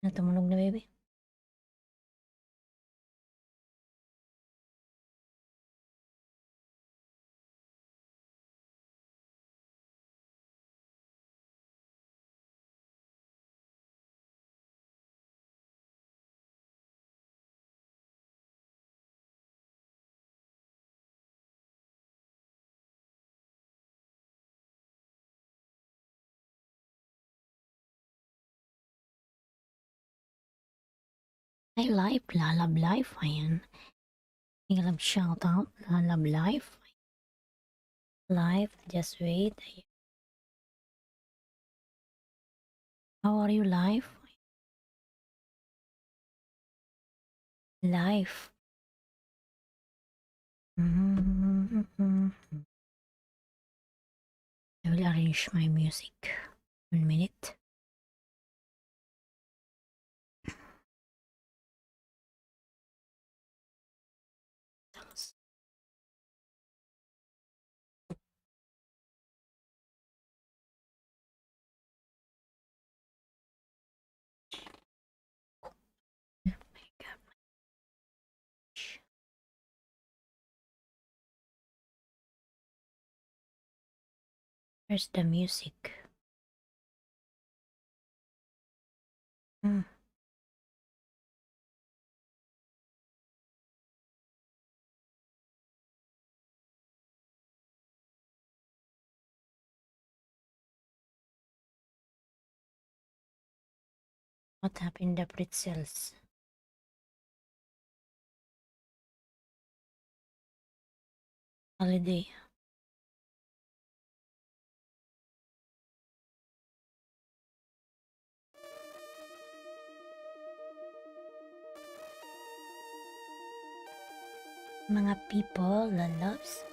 Natulog na, baby? Ay, life, lalab life, ayan. Lalab shoutout, lalab life. Life, just wait. How are you, life? Life. I will arrange my music. 1 minute. Where's the music? What happened to the pretzels? Holiday. Mga people that loves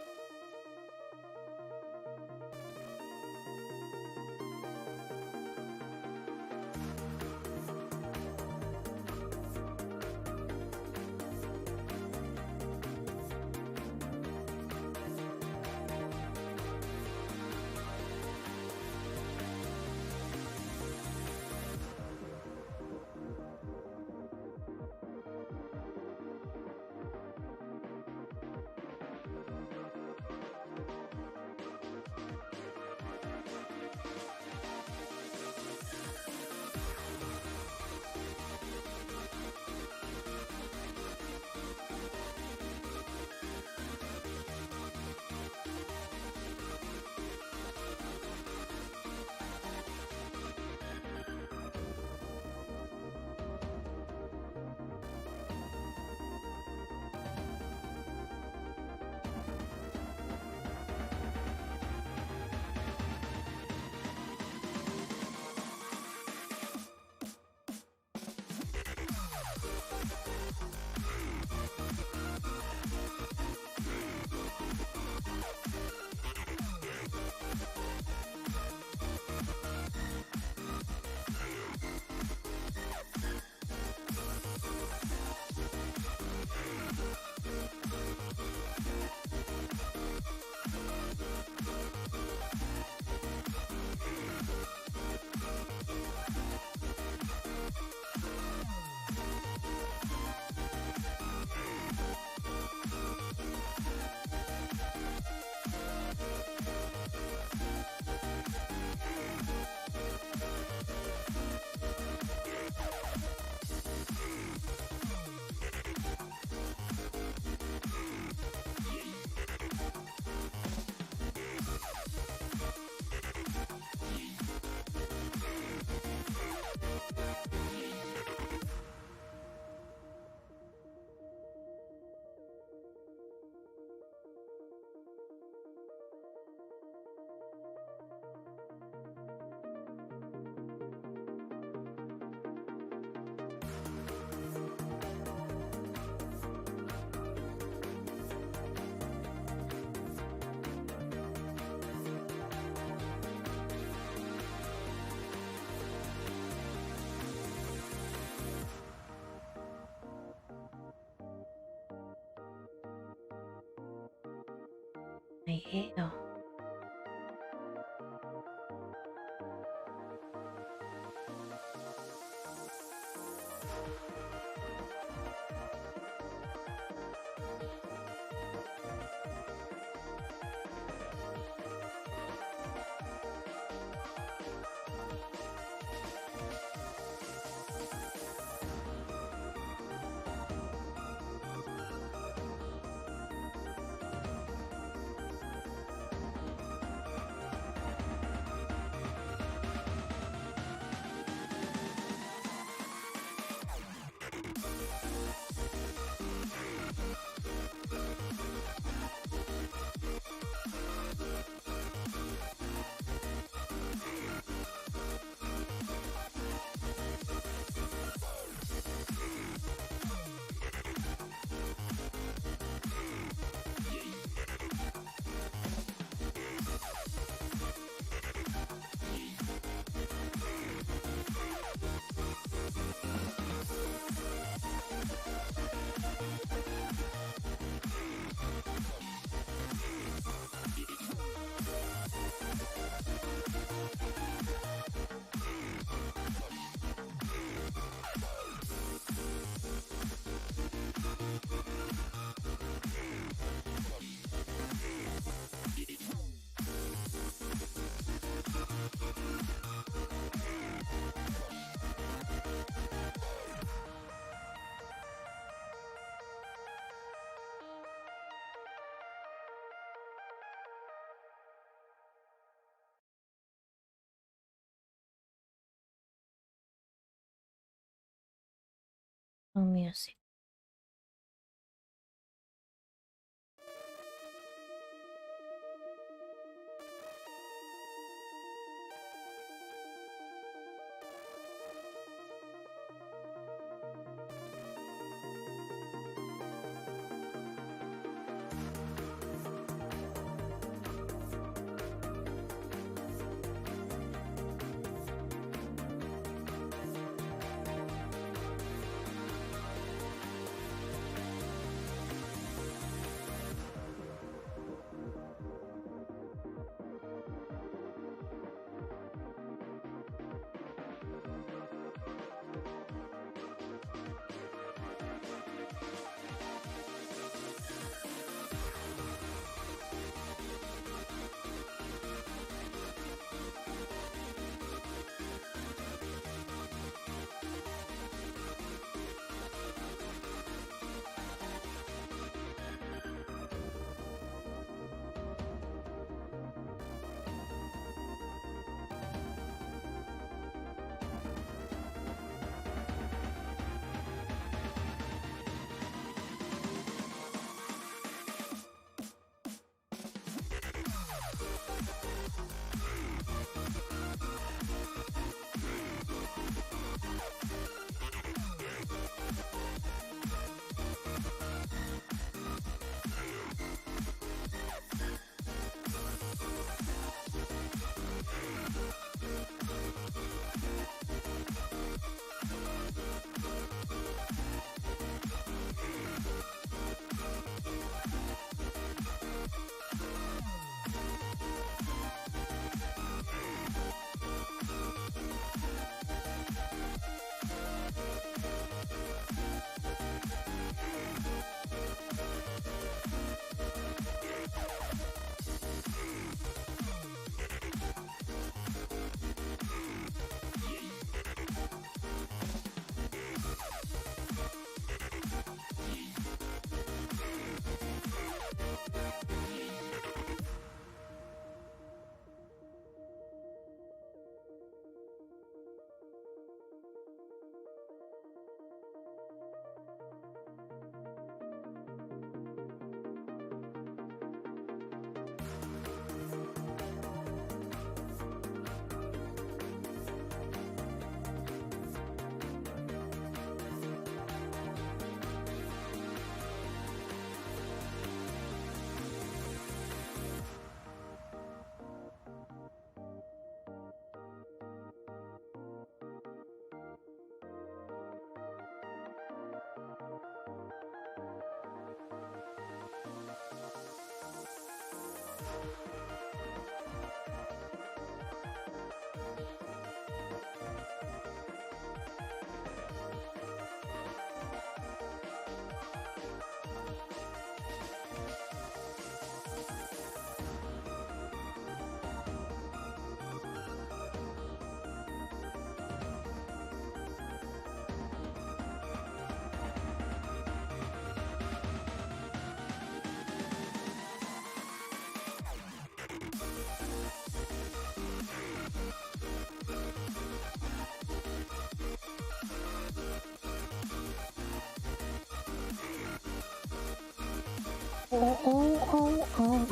my hair. ang music.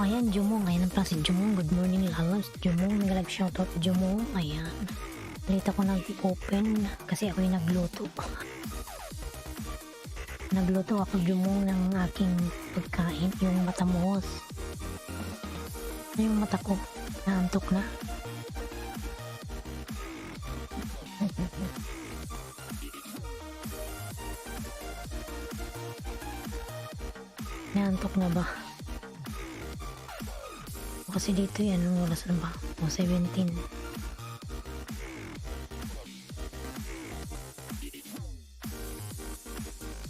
Ayan, Jumong. Ayan ang pala si Jumong. Good morning, lalabs. Jumong, nag-live shoutout. Jumong, ayan. Late ako nag-open kasi ako yung nagluto. Nagluto ako, Jumong, ng aking pagkain. Yung matamos. Yung mata ko. Naantok na. Naantok na ba? Kasi dito yan, anong oras na ba? O, 17.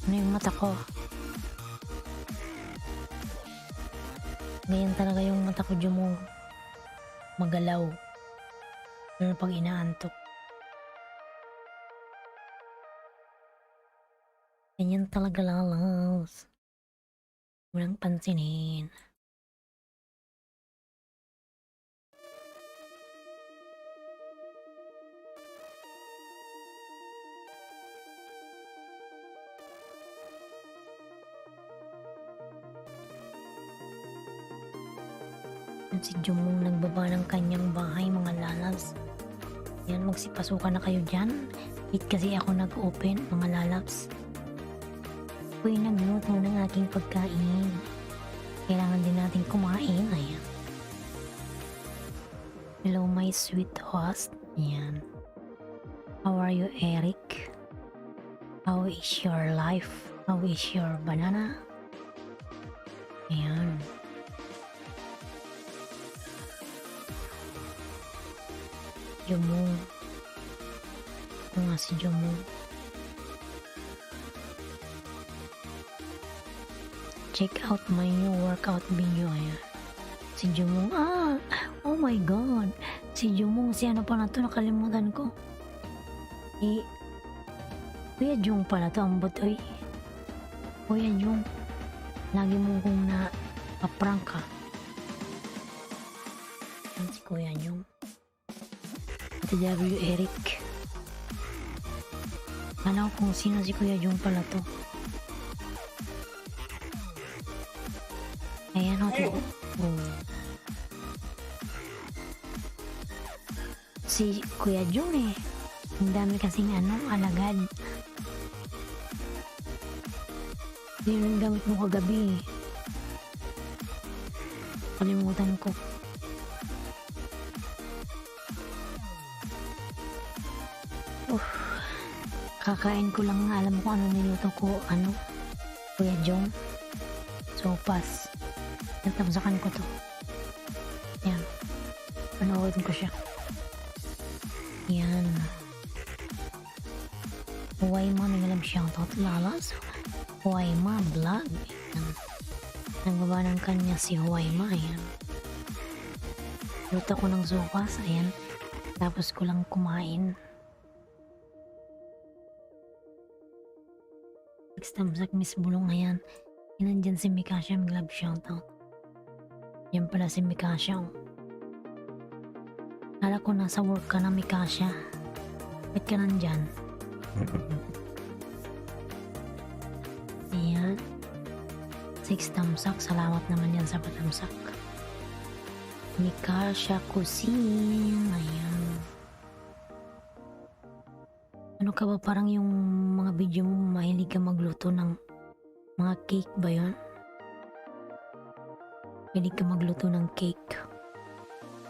Ano yung mata ko? Ganyan talaga yung mata ko, Jumong. Magalaw. Lalo pag inaantok. Ganyan talaga, lalas. Walang pansinin. Yan si Jumong nagbaba ng kanyang bahay mga lalabs. Yan, magsipasukan na kayo dyan. Wait kasi ako nag-open mga lalabs. Ako'y nagluto ng aking pagkain. Kailangan din natin kumain. Ayan. Hello my sweet host. Ayan. How are you, Eric? How is your life? How is your banana? Ayan. Jumong. Ito nga si Jumong. Check out my new workout video. Ayan. Si Jumong. Oh my god. Si Jumong. Si ano pala to? Nakalimutan ko. Kuya Jung pala to. Ang butoy. Kuya Jung. Lagi mo kong na-prank ka. Yan si Kuya Jung. Ito W. Eric. Alam ko kung sino si Kuya Jung pala to. Ayan o to. Si Kuya Jung ang dami kasing alagad. Yun yung gamit mo kagabi. Kalimutan ko. Kakain ko lang, alam ko ano niluto ko. Kuya Jung. Sopas. Natamsakan ko to. Yan. Panoorin ko siya. Yan. Huway ma, nangalam shoutout lalas. Huway ma vlog. Yan. Nagbaba ng kanya si Huway ma. Ayan. Luto ko ng sopas. Ayan. Tapos ko lang kumain. Tamsak Miss Bulong. Ayan. Nandyan si Mikasha, mag-love shoutout. Yan pala si Mikasha. Kala ko nasa work ka na, Mikasha. Ba't ka nandyan? Ayan. 6 tamsak. Salamat naman yan sa patamsak. Mikasha Kusin. Ayan. Ano ka ba, parang yung mga video mo mahilig ka magluto ng mga cake ba yun? Mahilig ka magluto ng cake.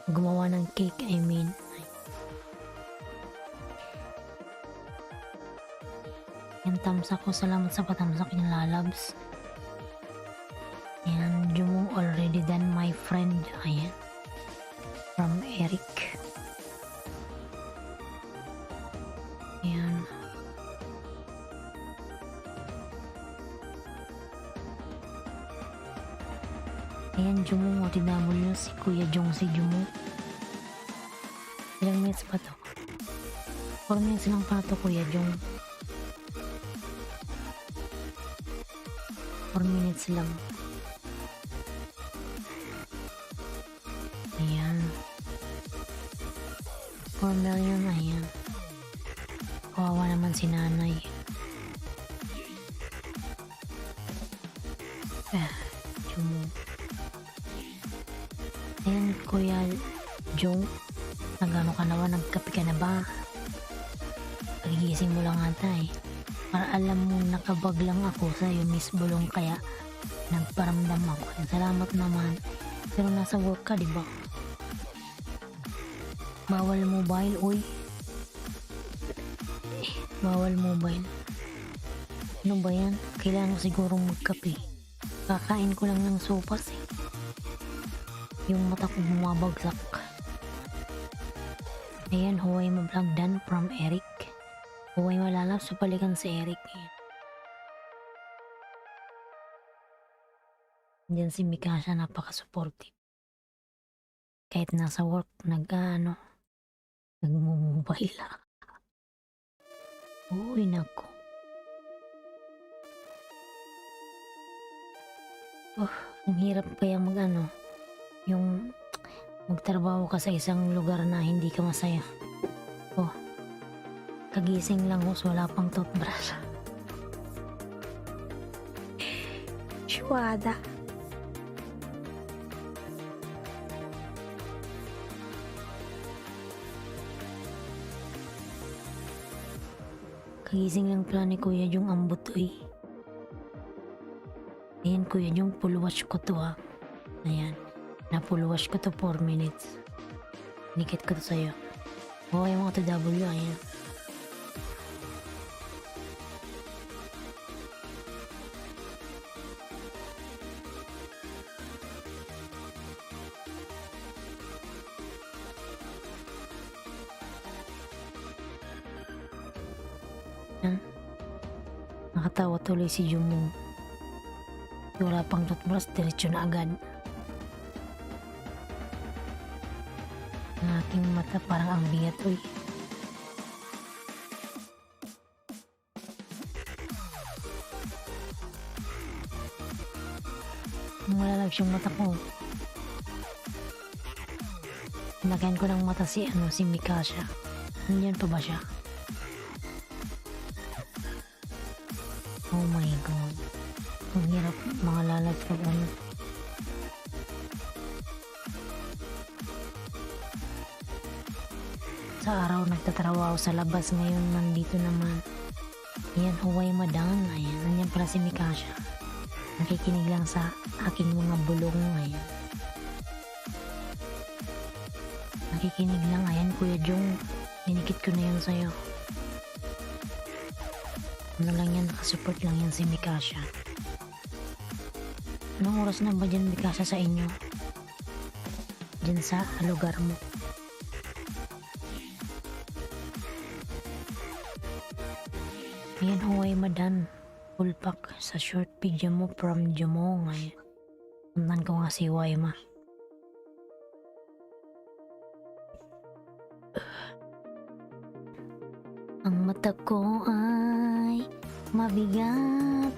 Gumawa ng cake, I mean. Yan, tamsak ko. Salamat sa patamsak yung lalabs. Yan, Jumong already done, my friend. Ayan. From Eric. Ayan. Ayan, Jumong OTW, si Kuya Jung, si Jumong. Ilang minutes pa to? 4 minutes lang pa to, Kuya Jung. 4 minutes lang. Ayan. 4 million, ayan. Kawawa naman si nanay. Jumong. Ayan, Kuya Jung. Nagano ka naman, nagkape ka na ba? Pagigising mo lang ata Para alam mo nakabag lang ako sa'yo, Miss Bulong, kaya nagparamdam ako. Salamat naman. Pero nasa work ka, diba? Bawal mobile, uy. Bawal mobile. Ano ba yan? Kailangan ko sigurong magkape. Kakain ko lang ng sopas Yung mata ko bumabagsak. Ayan, Huway ma vlog done from Eric. Huway malalap sa palikan si Eric. Diyan si Mikasha, napaka-supportive. Kahit nasa work, nagmumobile. Uy, nako. Ang hirap kaya yung magtrabaho ka sa isang lugar na hindi ka masaya. Kagising lang ko, wala pang toothbrush. Shwada. Kakagising lang pala ni Kuya Jung ang butoy. Ayan Kuya Jung, full watch ko to ha. Ayan, na-full watch ko to 4 minutes. Nikit ko to sa'yo. Okay mga TW, ayan. Nakatawa tuloy si Jumong. Wala pang toothbrush, diretso na agad. Ang aking mata parang ang bigat, uy. Malalab siyang mata ko. Pinakain ko ng mata si Mikasha. Nandiyan pa ba siya? Oh my god. Ang hirap mga lalab pag ano. Sa araw nagtatrabaho sa labas, ngayon nandito naman. Ayan, huway madan. Ayan, nandiyan pala si Mikasha. Nakikinig lang sa aking mga bulong. Ayan. Nakikinig lang. Ayan, Kuya Jung. Dinikit ko na yun sa'yo. Ano lang yan, nakasupport lang yan si Mikasha. Anong oras na ba dyan, Mikasha, sa inyo? Dyan sa lugar mo. Ayan, huway madan. Full pack sa short video mo from Jumong. Ayan. Puntan ko nga si Waima. Ang mata ko ay mabigat.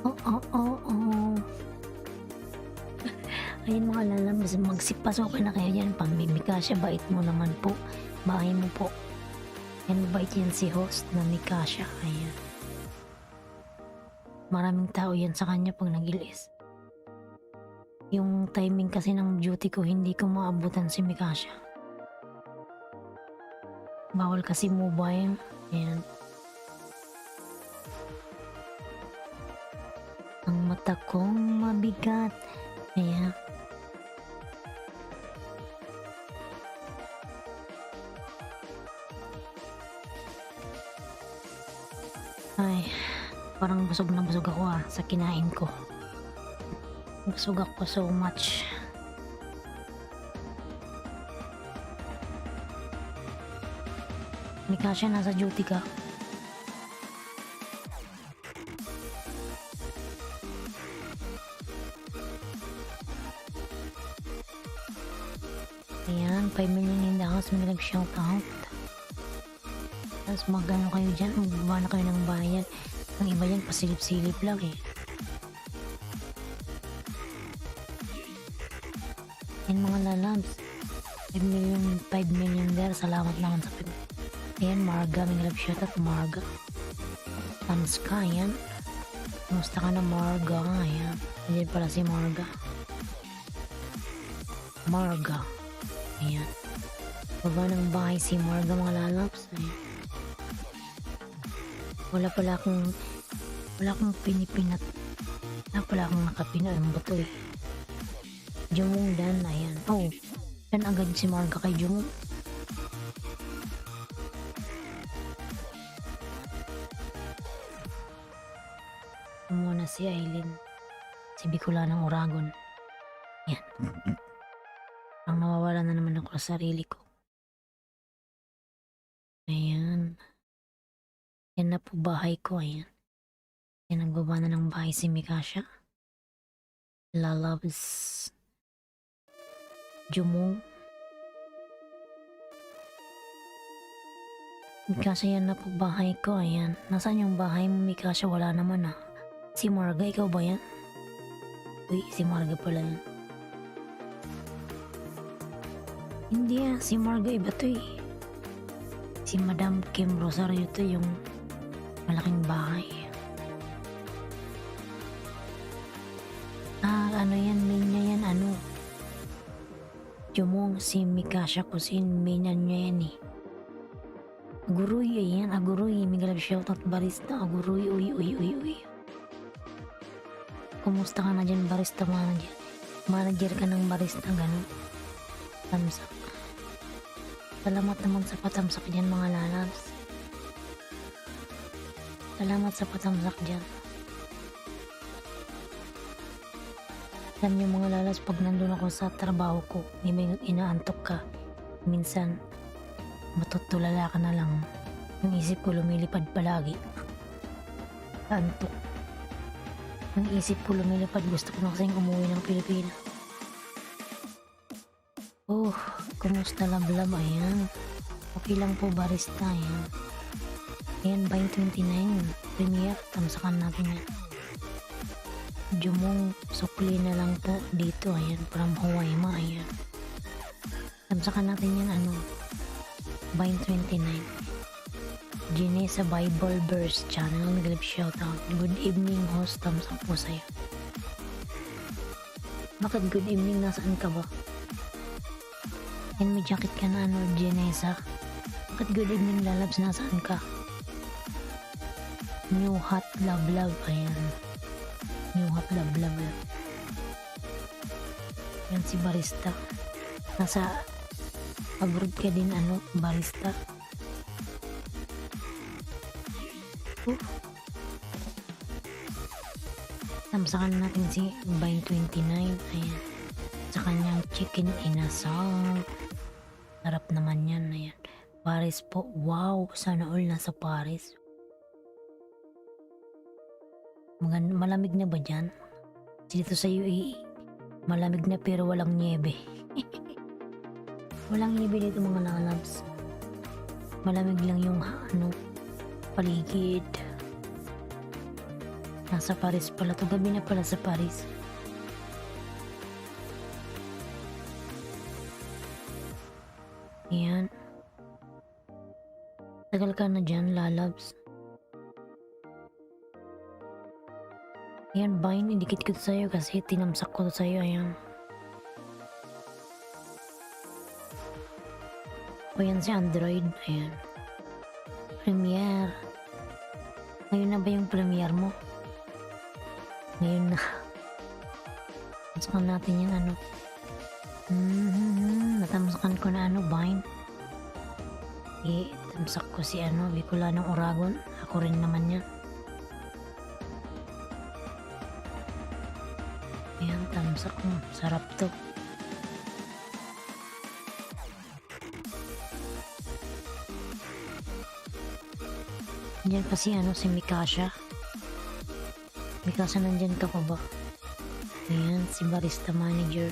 Oh, oh, oh, oh. Ayun mga lalabas, magsipasok na kayo dyan. Pambimikasya, bait mo naman po. Bahay mo po. Yan, mabait yan si host na Mikasha. Ayan. Maraming tao yan sa kanya pag nagilis. Yung timing kasi ng duty ko, hindi ko maabutan si Mikasha. Bawal kasi mobile. Ayan. Ang mata kong mabigat. Ayan. Ay, parang busog na busog ako sa kinain ko. Busog ako so much. Mikasha, nasa duty ka? Ayan, 5 million in the house, may nag-shout out. Tapos magano kayo dyan, magbaba na kayo ng bayan. Ang iba dyan, pasilip-silip lang eh. Yan mga lalabs. 5 million there. Salamat naman sa pin. Ayan, Marga. May nag shout out, Marga. Tans ka, ayan. Kumusta ka na, Marga? Ayan. Ayan pala si Marga. Marga. Ayan. Baba ng bahay si Marga, mga lalabs. Ayan. Wala akong pinipinat. Wala akong nakapina. Ano ba ito eh? Jumong Dan, ayan. Oh, dan agad si Marga kay Jumong. Muna si Aileen. Si Bicolanang Oragon. Yan. Ang nawawala na naman ako sa sarili ko. Ayan. Yan na po bahay ko, ayan. Yan, nagbaba na ng bahay si Mikasha. Lalabs. Jumong. Mikasha, yan na po bahay ko, ayan. Nasaan yung bahay mo, Mikasha? Wala naman ah. Si Marga, ikaw ba yan? Uy, si Marga pala yan. Hindi ah, si Marga iba to eh. Si Madam Kim Rosario to, yung malaking bahay. Ano yan, main niya yan, ano? Jumong, si Mikasha Kusin, mainan niya yan eh. Aguroy, ayan, Aguroy. Mega love shoutout barista. Aguroy, uy, uy, uy, uy. Kumusta ka na dyan, barista manager? Manager ka ng barista, ganun. Thumbs up. Salamat naman sa patamsak dyan, mga lalabs. Salamat sa patamsak dyan. Alam niyo mga lalabs, pag nandun ako sa trabaho ko, may inaantok ka. Minsan, matutulala ka na lang. Yung isip ko lumilipad palagi. Antok. Yung isip ko lumilipad, gusto ko na kasing umuwi ng Pilipinas. Oh, kumusta lablab? Ayan. Okay lang po barista. Ayan. Ayan, Vine 29. Premiere. Tamsakan natin yan. Jumong sukli na lang po dito. Ayan, from Hawaii ma. Ayan. Tamsakan natin yan, ano. Vine 29. Gine sa Bible Verse Channel. Naglip shoutout. Good evening host. Thumbs up po sa'yo. Bakit good evening? Nasaan ka ba? Yan, may jacket ka na, ano, Genesa. Bakit good evening lalabs? Nasaan ka? New hot love love. Ayan. New hot love love. Yan si barista. Nasa abroad ka din, ano, barista. Tamsakan natin si Vine 29. Ayan. Sa kanyang chicken inasal. Sarap naman yan. Ayan. Paris po. Wow. Sana all nasa Paris. Malamig na ba dyan? Dito sa UAE. Malamig na pero walang niebe. Walang niebe dito mga lalabs. Malamig lang yung ano, paligid. Nasa Paris pala to. Gabi na pala sa Paris. Ayan. Tagal ka na dyan, lalabs. Ayan, Vine, indikit ko sa'yo kasi tinamsak ko sa'yo. Ayan. O yan si Android. Ayan. Premiere. Ngayon na ba yung premiere mo? Ngayon na. Tamsakan natin yan, ano. Natamsakan ko na, ano, Vine. Tamsak ko si, ano, Bicolanong Oragon. Ako rin naman yan. Ayan, tamsak ko. Sarap to. Diyan pa si, ano, si Mikasha. Mikasha, nandyan ka pa ba? Ayan, si barista manager.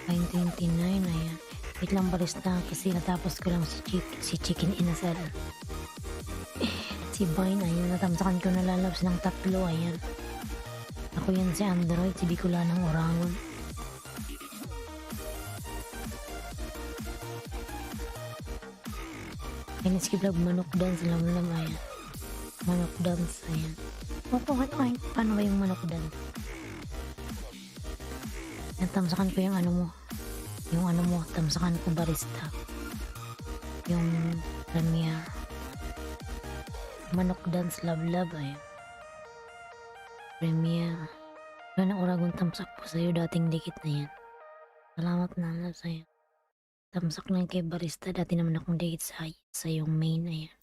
Vine 29, ayan. Wait lang barista kasi natapos ko lang si chicken inasal. Si Vine, ayan. Natamsakan ko na lalabs ng 3, ayan. Ako yan si Android, si Bicolanong Oragon. Ayan, skip vlog, manok dance, lam-lam, ayan. Manok dance, ayan. Okay, paano ba yung manok dance? Ayan, tamsakan ko yung ano mo. Yung ano mo, tamsakan ko barista. Yung premiere. Manok dance, love, ayan. Premiere. Yan ang Oragon, tamsak po sa'yo. Dating dikit na yan. Salamat na lang sa'yo. Tamsak lang kay barista. Dati naman akong dikit sa yung main. Ayan.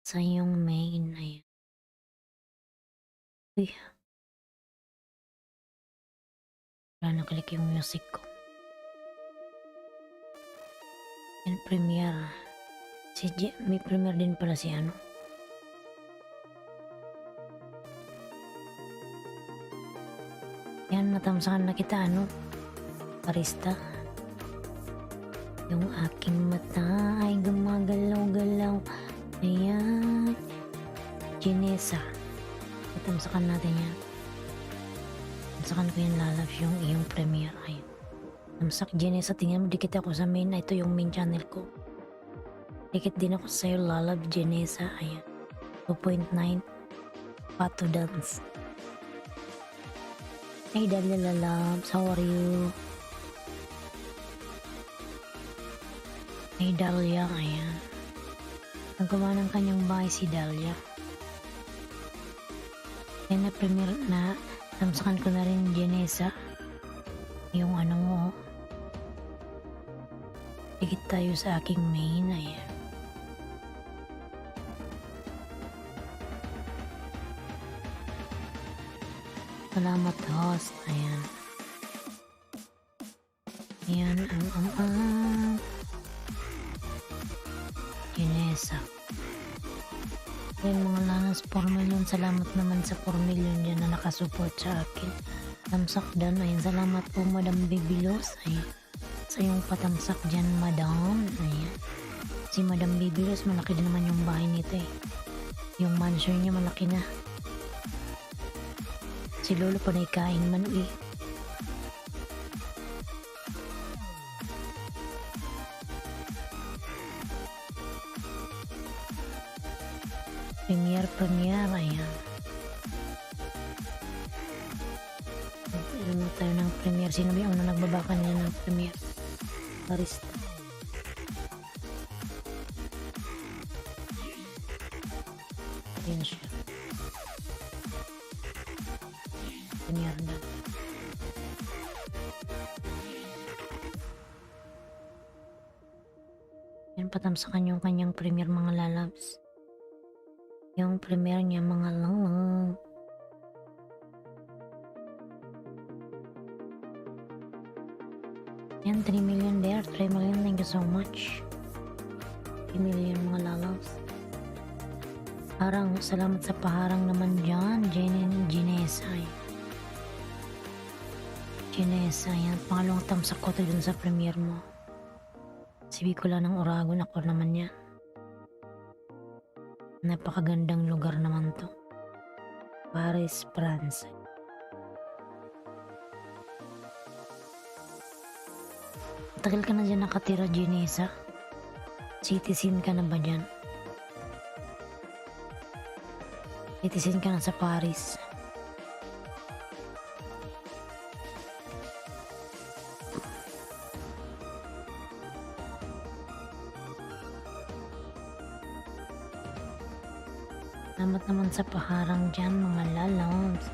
Sa yung main. Ayan. Uy. Wala nakalik yung music ko. Yan, premiere. May premiere din pala si ano. Yan, natamsakan na kita, ano, barista. Yung aking mata ay gumagalaw-galaw. Ayan. Genesa. Natamsakan natin yan. Tamsakan ko yung lalabs yung iyong premiere. Ayun. Tamsak Genesa. Tingnan mo, dikit ako sa main. Ito yung main channel ko. Dikit din ako sa'yo, lalab Genesa. Ayan. 2.9. Pato dance. Hey Dahlia Lalabs, how are you? Hey Dahlia, ayan. Nagawa ng kanyang bahay si Dahlia. Kaya na premier na tamsakan ko na rin Jenessa. Yung ano mo. Dikit tayo sa aking main, ayan. Salamat host, ayan. Ayan, Jenessa. Ayan mga lanas, 4 million. Salamat naman sa 4 million dyan na nakasupport sa akin. Tamsak dan, ayan. Salamat po Madam Bibilos, ayan. Sa yung patamsak dyan, Madam, ayan. Si Madam Bibilos, malaki din naman yung bahay nito eh. Yung mansion niya malaki na. Si Lolo pa na ikain man eh. Premier, ayan. Ano tayo ng premier? Sino ba yung nagbabakan niya ng premier? Barista. Ayan siya. Premier na. Yan, patamsakan yung kanyang premier mga lalabs. Yung premier niya mga lang. Yan, 3 million there. 3 million, thank you so much. 3 million mga lalabs. Harang, salamat sa paharang naman dyan. Jenessa. Jenessa, yan. Pangalawang tamsak ko to dun sa premier mo. Si Bicola ng Oragon, ako naman yan. Napakagandang lugar naman to. Paris, France. Tagal ka na dyan nakatira, Jenessa? Citizen ka na ba dyan? Citizen ka na sa Paris. Salamat naman sa paharang dyan mga lalabs.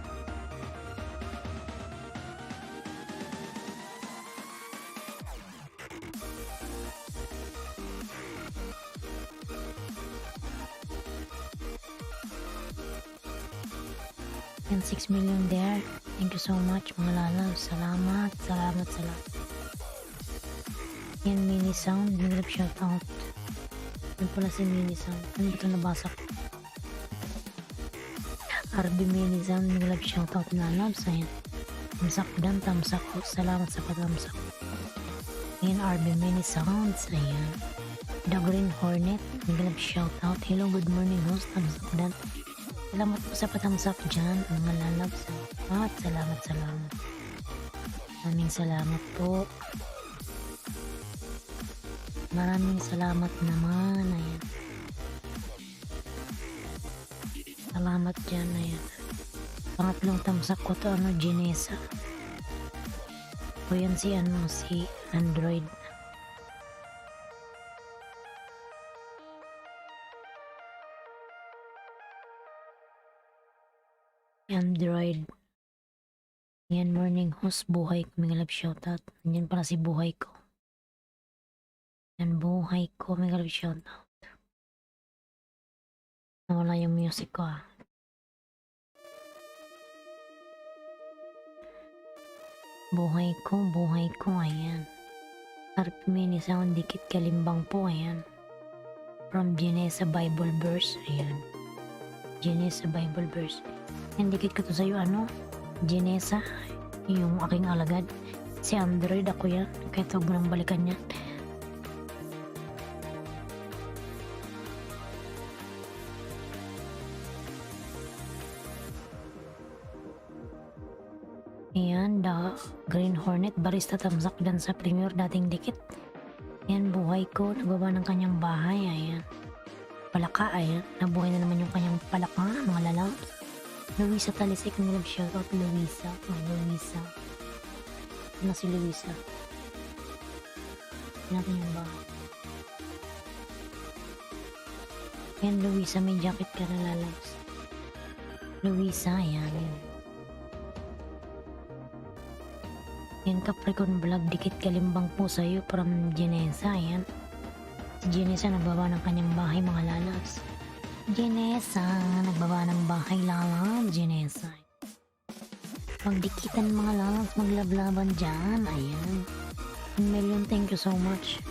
And 6 million there. Thank you so much mga lalabs. Salamat. Yan mini sound. Nag-lip shout out. Yan pala si mini sound. Ano ito nabasa ko? RB mini sound. Nag-lip shout out na lalabs. Ayan. Tamsak dan. Tamsak ko. Salamat sa patamsak. Yan RB mini sounds. Ayan. The Green Hornet. Nag-lip shout out. Hello, good morning host. Tamsak dan. Salamat po sa patamsak dyan, mga lalabs. At salamat. Maraming salamat po. Maraming salamat naman. Ayan. Salamat dyan. Ayan. Pangatlong tamsak ko to, Jenessa. O yan si Android. Android. Yan, morning host, buhay ko. Mga love shoutout. Yan pala si buhay ko. Yan, buhay ko. Mga love shoutout. Nawala yung music ko Buhay ko. Ayan. RP mini sound, dikit kalimbang po. Ayan. From Jenessa Bible verse. Ayan. Jenessa Bible verse. Yan, dikit ko to sa'yo, Jenessa, yung aking alagad. Si Android, ako yan. Kaya huwag mo nang balikan yan. Ayan, the Green Hornet, barista tamsak dan sa premier, dating dikit. Ayan, buhay ko, nagbaba ng kanyang bahay, ayan. Palaka, ayan. Nabuhay na naman yung kanyang palaka, mga lalabs. Luisa Talisik, may love shoutout. Luisa. Luisa. Ano si Luisa? Natin yung bahay. Yan, Luisa, may jacket ka na lalabs. Luisa, yan. Yan, Capricorn Vlog, dikit kalimbang po sa'yo from Genesa, yan. Si Genesa nagbaba ng kanyang bahay, mga lalabs. Genesa, nagbaba ng bahay, lalabs. Genesa. Magdikitan mga lalabs, maglablaban dyan, ayan. 10 million, thank you so much.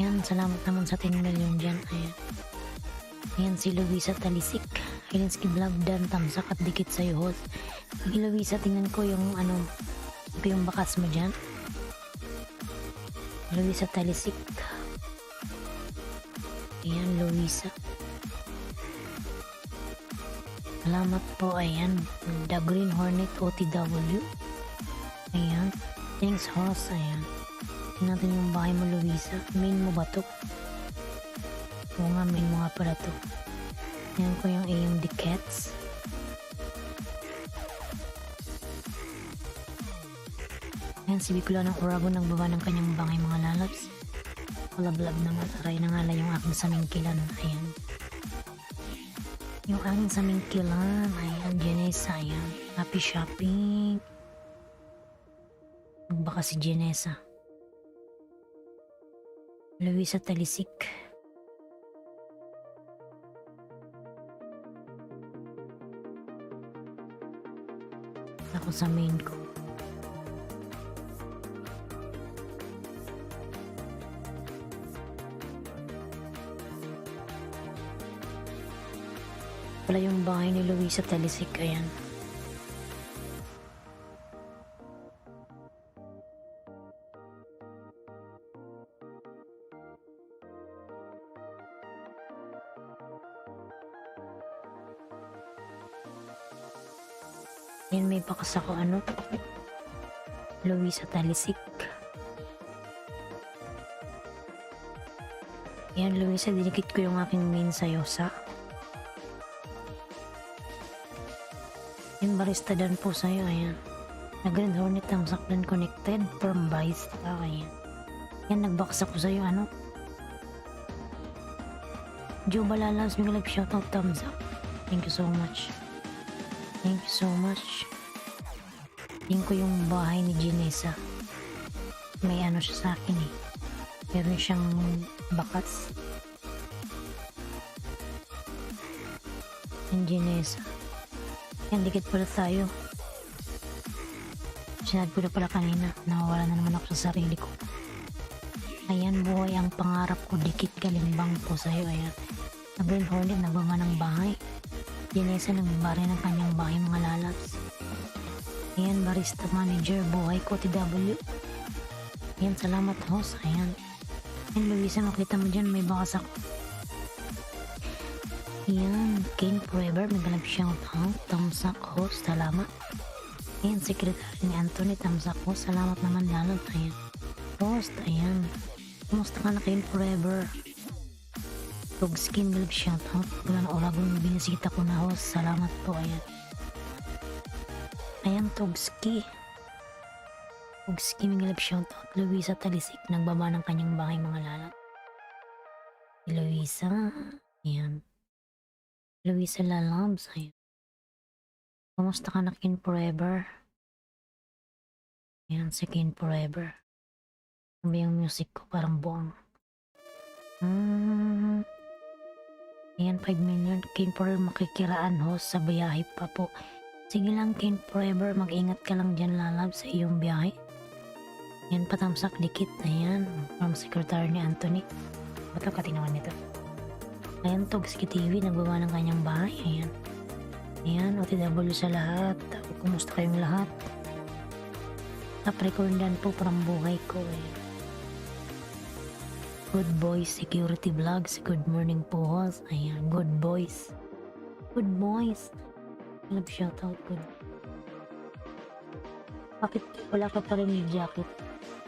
Yan, salamat naman sa 10 million dyan, ayan. Ayan si Luisa Talisik. Hilinski Vlog, dan tamsak at dikit sa'yo, host. Sige Luisa, tingnan ko yung yung bakas mo dyan. Luisa Talisik. Ayan, Luisa. Salamat po, ayan. The Green Hornet OTW. Ayan. Thanks, host. Ayan. Tingnan natin yung bahay mo, Luisa. Main mo ba to? Oo nga, main mo nga pala to. Tingnan ko yung iyong decats. Ayan, si Bicula ng Oragon nagbaba ng kanyang bahay, mga lalabs. Kalablab naman. Aray na nga lang yung aking samingkilan. Ayan. Yung aking samingkilan. Ayan, Genesa. Ayan. Happy shopping. Nagbaka si Genesa. Luisa Talisik. Ako sa main ko. Wala yung bahay ni Luisa Talisik. Ayan. Yan, may bakas ako, Luisa Talisik. Yan, Luisa, dinikit ko yung aking main sayosa. Yan, barista dan po sa'yo, ayan. Nag-Green Hornet, tamsak dan connected from barista, ayan. Yan, nagbakas ako sa'yo, Joe Balalas, may live shoutout, thumbs up. Thank you so much. Thank you so much. Tingin ko yung bahay ni Genesa. May siya sa akin eh. Meron siyang bakas. Yung Genesa. Yan, dikit pala tayo. Sinabi ko na pala kanina. Nawawala na naman ako sa sarili ko. Ayan, buhay ang pangarap ko. Dikit kalimbang po sa'yo. Ayan. Nag-Green Hornet, nagbaba ng bahay. Genesa nagbabari ng kanyang bahay, mga lalabs. Ayan, barista manager, buhay ko, TW. Ayan, salamat host. Ayan. Ayan, Luisa, makita mo dyan, may bakas ako. Ayan, Kane Forever, naglalab shoutout. Thumbs up host, salamat. Ayan, secretary ni Anthony, thumbs up host, salamat naman lalab. Ayan. Host, ayan. Kumusta ka na, Kane Forever? Togskin, naglalab shoutout. Wala na Oragon, binisita ko na host, salamat po. Ayan. Ayan, Togski. Togski, naglalab shoutout. Luisa Talisik, nagbaba ng kanyang bahay, mga lalab. Luisa, ayan. Luisa Lalabs, ayan. Kumusta ka na, Kin Forever? Ayan, si Kin Forever. Ano yung music ko? Parang buang. Ayan, 5 million. Kin Forever, makikiraan host sa biyahe pa po. Sige lang, Kin Forever, mag-ingat ka lang dyan, lalab, sa iyong biyahe. Ayan, patamsak dikit. Ayan, from secretary ni Anthony. Ba't ang katinawan nito? Ayan, Togski TV, nagbaba ng kanyang bahay. Ayan. Ayan, OTW sa lahat. Kumusta kayong lahat? Capricorn dan po, parang buhay ko eh. Good Boys Security Vlogs. Good morning po, host. Ayan, Good Boys. Good Boys. Love shoutout, good. Bakit wala ka pa rin yung jacket?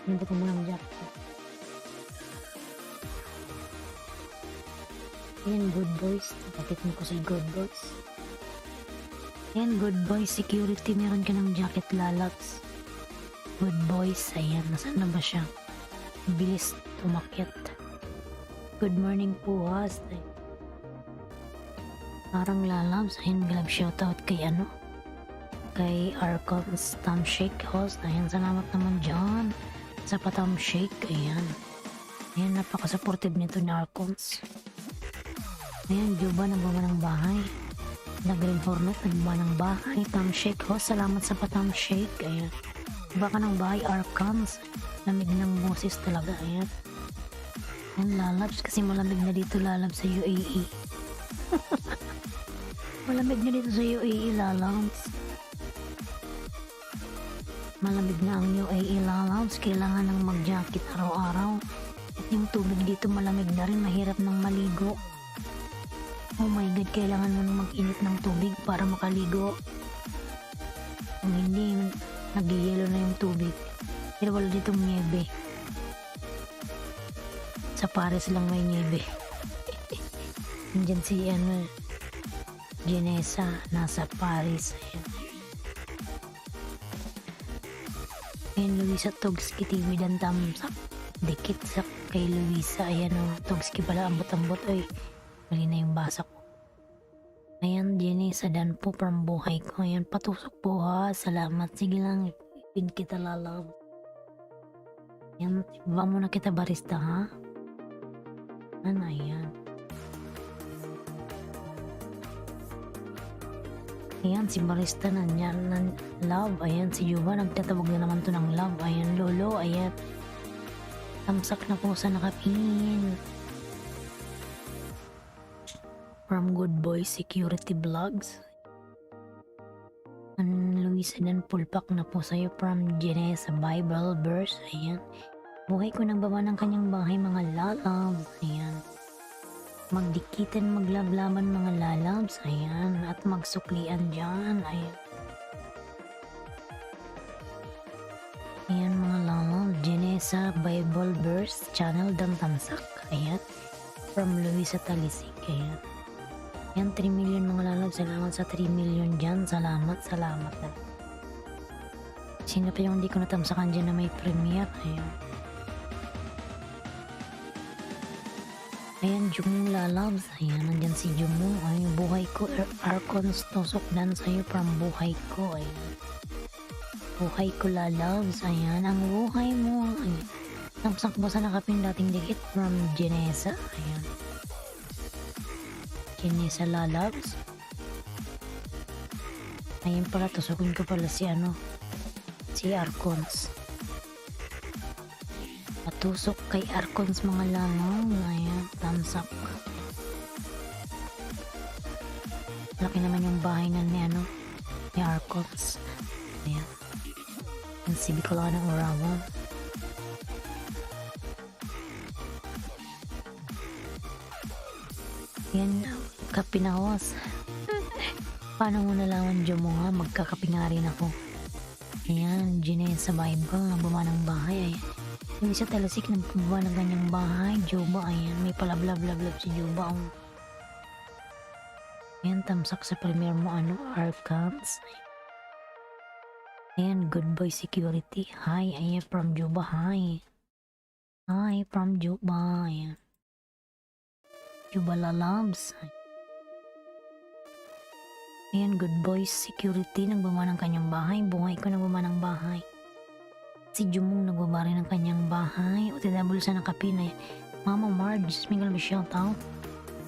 Nandito mo ng jacket. Ayan, Good Boys. Bakit mo ko si Good Boys? Ayan, good boy security. Meron ka ng jacket, lalabs. Good boys. Ayan, nasaan na ba siya? Bilis tumakyat. Good morning po, host. Parang lalabs. Ayan, glove shoutout kay ano? Kay Arcons Thumb Shake host. Ayan, salamat naman dyan sa pa-thumb shake. Ayan. Ayan, napaka-supportive nito ni Arcons. Ayan, Juba nagbawa ng bahay. Green Hornet nagbawa ng bahay. Thumb shake host. Salamat sa pa-thumb shake. Ayan. Baka ng bahay Arcons. Lamig ng boses talaga. Ayan. Ayan, lalabs kasi malamig na dito lalabs sa UAE. Malamig na dito sa UAE lalabs. Malamig na ang UAE lalabs. Kailangan ng mag-jacket araw-araw. At yung tubig dito malamig na rin. Mahirap nang maligo. Oh my god, kailangan mo nang mag-init ng tubig para makaligo. Kung hindi, nag-yelo na yung tubig. Pero wala ditong niebe. Sa Paris lang may niebe. Nandiyan si Jenessa, nasa Paris. Ayan, Luisa Togski TV dan tamsak. Dikit sa kay Luisa. Ayan o, Togski pala, ambot-ambot. Ay, mali na yung basa ko. Ayan, Jenessa dan po from buhay ko. Ayan, patusok po ha. Salamat. Sige lang, ipin kita lalab. Ayan, iba muna kita barista ha. Ano, ayan. Ayan, si barista nanyan ng love. Ayan, si Juba nagtatawag na naman to ng love. Ayan, Lolo. Ayan, tamsak na po sa nakapin. From Good Boy Security Vlogs. Luisa dan pulpak na po sa'yo from Jenessa Bible Verse. Ayan. Buhay ko nang baba ng kanyang bahay mga lalabs. Ayan. Magdikitan, maglablaban mga lalabs. Ayan. At magsuklian dyan. Ayan. Ayan mga lalabs. Jenessa Bible Verse Channel dan tamsak. Ayan. From Luisa Talisik. Ayan. Yan, 3 million mga lalab. Salamat sa 3 million dyan. Salamat na. Sino pa yung hindi ko natamsakan dyan na may premiere? Ayan. Ayan, Jumong lalabs. Ayan, nandyan si Jumong. Ayan, buhay ko. Arcons tusok dan sa'yo from buhay ko. Ayan. Buhay ko lalabs. Ayan, ang buhay mo. Ayan. Tamsak ba sa nakapin dating dikit from Jenessa? Ayan. Jenessa lalabs. Ayun pala, tusukin ko pala si Arcons. Patusok kay Arcons mga lalong. Ayan, thumbs up. Laki naman yung bahay na ni Arcons. Ayan. Ang sibi ko lang ng Orawan. Yan, kapinahos. Paano mo nalaman dyan mo nga, magkakapi nga rin ako. Ayan, Jenessa Bible, nagbaba ng bahay. Ayan. Yung isa talasik, nagbaba ng ganyang bahay. Juba, ayan, may palablablab si Juba. Ayan, tamsak sa premiere mo, Arcans. Ayan, Good Boy Security. Hi, ayan, from Juba, hi. Hi, from Juba, ayan. Juba lalabs. Ayan, Good Boys Security. Nagbaba ng kanyang bahay. Buhay ko nagbaba ng bahay. Si Jumong nagbaba rin ng kanyang bahay. OTW sa nakapin. Ayan. Mama Marge, Miguel shout out.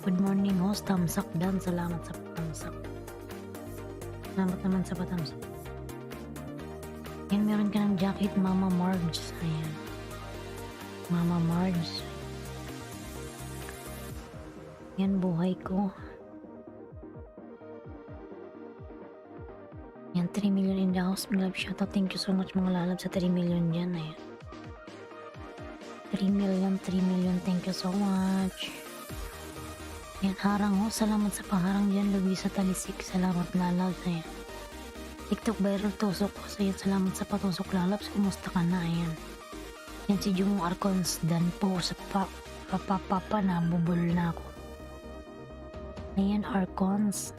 Good morning host. Tamsak dan. Salamat sa patamsak. Salamat naman sa patamsak. Ayan, meron ka ng jacket, Mama Marge. Ayan. Mama Marge. Yan, buhay ko. Yan, 3 million in the house. Love shoutout. Thank you so much mga lalab sa 3 million dyan. Ayan. 3 million. Thank you so much. Yan, harang ho. Salamat sa paharang dyan. Luisa Talisik. Salamat lalab. Ayan. TikTok viral tusok ko. Ayan, salamat sa patusok lalabs. Kumusta ka na? Ayan. Yan si Jumong Arcons. Dan po sa papapa na bubul na ako. Ayan, Arcons.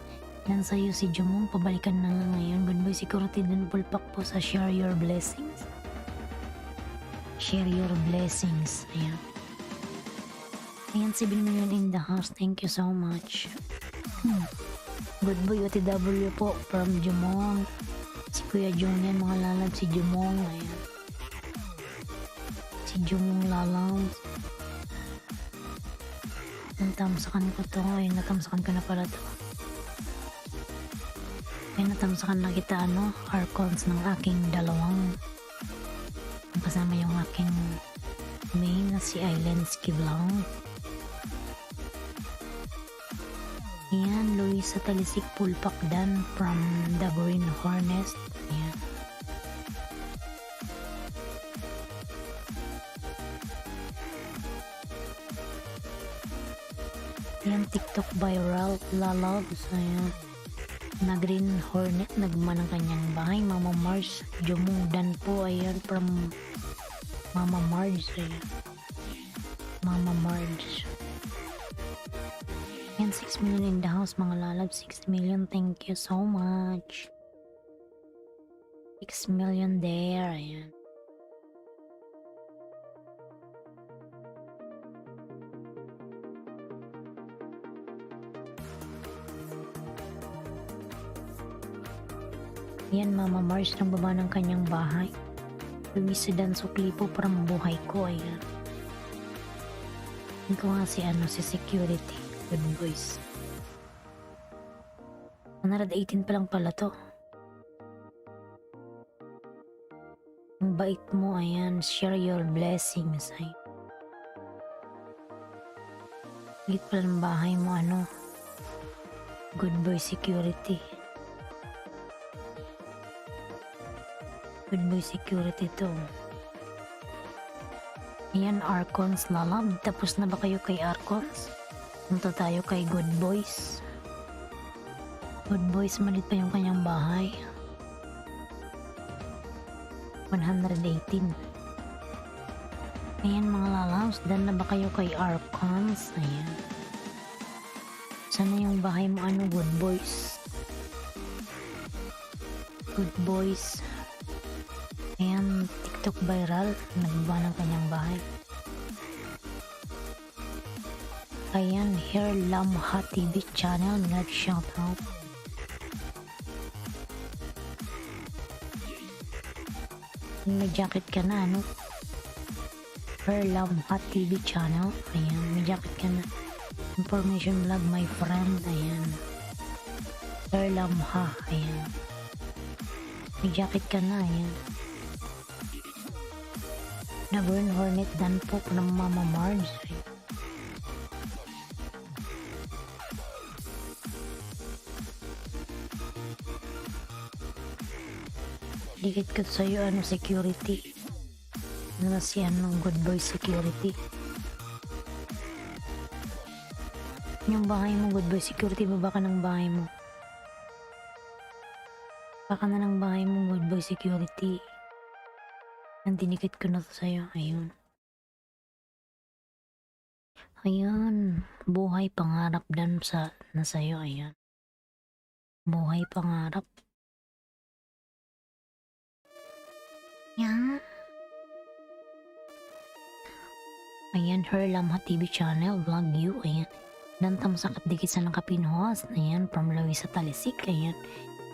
Yan sa'yo si Jumong, pabalikan na nga ngayon. Good boy security dun, pulpak po sa share your blessings. Share your blessings. Ayan. Ayan, 7 million in the house. Thank you so much. Good boy OTW po from Jumong. Si Kuya Jung yan, mga lalab. Si Jumong. Ayan. Si Jumong lalab. Natamsakan ko to. Ay, natamsakan ko na pala to. Ay, natamsakan na kita, archons ng aking dalawang. Kasama yung aking main na si Island Skiblang. Ayan, Luisa Talisik Pulpakdan from the Green Hornets. Ayan. Ayan, TikTok viral, lalabs. Ayan. Na Green Hornet, nagman ang kanyang bahay. Mama Mars, Jumungdan po. Ayan, from Mama Mars. Ayan. Mama Mars. Ayan, 6 million in the house, mga lalab. 6 million, thank you so much. 6 million there. Ayan. Ayan, Mama Mars, ng baba ng kanyang bahay. Lumisidan sa klipo para mabuhay ko. Ayan. Hindi ko nga si security. Good boys. 118 pa lang pala to. Ang bait mo. Ayan, share your blessings. Ay. Lit pala ng bahay mo. Good boy security. Good boy security to. Ayan, Archons lalab. Tapos na ba kayo kay Archons? Punta tayo kay Good Boys. Good Boys, malit pa yung kanyang bahay. 118. Ayan, mga lalabs. Dan na ba kayo kay Archons? Ayan. Sana yung bahay mo? Good Boys. Good Boys. Ayan, TikTok viral. Nagba ng kanyang bahay. Ayan, Hair Lamha TV channel. Nag-shoutout. May jacket ka na, Hair Lamha TV channel. Ayan, may jacket ka na. Information vlog, my friend. Ayan. Hair Lamha. Ayan. May jacket ka na. Ayan. Na Green Hornet dan po ng Mama Mars. Dikit ko sa'yo, security. Si Good Boy security. Yung bahay mo, Good Boy security, baba ka ng bahay mo. Baka na ng bahay mo, Good Boy security. Ang dinikit ko na to sa'yo. Ayun. Ayan. Buhay pangarap dan na sa'yo. Ayan. Buhay pangarap. Yan. Ayan. Hair Lamha TV channel. Vlog you. Ayan. Nantam sa dikit sa ng kapinhos. Ayan. From Luisa Talisik. Ayan.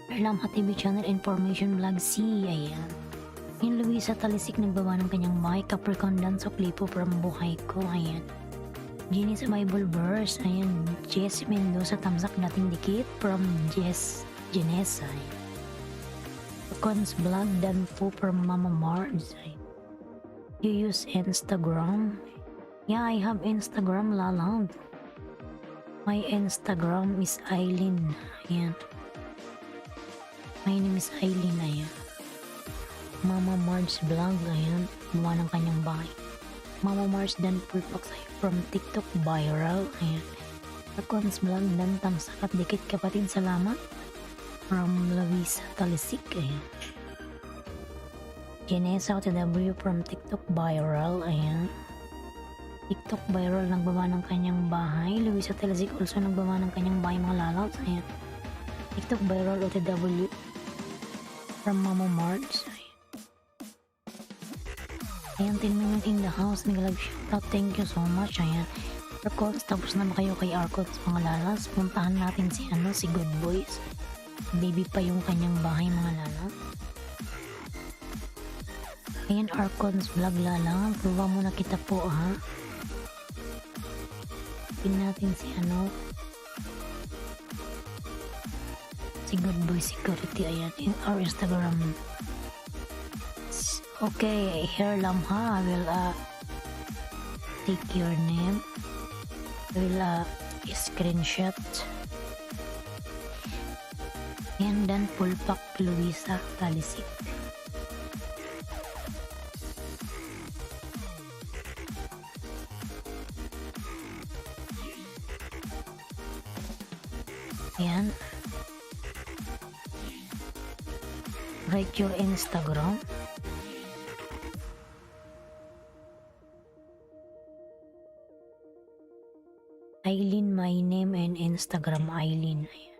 Hair Lamha TV channel. Information vlog C. Ayan. Yung Luisa Talisik nagbaba ng kanyang bahay. Capricorn dan sa klipo from buhay ko. Ayan. Jenny sa Bible verse. Ayan. Jess Mendoza tamsak dating dikit from Jenessa. Ayan. Cons vlog dan po from Mama Mars. Ayan. You use Instagram? Yeah, I have Instagram, lalab. My Instagram is Eileen. Ayan. My name is Eileen. Ayan. Mama Mars vlog. Ayan. Gumawa ng kanyang bahay. Mama Mars dan pulpak sa'yo from TikTok viral. Ayan. Akons vlog dan tamsakat dikit kapatid, salamat. From Luisa Talisik. Ayan. Jenessa OTW from TikTok viral. Ayan. TikTok viral nagbaba ng kanyang bahay. Luisa Talisik also nagbaba ng kanyang bahay, mga lalabs. Ayan. TikTok viral OTW from Mama Marge. Ayan, 10 million in the house. Nag-live shoutout. Thank you so much. Ayan. Arcons, tapos na ba kayo kay Arcons mga lalas? Puntahan natin si si Good Boys. Baby pa yung kanyang bahay mga lalas. Ayan, Arcons vlog lalang. Prova muna kita po ha. Pin natin si si Good Boy Security. Ayan, in our Instagram. Okay, here Lamha. I will take your name. I will screenshot. And then Pulpak Luisa Talisik. Ayan. Write your Instagram. Eileen, my name and Instagram Eileen. Ayan.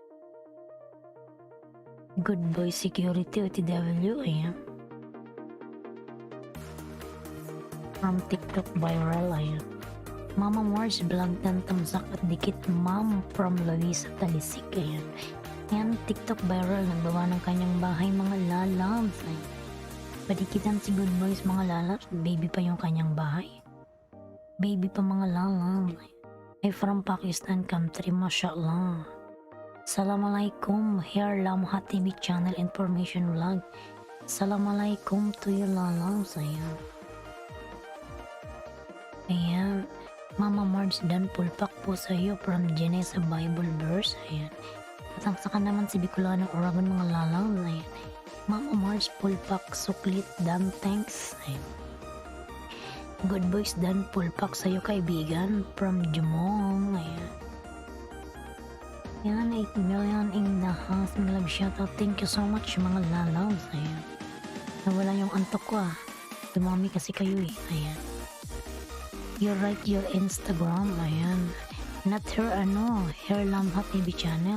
Good Boy Security OTW. Ayan. From TikTok viral. Ayan. Mama Mars vlog dan tamsak at dikit mom from Luisa Talisik. Ayan. Ayan, TikTok viral. Nagbawa ng kanyang bahay mga lalabs. Ayan. Padikitan si Good Boys mga lalabs. Baby pa yung kanyang bahay. Baby pa mga lalabs. Ay from Pakistan country, mashallah. Assalamualaikum, here Lamha TV channel information vlog. Assalamualaikum to you lalabs. Ayan. Ayan. Mama Marge dan Pulpak po sa iyo from Genesis Bible verse. Ayan. Katangsakan naman si Bicolano Oragon mga lalabs. Ayan. Mama Marge Pulpak Suklit dan thanks. Ayan. Good Boys dan Pulpak sa'yo kaibigan from Jumong. Ayan. Yan, 8 million in the house. Mga love shoutout. Thank you so much mga lalabs. Ayan. Nawala yung antok ko ah. Dumami kasi kayo eh. Ayan. You write your Instagram. Ayan. Not her Hair Lamha TV channel.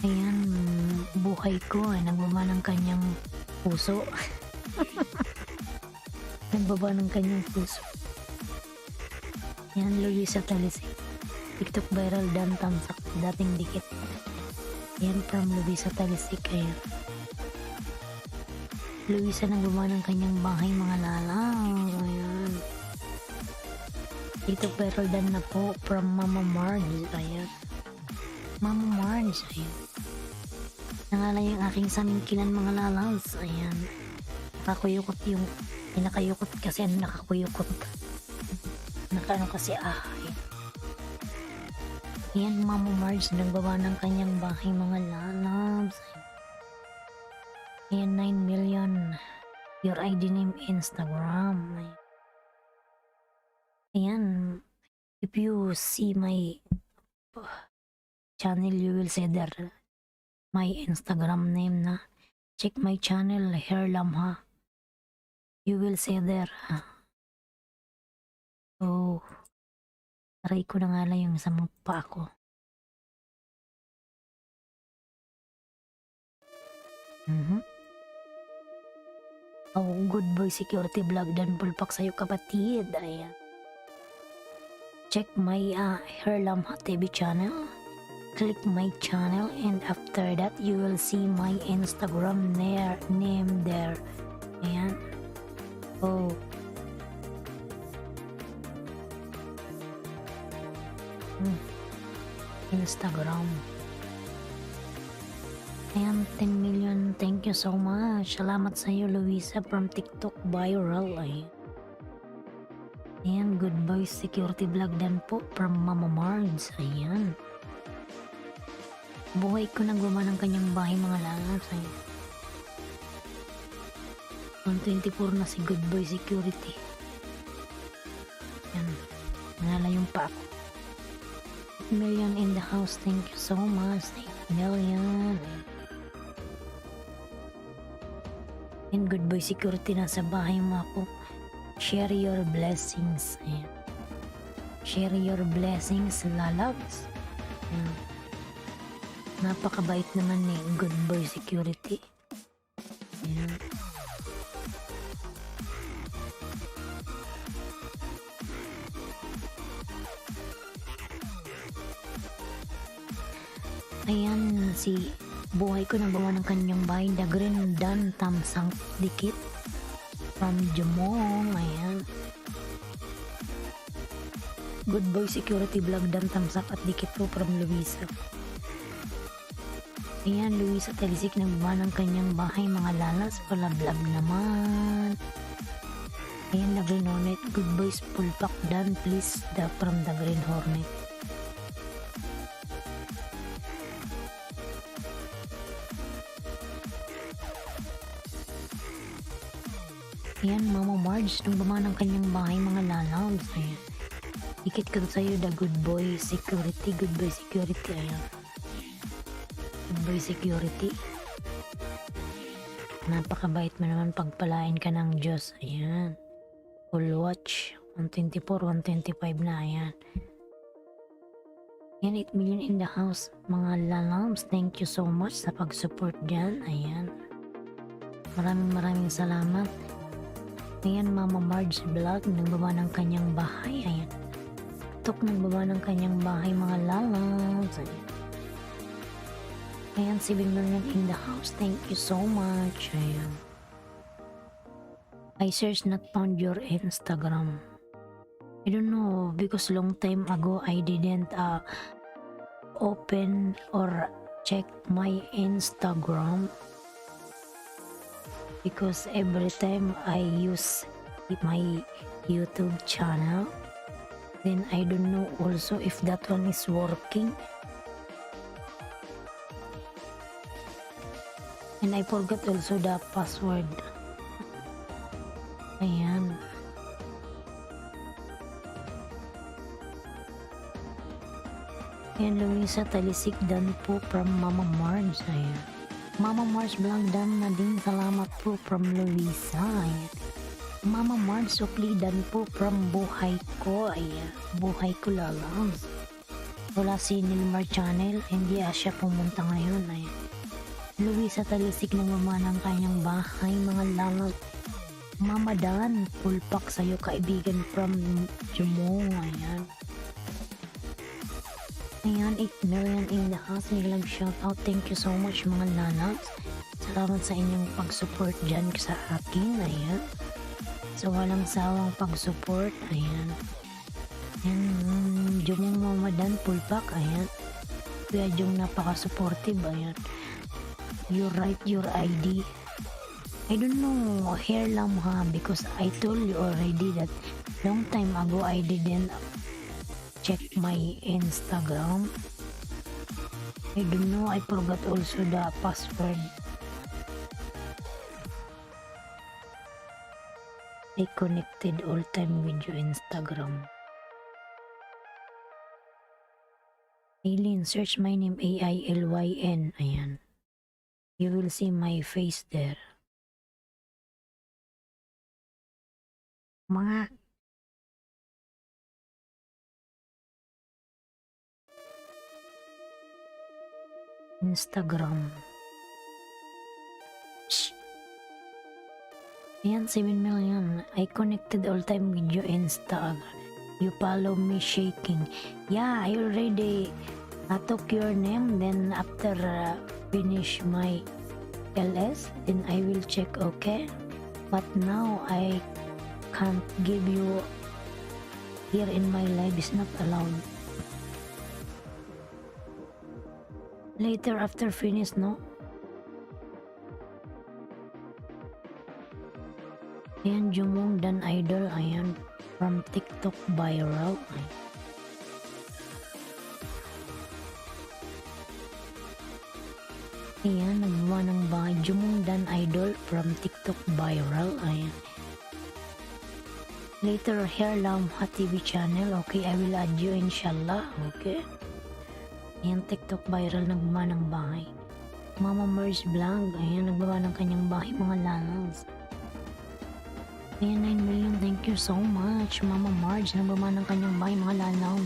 Ayan, buhay ko nagbaba ng kanyang puso. Nagbaba ng kanyang puso. Yan, Luisa Talisik. TikTok viral dan tamsak dating dikit. Yan from Luisa Talisik. Ayan. Luisa nagbaba ng kanyang bahay mga lalang. Ayan. TikTok viral dan na po from Mama Marge. Ayan. Mama Marge. Ayan. Nangala yung aking samingkilan mga lalals. Ayan. Nakakuyukot yung nakayukot kasi nakakuyukot. Nakaano kasi ayan. Ayan, Mama Marge nagbaba ng kanyang bahay mga lalabs. Ayan, 9 million. Your ID name Instagram. Ayan. If you see my channel, you will see there my Instagram name na. Check my channel, Hair Lamha. You will see there. So, aray ko na nga lang yung sa mukha ko. Oh, Good Boy Security vlog dan Pulpak sa'yo kapatid. Ayan. Check my Hair Lamha TV channel. Click my channel and after that you will see my Instagram name there. Ayan. Oh. Instagram. Ayan, 10 million. Thank you so much. Salamat sa iyo, Luisa from TikTok viral. Ayan, Good Boy Security vlog dan po from Mama Marge. Ayan. Buhay ko nagwama ng kanyang bahay mga lalabs. 124 na si Good Boy Security. Yan. Nangala yung pa ako. Million in the house. Thank you so much. 8 million. And Good Boy Security nasa bahay mo ako. Share your blessings. Ayan. Share your blessings, lalabs. Ayan. Napakabait naman ni Good Boy Security. Ayan. Ayan, si buhay ko nagawa ng kanyang bahay, The Green Dan Tamsang Dikit from Jumong. Ayan. Good Boy Security Vlog Dan Tamsak at Dikit po from Luisa. Ayan, Luisa Talisik nagawa ng kanyang bahay, mga lalas, pala vlog naman. Ayan, The Green Hornet, Good Boys Full Pack Dan, please, from The Green Hornet. Ayan, Mama Marge, nung bama ng kanyang bahay, mga lalabs. Ayan. Dikit ko sa'yo, The Good Boy Security, Good Boy Security. Ayan. Good Boy Security. Napakabait mo naman, pagpalain ka ng Diyos. Ayan. Full watch. 124, 125 na. Ayan. Ayan, 8 million in the house. Mga lalabs, thank you so much sa pag-support dyan. Ayan. Maraming salamat. Ayan, Mama Marge Vlog, nagbaba ng kanyang bahay. Ayan. Tok, nagbaba ng kanyang bahay, mga lalabs. Ayan. Ayan, 7 million in the house. Thank you so much. Ayan. I search not found your Instagram. I don't know, because long time ago, I didn't open or check my Instagram. Because every time I use my YouTube channel, then I don't know also if that one is working. And I forgot also the password. Ayan. Ayan, Luisa Talisik Dan po from Mama Marge. Ayan. Mama Marge Vlog Dan na din, salamat po from Luisa. Ayan. Mama Marge Sukli Dan po from Buhay Ko. Ayan. Buhay Ko lalabs. Wala si Nilmar Channel, hindi siya pumunta ngayon. Ayan. Luisa Talisik na mama ng kanyang bahay, mga lalabs. Mama Dan, full pack sa'yo, kaibigan from Jumong. Ayan. Ayan, 8 million in the house. Nilang shoutout. Thank you so much, mga lalabs. Salamat sa inyong pag-support dyan sa akin. Ayan. So, walang sawang pag-support. Ayan. Ayan. Jumong Mama Dan, full pack. Ayan. Kuya Jung, napaka-supportive. Ayan. You write your ID. I don't know, hair lam ha, because I told you already that long time ago I didn't check my Instagram. I don't know, I forgot also the password. I connected all time with your Instagram. Alien, search my name, AILYN. Ayan. You will see my face there. Mga Instagram. Shh. Ayan, 7 million. I connected all time with your Instagram. You follow me shaking. Yeah, I already took your name. Then after finish my LS, then I will check, okay? But now I can't give you here in my live, is not allowed. Later after finish, no? Ayan, Jumong Dan Idol. Ayan, from TikTok viral. Ayan, nagbawa ng bahay. Jumong Dan Idol from TikTok viral. Ayan. Later, Hair Lam Ha TV channel. Okay, I will add you inshallah. Okay. Ayan, TikTok viral, nagbawa ng bahay. Mama Merge Vlog. Ayan, nagbawa ng kanyang bahay, mga lalals. Ayan, 9 million. Thank you so much. Mama Marge, nababa ng kanyang bahay mga lalaw.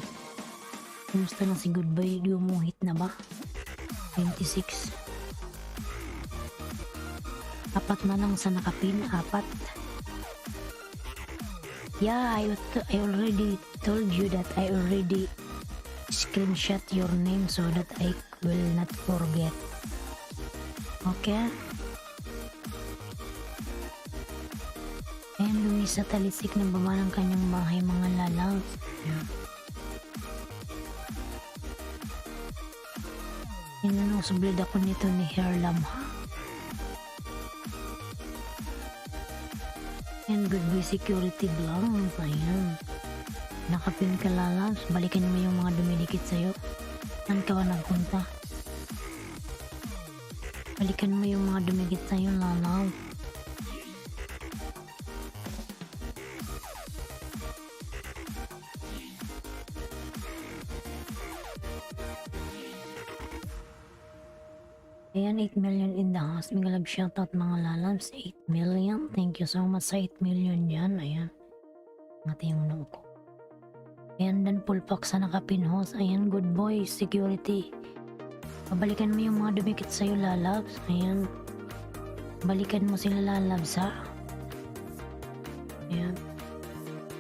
Kumusta na si Goodbye? Umuhit na ba? 26. Apat na lang sa nakapin. Apat. Yeah, I already told you that I already screenshot your name so that I will not forget. Okay? Ayan, Luisa Talisik na baba ng kanyang bahay mga lalaw. Yeah. Sublid ako nito ni Hairlam ha. And Goodbye Security Vlogs. Ayan. Nakapin ka lalabs. Balikan mo yung mga dumidikit sa'yo. Saan ka ba nagpunta? Balikan mo yung mga dumidikit sa'yo lalabs. Ayan, 8 million in the house. Mga love shoutout mga lalabs. 8 million. Thank you so much sa 8 million yan. Ayan. Ngati yung nung ko. Ayan, dan pulpak sa nakapinhos. Ayan, good boy. Security. Pabalikan mo yung mga dumikit sa'yo lalabs. Ayan. Balikan mo sila lalabs ha. Ayan.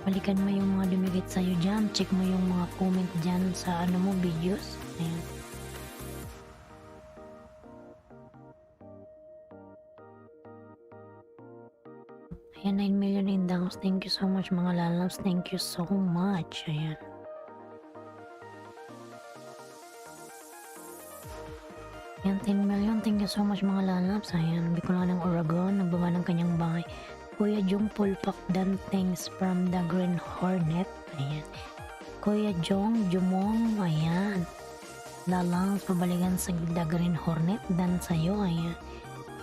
Balikan mo yung mga dumikit sa'yo dyan. Check mo yung mga comment dyan sa ano mo videos. Ayan. Ayan, 9 million in the house. Thank you so much mga lalabs. Thank you so much. Ayan. Ayan, 10 million. Thank you so much mga lalabs. Ayan, Bicolano ng Oragon. Nagbaba ng kanyang bahay. Kuya Jong Pulpak Dan thanks from the Green Hornet. Ayan. Kuya Jong Jumong. Ayan. Lalabs, pabalikan sa the Green Hornet. Dan sa'yo. Ayan.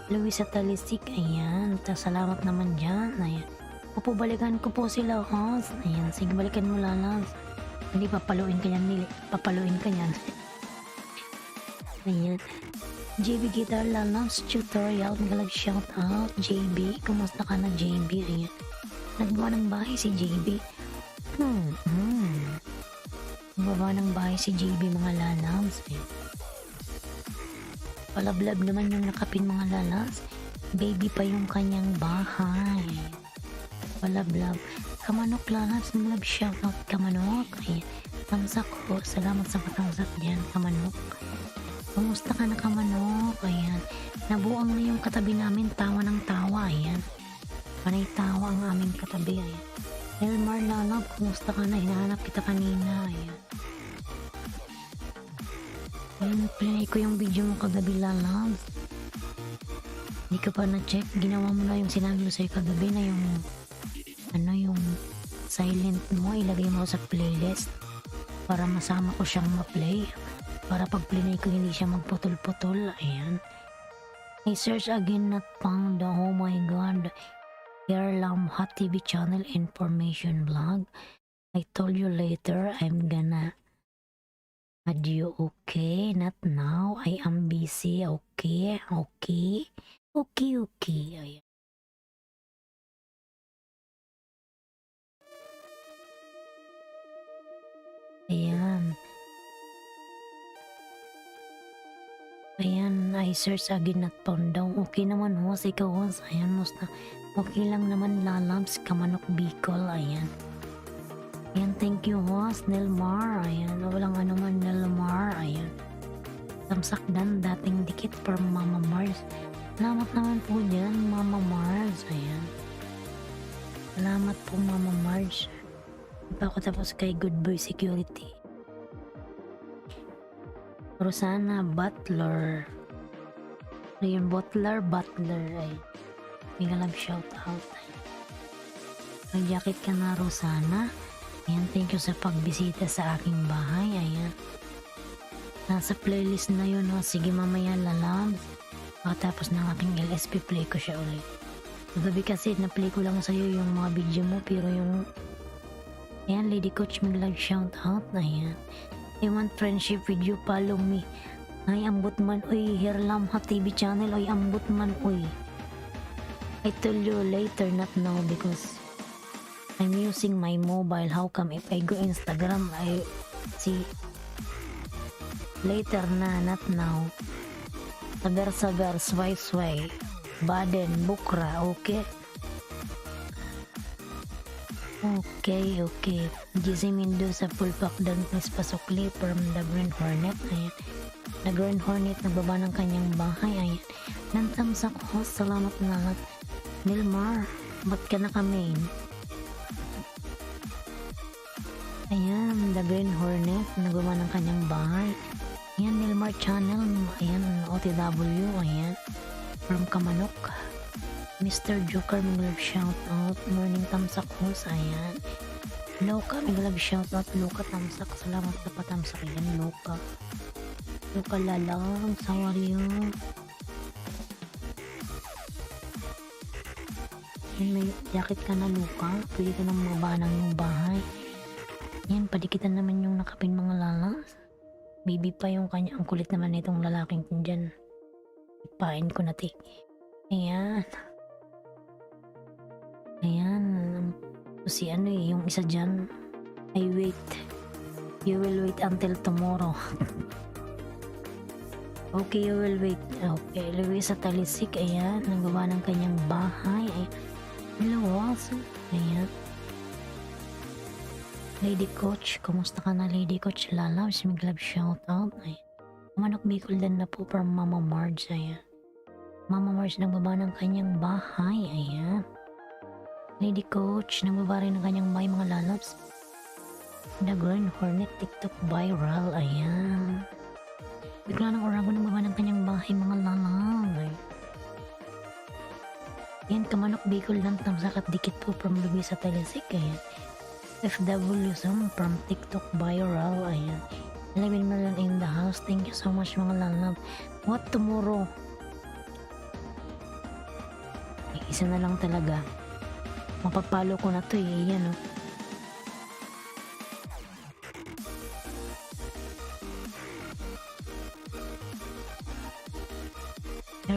Luisa Talisik, ayan. Salamat naman dyan. Ayan. Pupubalikan ko po sila, host. Ayan, sige, balikan mo lalabs. Hindi, papaluin ka yan, Nili. Papaluin ka yan. Ayan. JB Guitar lalabs tutorial. Magalag shout out. JB, kumusta ka na, JB? Ayan. Nagbawa ng bahay si JB. Nagbawa ng bahay si JB, mga lalabs. Ayan. Palablab naman yung nakapin mga lalas. Baby pa yung kanyang bahay. Palablab. Kamanok lalabs. Nag shoutout Kamanok. Ay, tamsak ko. Salamat sa patamsak dyan Kamanok. Kumusta ka na Kamanok? Ayan. Nabuang na yung katabi namin. Tawa ng tawa. Ayan. Panay tawa ang aming katabi. Ayan. Elmar lalab. Kumusta ka na? Hinahanap kita kanina. Ayan. Ayun, play ko yung video mo kagabi lalabs. Hindi ka pa na-check. Ginawa mo na yung sinabi mo sa'yo kagabi na yung yung silent mo. Ilagay mo sa playlist para masama ko siyang ma-play. Para pag play ko hindi siya magputol-putol. Ayan. I search again not found. Oh my god. Hairlam Hot TV channel information blog. I told you later I'm gonna add you. Okay, not now. I am busy. Okay, okay. Okay, okay. Ayan. Ayan. Ayan, I search again not found daw. Okay naman host, ikaw host. Ayan, musta. Okay lang naman lalabs, Kamanok Bicol. Ayan. Ayan, thank you host, Nelmar. Ayan, walang ano man Nelmar. Ayan. Tamsak dan dating dikit from Mama Mars. Salamat naman po dyan, Mama Mars. Ayan. Salamat po, Mama Mars. Pa ako tapos kay Goodbye Security. Rosana Butler. Ayun, Butler. Ay. May galab shout out. May jacket ka na, Rosana. Ayan, thank you sa pagbisita sa aking bahay. Ayan. Nasa playlist na yun. Oh. Sige, mamaya lalabs. Tapos ng aking LSP play ko siya ulit. Gabi kasi na-play ko lang sa'yo yung mga video mo. Pero yung... Ayan, Lady Coach, may live shout out. Ayan. I want friendship with you. Follow me. Ay, ambot man. Uy, Hairlam Hot TV channel. Uy, ambot man. Uy. I told you later, not now, because I'm using my mobile. How come if I go Instagram, I see later na, not now. Sabar-sabar, sway-sway. Baden, bukra, okay? Okay. GC Mendoza, full pack down, please pasukli from the Green Hornet. Ayan. The Green Hornet, nagbaba ng kanyang bahay. Ayan. Nantamsak host, salamat na lahat. Nilmar, ba't ka naka-main? Ayan, the Green Hornet, nagbaba ng kanyang bahay. Ayan, Nilmar Channel. Ayan, OTW. Ayan. From Kamanok. Mr. Joker, mag-love shoutout. Morning Tamsak host. Ayan. Loka, mag-love shoutout. Loka Tamsak. Salamat sa patamsak yan, Loka. Loka Lalang. How are you? Yan, may jacket ka na, Loka. Pwede ka nang mababa ng yung bahay. Yan, padikitan naman yung nakapin mga lalas. Baby pa yung kanya. Ang kulit naman itong lalaking dyan. Ipain ko na, Ayan. Si ano yung isa dyan. I wait. You will wait until tomorrow. Okay, you will wait. Okay, Luisa Talisik. Ayan. Nagawa ng kanyang bahay. Ayan. Lawas. Ayan. Lady Coach. Kumusta ka na, Lady Coach? Lalabs. Mag-love shoutout. Ayan. Manok Bicol din na po from Mama Marge. Ayan. Mama Marge nagbaba ng kanyang bahay. Ayan. Lady Coach, nagbaba rin ng kanyang bahay, mga lalabs. The Green Hornet TikTok viral. Ayan. Bigla ng Orago nagbaba ng kanyang bahay, mga lalabs. Ayan, Kamanok Bicol lang tamsak at dikit po from Luisa Talisik. Ayan. FW Zoom from TikTok viral. Ayan. 11 million in the house. Thank you so much, mga lalabs. What tomorrow? Isa na lang talaga. Mapapalo ko na to yan oh.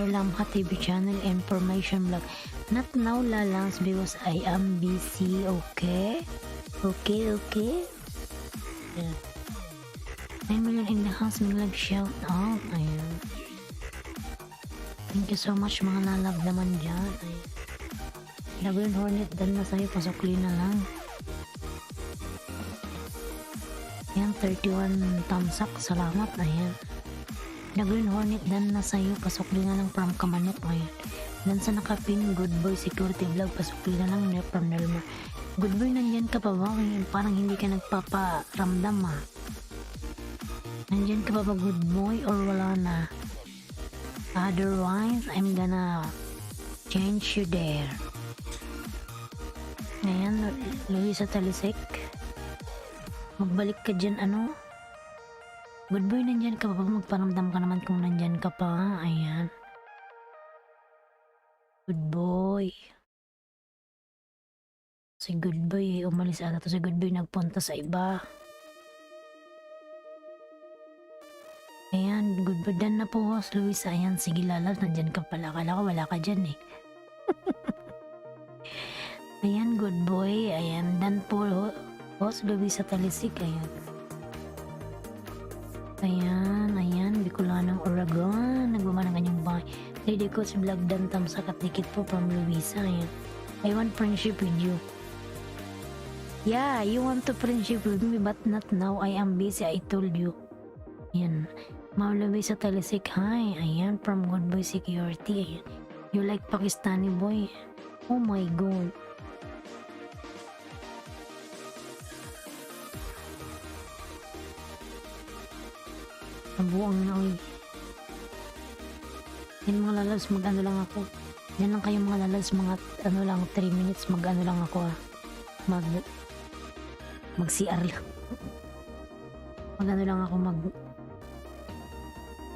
Lamha TV channel information vlog. Not now, Lalans, because I am busy. Okay. Yeah. 9 million in the house, mag-love shout out. Ayan. Thank you so much, mga lalab naman dyan. Ayan. The Green Hornet, dan na sa'yo, pasukli na lang. Ayan, 31 thumbs up, salamat. Ayan. The Green Hornet, dan na sa'yo, pasukli na lang from Kamanok. Ayan. Dan sa nakapin, Good Boy Security Vlog, pasukli na lang from Nelmar. Good Boy, nandyan ka pa ba? Parang hindi ka nagpaparamdam ha. Nandyan ka pa ba, Good Boy, or wala na? Otherwise, I'm gonna change you there. Ayan, Luisa Talisik. Magbalik ka dyan, ano? Good Boy, nandyan ka pa. Magparamdam ka naman kung nandyan ka pa. Ayan. Good Boy. Si Good Boy, umalis ata to. Si Good Boy nagpunta sa iba. Ayan, Good Boy. Dan na po, host Luisa. Ayan, sige lalab. Nandyan ka pala. Akala ko wala ka dyan eh. Ayan, Good Boy. Ayan, dan po, host Luisa Talisik. Ayan, Bicolanong Oragon. Nagbama ng kanyang bahay. Lady Coach Vlog Dan Tamsak at dikit po from Luisa. Ayan. I want friendship with you. Yeah, you want to friendship with me but not now. I am busy, I told you. Ayan. Ma'am Luisa Talisik. Hi. Ayan, from Good Boy Security. Ayan. You like Pakistani boy? Oh my God. Nabuang na oy. Yan mga lalabs, mag-ano lang ako. Yan lang kayo mga lalabs, mga ano lang, 3 minutes, mag-ano lang ako mag-CR lang. Mag-ano lang ako,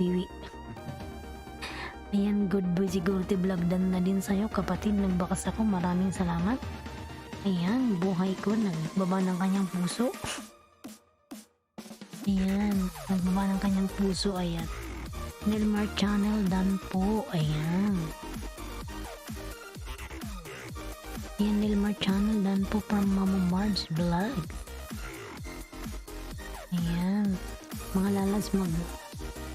wiwi. Ayan, Good Boy Security Vlog Dan na din sa'yo, kapatid. Nagbakas ako, maraming salamat. Ayan, buhay ko, nagbaba ng kanyang puso. Ayan, nagbaba ng kanyang puso. Ayan, Nilmar Channel Dan po. Ayan. Yan Nilmar channel dan po from Mama Marge Vlog. Ayan. Mga lalas, mag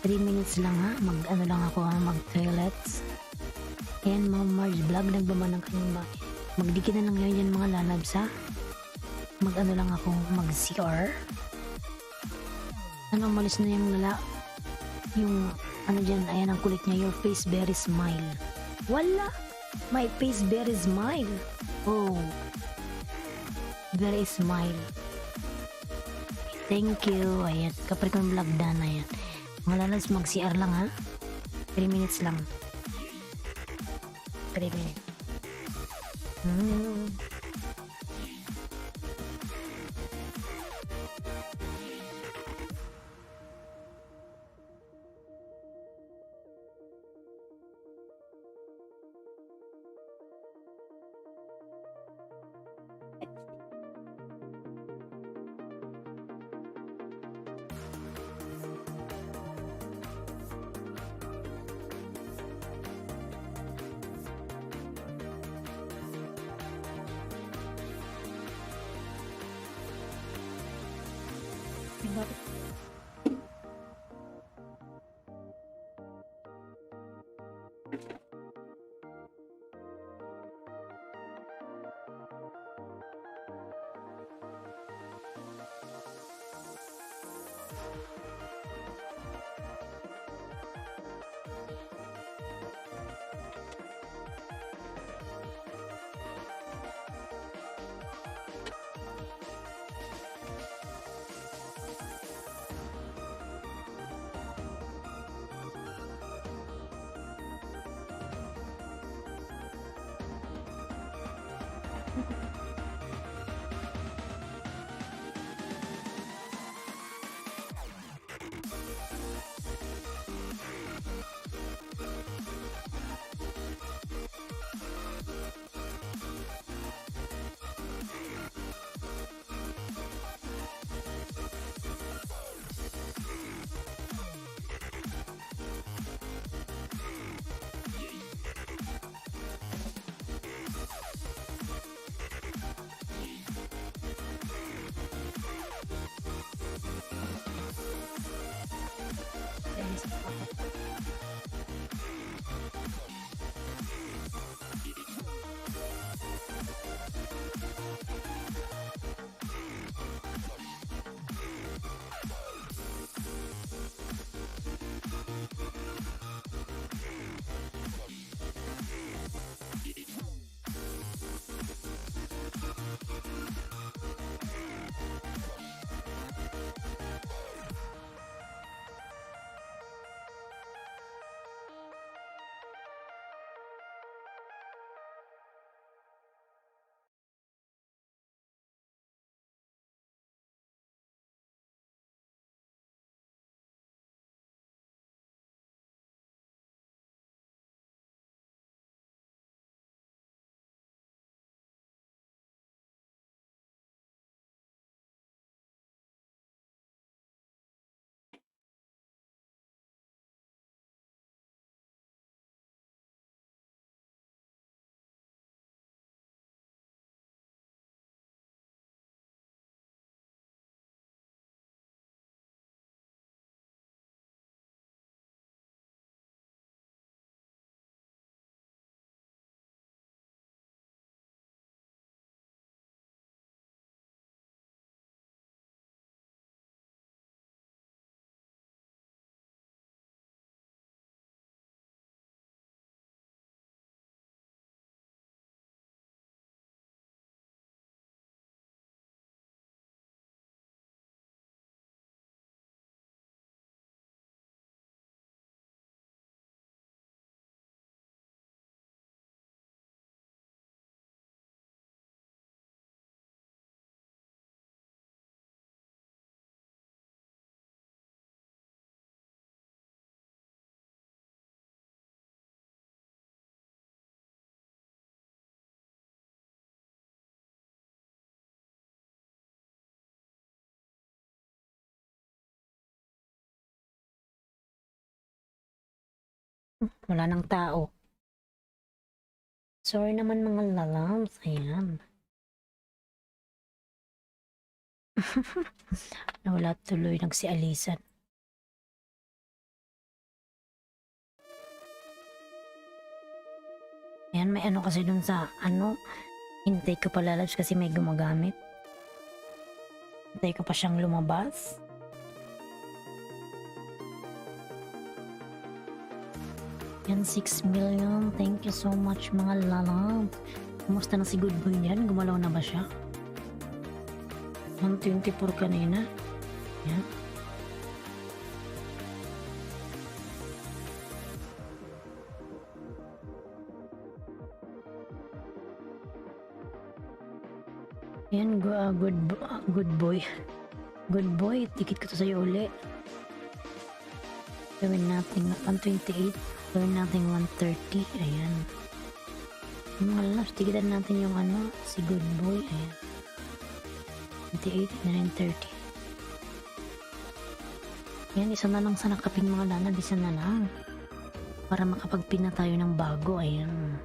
3 minutes lang ha. Mag ano lang ako ha, mag toilets. Ayan, Mama Marge Vlog, nagbaba ng kanyang ba. Magdikit na lang ngayon yan mga lalabs ha. Mag ano lang ako, mag CR. Ano, umalis na yung yung ano dyan, ayan ang kulit niya, your face very smile. Wala! My face very smile. Oh. Very smile. Thank you. Ayan, Capricorn Vlog done. Ayan. Mga lalas, mag-CR lang ha. 3 minutes lang. 3 minutes. Wala nang tao. Sorry naman mga lalams. Ayan. Nawala tuloy nagsialisan. Ayan, may ano kasi dun sa ano. Hintay ko pa lalabs kasi may gumagamit. Hintay ko pa siyang lumabas. Yan, 6 million. Thank you so much mga lalabs. Kumusta na si Good Boy niyan? Gumalaw na ba siya? 124 kanina. Yan. Yan, good boy. Good boy, tikit ko to sa'yo uli. Gawin natin 128. Gawin natin 130. Ayan. Yung mga lalabs, tikitan natin yung ano, si Good Boy. Ayan. 28 and 30. Ayan, isa na lang sa nakapin mga lalabs. Isa na lang. Para makapagpina tayo ng bago. Ayan.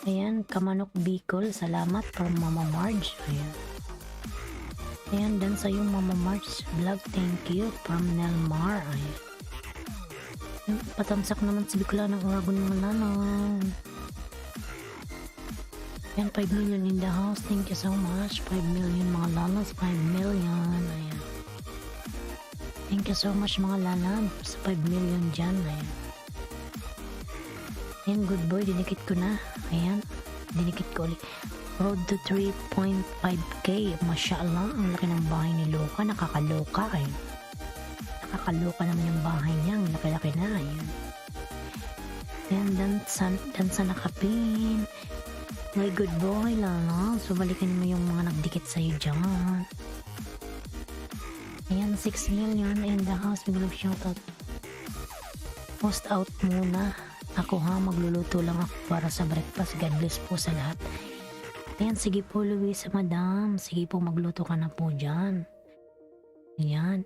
Ayan, Kamanok Bicol. Salamat from Mama Marge. Ayan. Ayan, dan sa'yo Mama Marge vlog. Thank you from Nelmar. Ayan. Patamsak naman si Bicol ng Oragon mga lalang. Ayan, 5 million in the house. Thank you so much. 5 million mga lalas. 5 million. Ayan. Thank you so much mga lalang sa 5 million dyan. Ayan. Ayan, Good Boy. Dinikit ko na. Ayan. Dinikit ko ulit. Road to 3.5k. Mashallah. Ang laki ng bahay ni Luca. Nakakaloka. Ayan. Nakakaloka naman yung bahay niya. Ang laki-laki na. Ayan. Ayan. Dan sa nakapin. My Good Boy lang. So, balikan mo yung mga nagdikit sa'yo dyan. Ayan. 6 million in the house. Biglang shoutout. Post out muna. Ako ha, magluluto lang ako para sa breakfast. God bless po sa lahat. Ayan, sige po Luisa, madam. Sige po, magluto ka na po dyan. Ayan.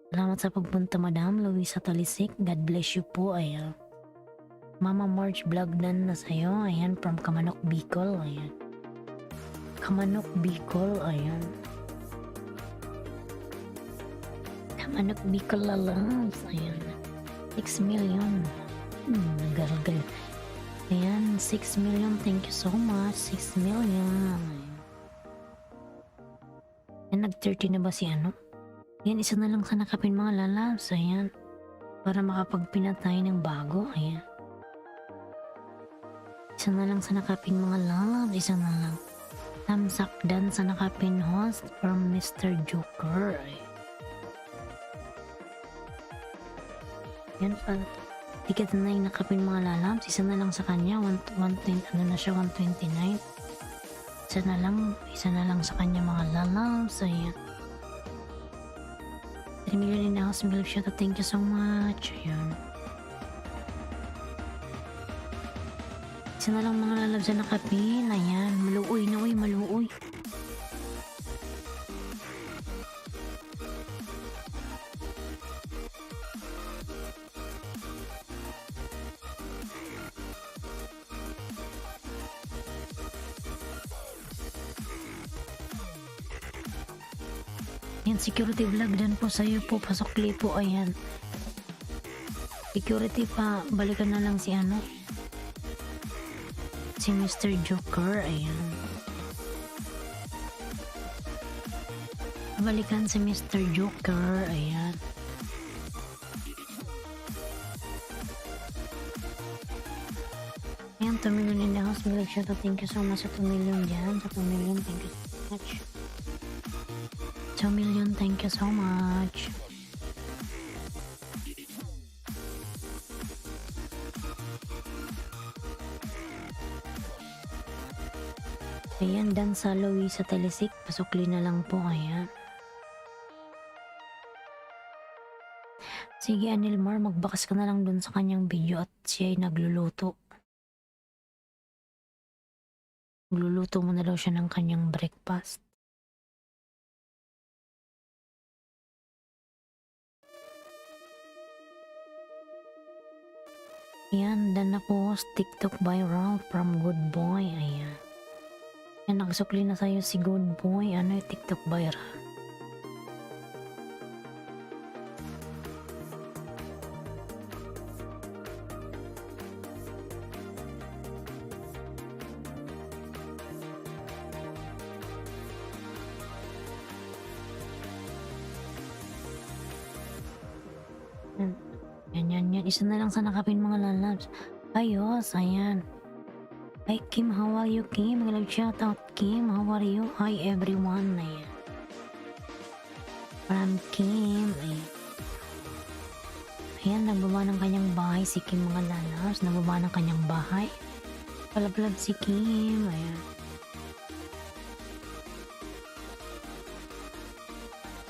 Salamat sa pagpunta, madam. Luisa Talisik, God bless you po. Ayan. Mama March vlog na sa'yo. Ayan, from Kamanok Bicol. Ayan. Kamanok Bicol. Ayan. Kamanok Bicol lalabs. Ayan. 6 million. Nagagal. Ayan, 6 million. Thank you so much. 6 million. Ayan, nag-30 na ba si ano? Ayan, isa na lang sa nakapin mga lalabs. Ayan. Para makapagpina tayo ng bago. Ayan. Isa na lang sa nakapin mga lalabs. Isa na lang. Thumbs up dan sa nakapin host from Mr. Joker. Ayan pa. Ticket na yung nakapin mga lalabs. Isa na lang sa kanya. 120, ano na siya, 129. Isa na lang sa kanya mga lalabs. Ayan. 3 million in the house. Milk shout out. Thank you so much. Ayan. Isa na lang mga lalabs na nakapin. Ayan. Maluoy na, uy. Maluoy. Ayan, security vlog din po sa'yo po. Pasokli po, ayan. Security pa, balikan na lang si ano. Si Mr. Joker, ayan. Balikan si Mr. Joker, ayan. Ayan, 2 million in the house. Milk shout out. Thank you so much sa 2 million dyan. Sa 2 million, thank you so much. 2 million, thank you so much. Ayan, dan sa Luisa Talisik. Pasukli na lang po, ayan. Sige, Anilmar, magbakas ka na lang dun sa kanyang video at siya ay nagluluto. Magluluto mo na daw siya ng kanyang breakfast. Ayan, dan na-post TikTok viral from Good Boy. Ayan. Yan, nagsukli na sa'yo si Good Boy. Ano yung TikTok viral? Yan. Isa na lang sa nakapin mga lalabs. Ayos, ayan. Hi Kim, how are you Kim? Mag-love shout out Kim, how are you? Hi everyone. Ayan. From Kim. Ayan. Ayan, nagbaba ng kanyang bahay si Kim mga lalabs. Nagbaba ng kanyang bahay. Palablab si Kim. Ayan.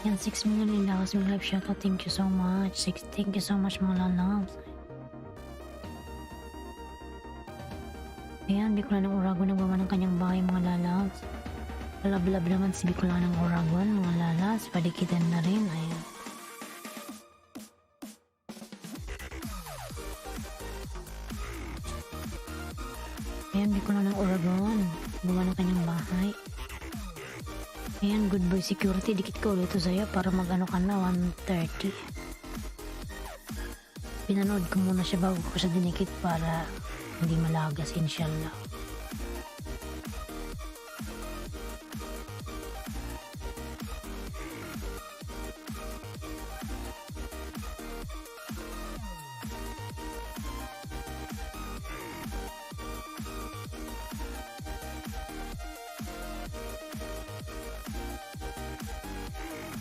Yan, 6 million in dollars. Mag-love shout out. Thank you so much. Thank you so much mga lalabs. Ayan, Bicolanang Uragon nagbaba ng kanyang bahay mga lalabs. Palablab naman si Bicolanang Uragon mga lalabs. Padikitan na rin. Ayan. Ayan, Bicolanang Uragon. Nagbaba ng kanyang bahay. Ayan, Good Boy Security. Dikit ko ulit ito sa'yo para mag-ano ka na, 130. Pinanood ko muna siya bago ko siya dinikit para hindi malagas, inshallah.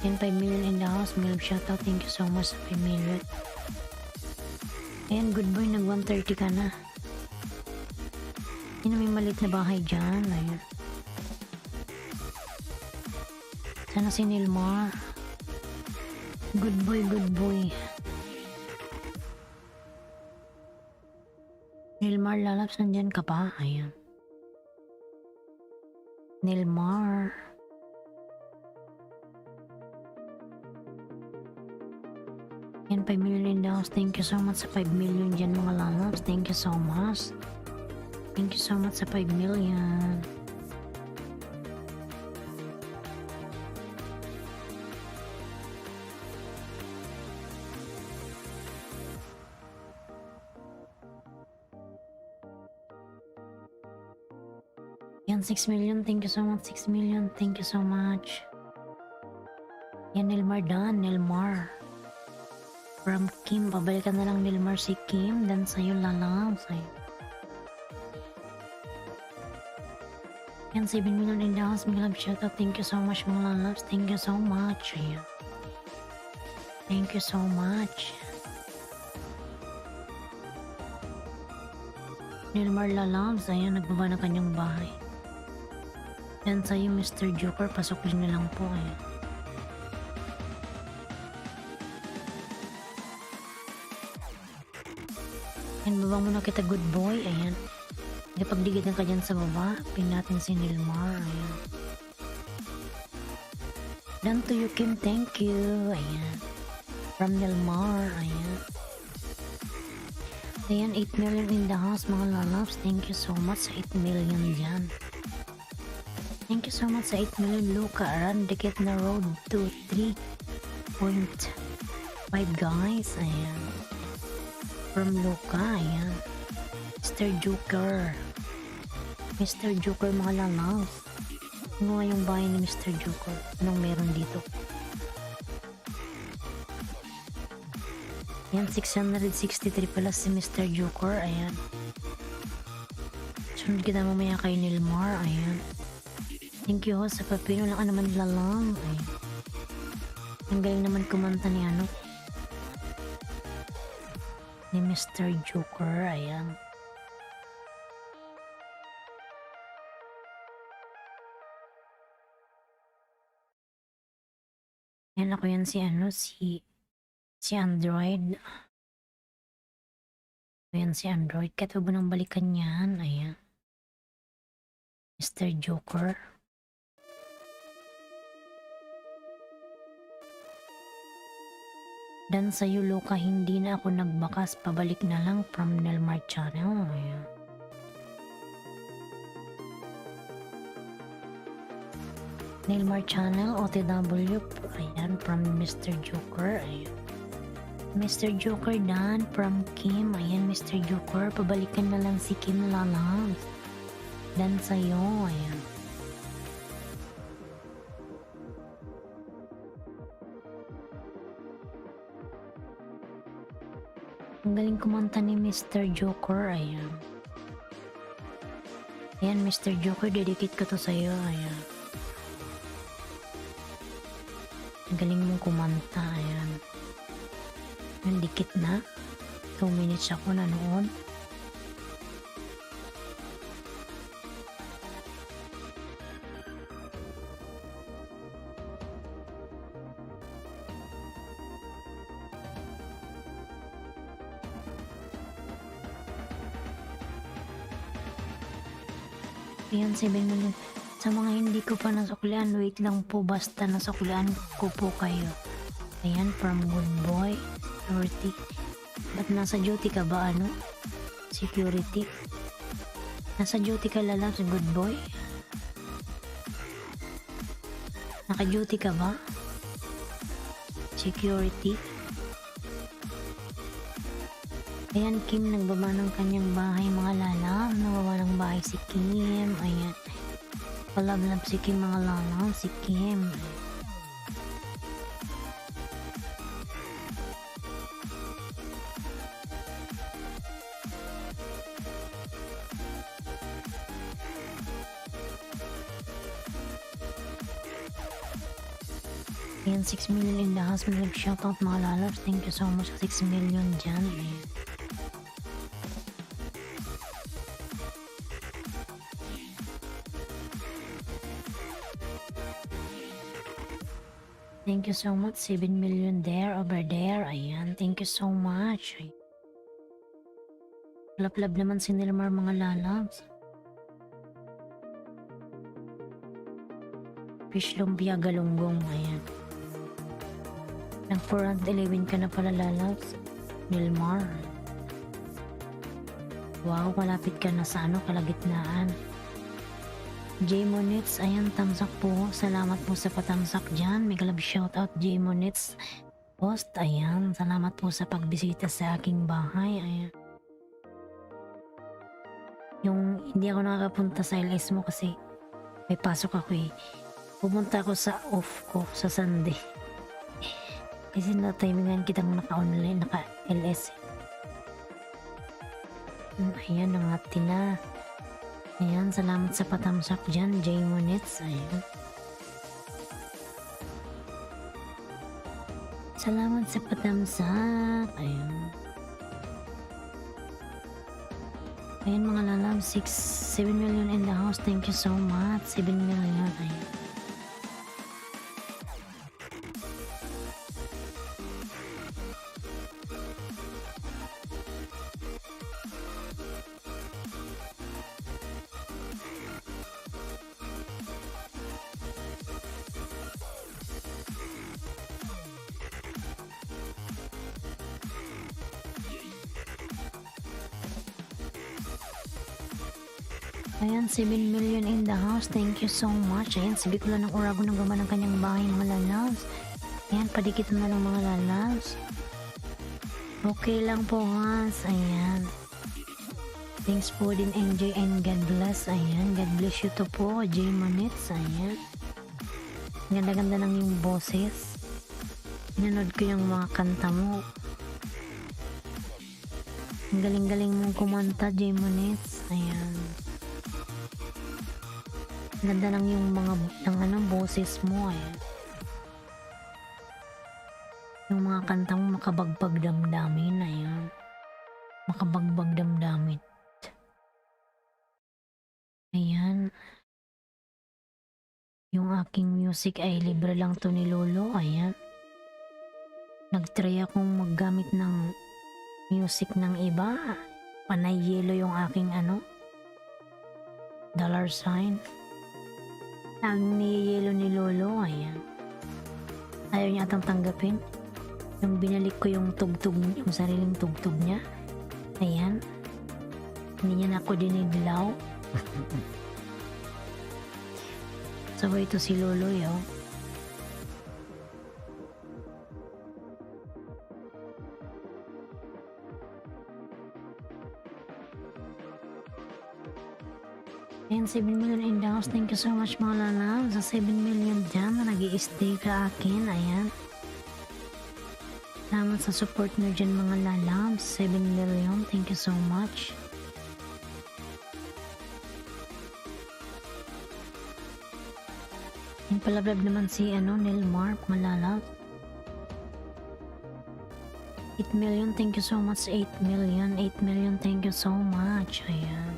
Ayan, 5 million in the house. May shoutout. Thank you so much sa 5 million. Ayan, Good Boy. Nag 130 ka na. Ayan, may maliit na bahay dyan. Ayan. Sana si Nilmar. Good boy, good boy. Nilmar, lalabs, nandyan ka pa? Ayan. Nilmar. Yan, 5 million daw. Thank you so much sa 5 million dyan mga lalabs. Thank you so much. Thank you so much sa 5 million. Yan, 6 million. Thank you so much. 6 million. Thank you so much. Yan, Nilmar done. Nilmar. From Kim. Pabalikan na lang Nilmar si Kim. Dan sa'yo lalabs. Sa'yo. Yan, 7 million in the house. Mga love shoutout. Thank you so much mga lalabs. Thank you so much. Ayan. Thank you so much. Nilmar lalabs. Ayan, nagbaba na kanyang bahay. Yan sa'yo Mr. Joker. Pasukin na lang po. Ayan. Yan, baba muna kita good boy. Ayan. Ipagdigitan ka dyan sa baba. Pin natin si Nilmar. Ayan. Done to you, Kim. Thank you. Ayan. From Nilmar. Ayan. Ayan, 8 million in the house, mga lalabs. Thank you so much sa 8 million dyan. Thank you so much sa 8 million, Luca. Aran, dikit na road to 3.5 guys. Ayan. From Luca. Ayan. Mr. Joker. Mr. Joker mga lalabs. Ano nga yung bahay ni Mr. Joker? Anong meron dito? Yan, 663 pala si Mr. Joker. Ayan. Sunod kita mamaya kay Nilmar. Ayan. Thank you ho sa papino lang naman lalang. Ayan. Ang galing naman kumanta ni ano? Ni Mr. Joker. Ayan. Ayan ako yan si ano, si Android. Ayan si Android. Kahit huwag mo nang balikan yan. Ayan. Mr. Joker. Dan sa'yo Loka, hindi na ako nagbakas, pabalik na lang from Nelmar Channel. Ayan. Nelmar Channel, OTW, ayan, from Mr. Joker, ayan. Mr. Joker Dan from Kim, ayan Mr. Joker, pabalikan na lang si Kim Lalams. Dan sa'yo, ayan. Ang galing kumanta ni Mr. Joker, ayan. Ayan Mr. Joker, dedicate ko to sa'yo, ayan. Ang galing mong kumanta, ayan. Ang dikit na. 2 minutes ako nanood. Ayan, 7 million. Sa mga hindi ko pa nasuklian, wait lang po, basta nasuklian ko po kayo. Ayan, from Good Boy, Security. Ba't nasa duty ka ba, ano? Security. Nasa duty ka Lalabs, Good Boy? Naka-duty ka ba? Security. Ayan, Kim, nagbaba ng kanyang bahay, mga lala. Nagbaba ng bahay si Kim. Ayan. Palablab si Kim, mga lala. Si Kim. Ayan, 6 million in the house. Nag-shoutout, mga lalabs. Thank you so much sa 6 million dyan. Ayan. Thank you so much, 7 million there, over there. Ayan, thank you so much. Laplab naman si Nilmar, mga lalabs. Fish lumpia galunggong, ayan. Nag 411 ka na pala, lalabs. Nilmar. Wow, malapit ka na sa ano, kalagitnaan. J Monits, ayan, tamsak po. Salamat po sa patamsak dyan. Mega love shoutout, J Monits Post, ayan. Salamat po sa pagbisita sa aking bahay, ayan. Yung hindi ako nakakapunta sa LS mo kasi may pasok ako eh. Pumunta ako sa off ko sa Sunday. Kasi na-timingan kitang naka-online, naka-LS. Ayan, nangati na. Ayan, salamat sa patamsak dyan, J Monits. Ayan. Salamat sa patamsak. Ayan. Ayan, mga lalam, 7 million in the house. Thank you so much. 7 million. Ayan. Ayan, 7 million in the house. Thank you so much. Ayan, si Bicol ng Orago nang gawa ng kanyang bahay, mga lalabs. Ayan, padikit na ng mga lalabs. Okay lang po, Hans. Ayan. Thanks po din, NJ, and God bless. Ayan, God bless you to po, J Monits. Ayan. Ganda-ganda lang yung boses. Nanood ko yung mga kanta mo. Ang galing-galing mong kumanta, J Monits. Ayan. Ganda lang yung mga boses mo, eh. Yung mga kanta mo makabagbag damdamin, ayan. Makabagbag damdamin. Ayan. Yung aking music ay libre lang to ni Lolo, ayan. Nagtry akong maggamit ng music ng iba. Panay yelo yung aking $sign. Ang niyelo ni Lolo, ayan. Ayaw niya atang tanggapin. Yung binalik ko yung tugtog, yung sariling tugtog niya. Ayan. Hindi niya na ako dinidilaw. Sabay ito si Loloy, oh. Ayan, 7 million in the house. Thank you so much mga lalaw. Sa 7 million dyan na nag-i-stay ka akin. Ayan. Salamat sa support nyo dyan mga lalaw. 7 million. Thank you so much. Yung palablab naman si Nilmar, malalaw. 8 million. Thank you so much. 8 million. 8 million. Thank you so much. Ayan.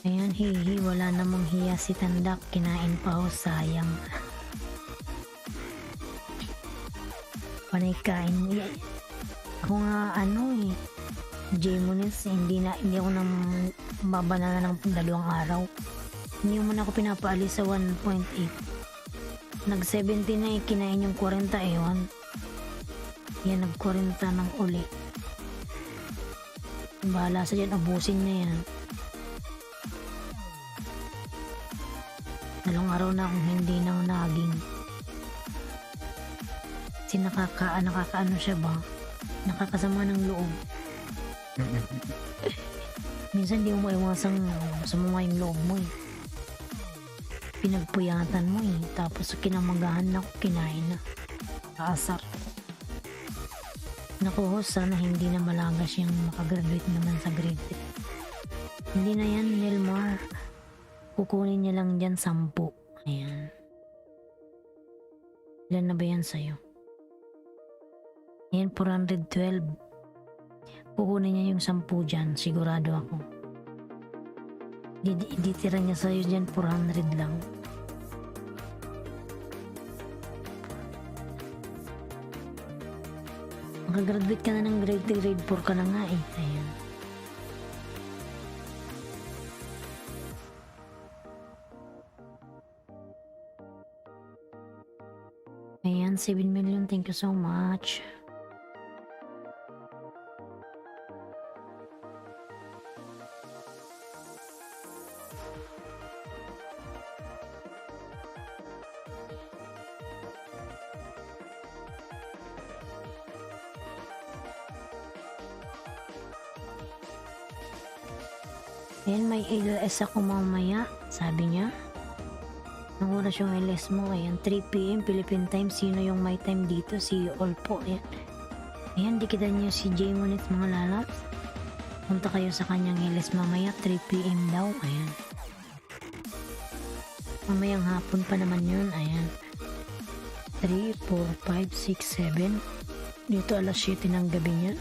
Ayan, hihi, wala namang hiya si Tandak, kinain pa ho, sayang. Panay kain. Ako nga, Jamonis, hindi ako nang babanana ng 2 araw. Hindi mo na ako pinapaalis sa 1.8. Nag-70 na kinain yung 40 ewan. Yan, nag-40 ng uli. Bahala sa dyan, abusin na yan. 2 araw na akong hindi nang naging. Kasi nakakaano siya ba? Nakakasama ng loob. Minsan di mo maiwasang sumama yung loob mo eh. Pinagpuyatan mo eh. Tapos kinamagahan na kinain na. Kaasar. Naku, sana hindi na malagas yung makagraduate naman sa grade 8. Hindi na yan, Nilmar. Kukunin niya lang dyan 10. Ayan. Ilan na ba yan sa'yo? Ayan, 412. Kukunin niya yung 10 dyan. Sigurado ako. Ditira niya sa'yo dyan 400 lang. Makagraduate ka na ng grade 3, grade 4 ka na nga eh. Ayan. Ayan, 7 million. Thank you so much. Ayan, may LS ako mamaya. Sabi niya. Nang oras yung LS mo, ayan, 3 PM Philippine time. Sino yung may time dito? Si Olpo, ayan. Ayan, dikitan niyo si Jamonit mga lalaps. Punta kayo sa kanyang LS mamaya, 3 PM daw, ayan. Mamayang hapon pa naman yun, ayan. 3, 4, 5, 6, 7. Dito alas 7 ng gabi niya.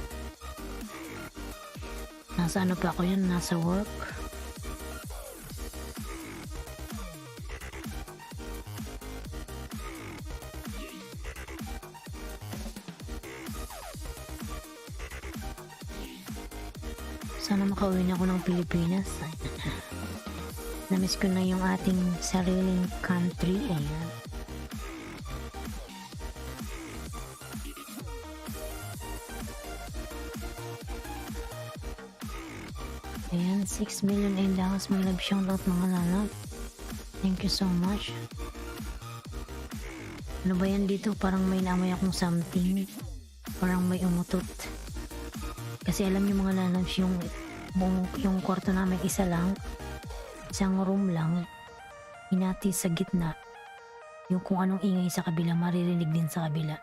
Nasa ano pa ako yan, nasa work. Sana makauwi na ako ng Pilipinas. Namiss ko na yung ating sariling country. Ayan. Ayan, 6 million in the house. May love shoutout mga lalap. Thank you so much. Ano ba yan dito? Parang may namoy akong something. Parang may umutot. Kasi alam niyo mga lalabs, yung kwarto namin isa lang, isang room lang, hinati sa gitna. Yung kung anong ingay sa kabila, maririnig din sa kabila.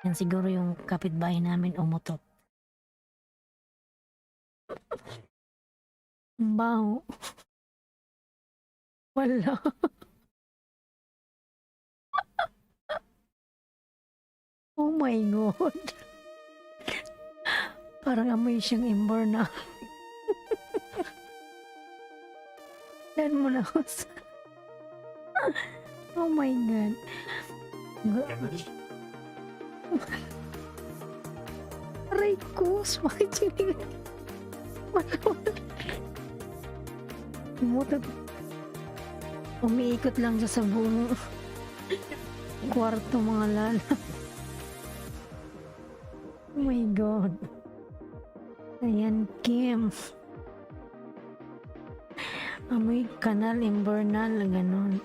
Yan siguro yung kapitbahay namin umutot. Baho. Wala. Oh my God. Parang amoy siyang ember na. Dan mo na ako sa... Oh my God. Aray ko, bakit sinigang? Umutot. Umiikot lang siya sa buong kwarto mga lalabs. Oh my God. Ayan, Kim. Amoy kanal, invernal, ganun.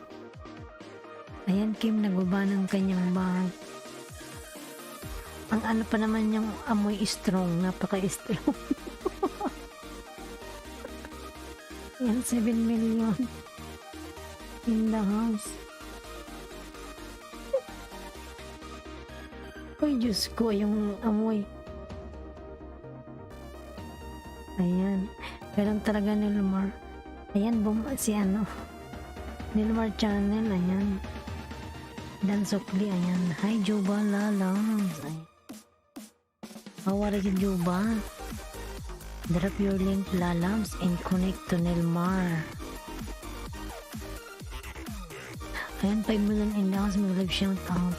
Ayan, Kim, nagbaba ng kanyang bahay. Ang ano pa naman yung amoy strong, napaka-strong. Yan, 7 million in the house. Uy, Diyos ko, yung amoy. Ayan. Kailang talaga ni Lumar. Ayan, si ano. Nilmar Channel, ayan. Dan Sokli, ayan. Hi, Juba Lalams. Ayan. How are you, Juba? Drop your link, Lalams, and connect to Nilmar. Ayan, 5 million in the house. Mag-live shout out.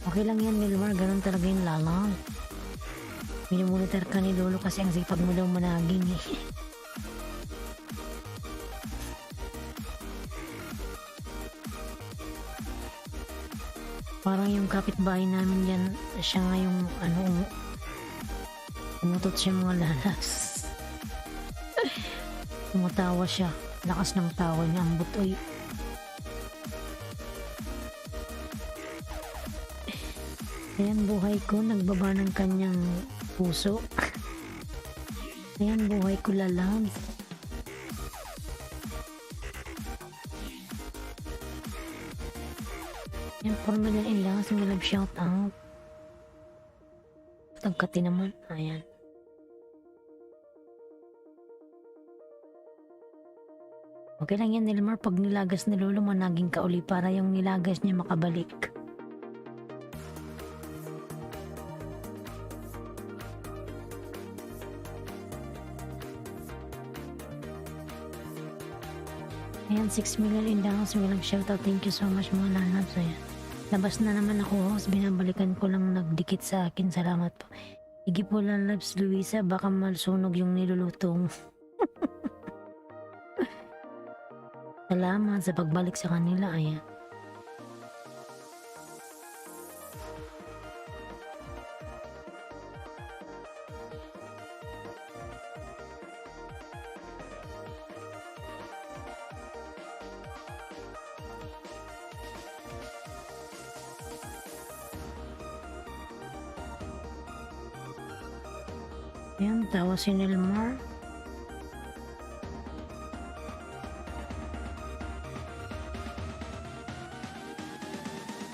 Okay lang yan, Nilmar. Ganun talaga yung lalang. Minumonitor ka ni Lolo kasi ang sipag mo daw managing eh. Parang yung kapitbahay namin dyan, siya nga yung ano, umutot siya mga lalas. Tumatawa siya. Lakas ng tawa niya, ang butoy. Ayan buhay ko, nagbaba ng kanyang puso. Ayan buhay ko, lalabs. Yan, 4 million in lang. Sumilab shout out. Tagkati naman. Ayan. Okay lang yan, Nilmar. Pag nilagas ni Lolo, managing kauli para yung nilagas niya makabalik. Ayan, 6 million in the house. Sumilab shout out. Thank you so much mga lalabs. Ayan. Labas na naman ako, host. Binabalikan ko lang nagdikit sa akin. Salamat po. Sige po, lalabs, Luisa. Baka malsunog yung nilulutong. Salamat sa pagbalik sa kanila. Ayan. Ayan, tawa si Nilmar.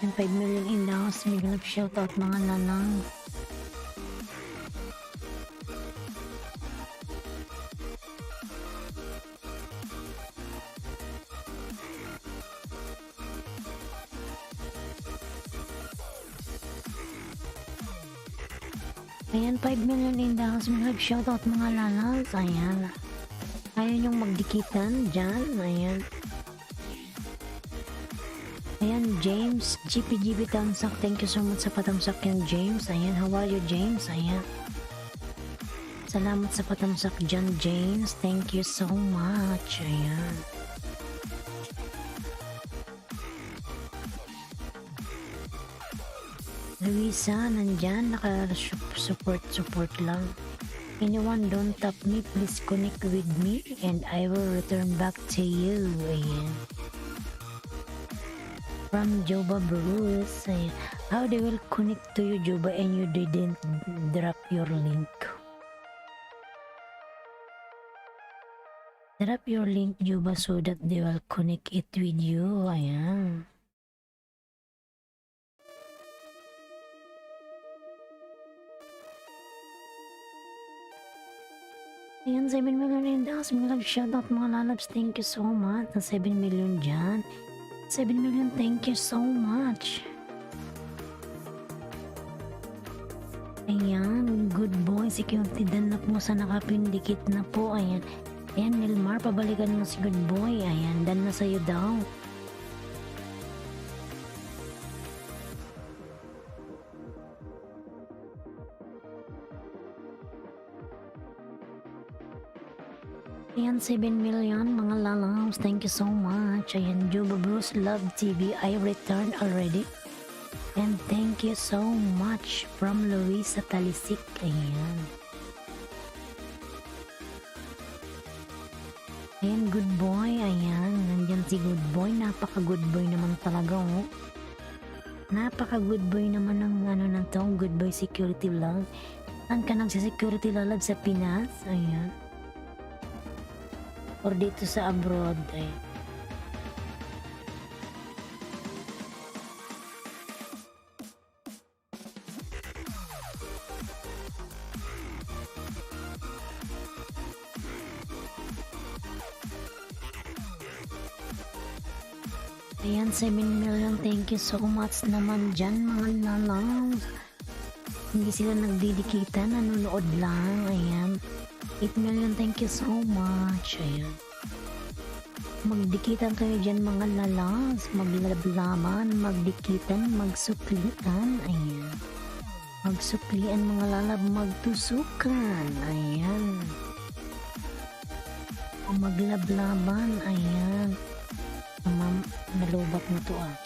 Ayan, 5 million in the house. Migalap shoutout mga nanang. Ayan, 5 million in the house. Migalap shoutout mga lalas. Ayan. Ayaw yung magdikitan dyan. Ayan. Ayan, James, GPGB Tamsak, thank you so much sa patamsak yan, James. Ayan, how are you, James? Ayan. Salamat sa patamsak dyan, James. Thank you so much. Ayan. Luisa, nandyan, naka-support lang. Anyone don't tap me, please connect with me and I will return back to you. Ayan. From Joba Bruce, how they will connect to you, Joba, and you didn't drop your link. Drop your link, Joba, so that they will connect it with you. Ayan. Ayan, 7 million in the house. Mga shoutout mga lalabs. Thank you so much. 7 million dyan. 7 million, thank you so much. Ayan, good boy. Security dan na po sa nakapindikit na po. Ayan. Ayan, Nilmar, pabalikan mo si good boy. Ayan, dan na sa'yo daw. Ayan, 7 million mga lalabs. Thank you so much. Ayan, Juba Bruce Love TV. I returned already. And thank you so much from Luisa Talisik. Ayan. Ayan, good boy. Ayan, nandyan si good boy. Napaka-good boy naman talaga, oh. Napaka-good boy naman ng ano na to, good boy security vlog. Saan ka nagsa-security vlog sa Pinas? Ayan. Or dito sa abroad, ayan. Ayan, 7 million. Thank you so much naman dyan, mga lalabs. Hindi sila nagdidikitan, nanonood lang. Ayan. 8 million. Thank you so much. Ayan. Magdikitan kayo dyan, mga lalabs. Maglablaban, magdikitan, magsuklian. Ayan. Magsuklian, mga lalab, magtusukan. Ayan. Maglablaban. Ayan. Nalubat na to, ah.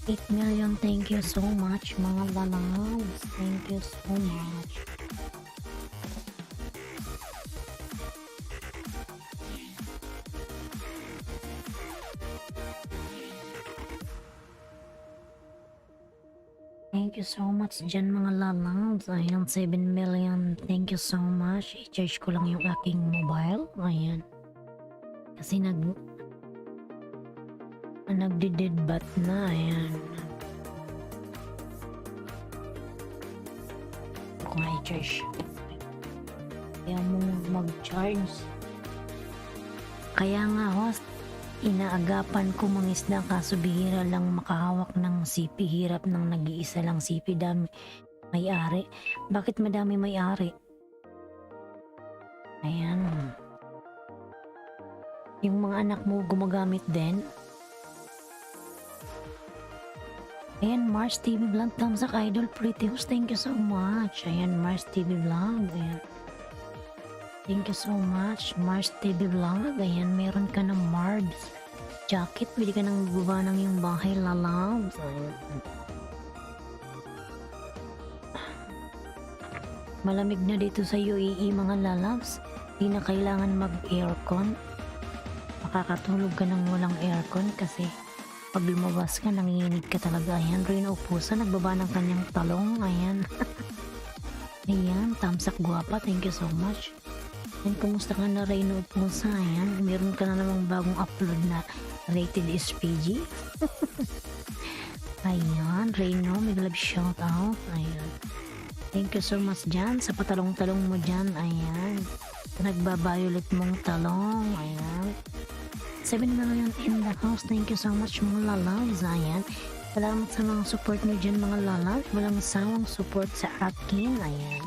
8 million. Thank you so much, mga lalabs. Thank you so much. Thank you so much dyan, mga lalabs. Ayan, 7 million. Thank you so much. I-charge ko lang yung aking mobile. Ayan. Kasi nagdi-deadbat na. Ayan. Ako nga i-charge. Kaya mo mag-charge. Kaya nga, host, inaagapan ko mga isda, kaso bihira lang makahawak ng sipi. Hirap ng nag-iisa lang sipi, dami may-ari. Bakit madami may-ari? Ayan. Yung mga anak mo gumagamit din. Ayan, Mars TV Vlog, thumbs up, idol, pretty host, thank you so much. Ayan, Mars TV Vlog, ayan. Thank you so much, Mars TV Vlog. Ayan, meron ka ng Marbs jacket. Pwede ka nang guba ng yung bahay, lalabs. Ayan. Malamig na dito sa UAE, mga lalabs. Di na kailangan mag-aircon. Makakatulog ka ng walang aircon kasi pag lumabas ka, nanginginig ka talaga. Ayan, Reyna Upusa, nagbaba ng kanyang talong. Ayan. Ayan, thumbs up, guwapa. Thank you so much. And kumusta ka na, Reyna Upusa? Ayan, meron ka na namang bagong upload na rated SPG. Ayan, Reyna, may love shout out. Ayan. Thank you so much dyan sa patalong-talong mo dyan. Ayan. Nagbabayulit mong talong. Ayan. 7 million in the house. Thank you so much, mga lalabs. Ayan. Salamat sa mga support nyo dyan, mga lalabs. Walang sawang support sa akin. Ayan.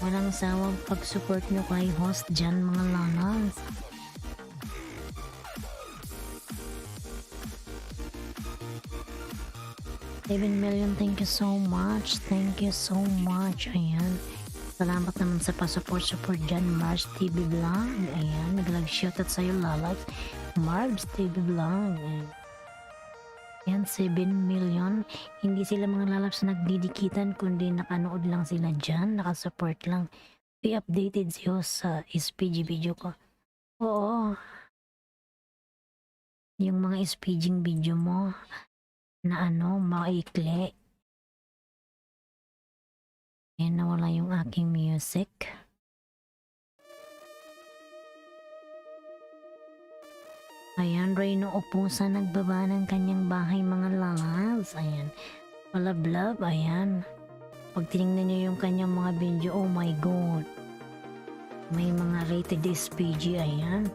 Walang sawang pag-support nyo kay host dyan, mga lalabs. $7 million. Thank you so much. Thank you so much. Ayan. Salamat naman sa pa-support dyan, Mars TV Vlog. Ayan, nag-shoutout sa'yo, lalabs. Mars TV Vlog. Ayan, 7 million. Hindi sila, mga lalabs, nagdidikitan, kundi nakanood lang sila dyan, nakasupport lang. Be updated siyo sa SPG video ko. Oo. Yung mga SPG video mo na maikli. Ayan, nawala yung aking music. Ayan, Reyna Upusa, nagbaba ng kanyang bahay, mga lalabs. Ayan, palablab. Ayan, pag tinignan nyo yung kanyang mga video, oh my god, may mga rated SPG. Ayan.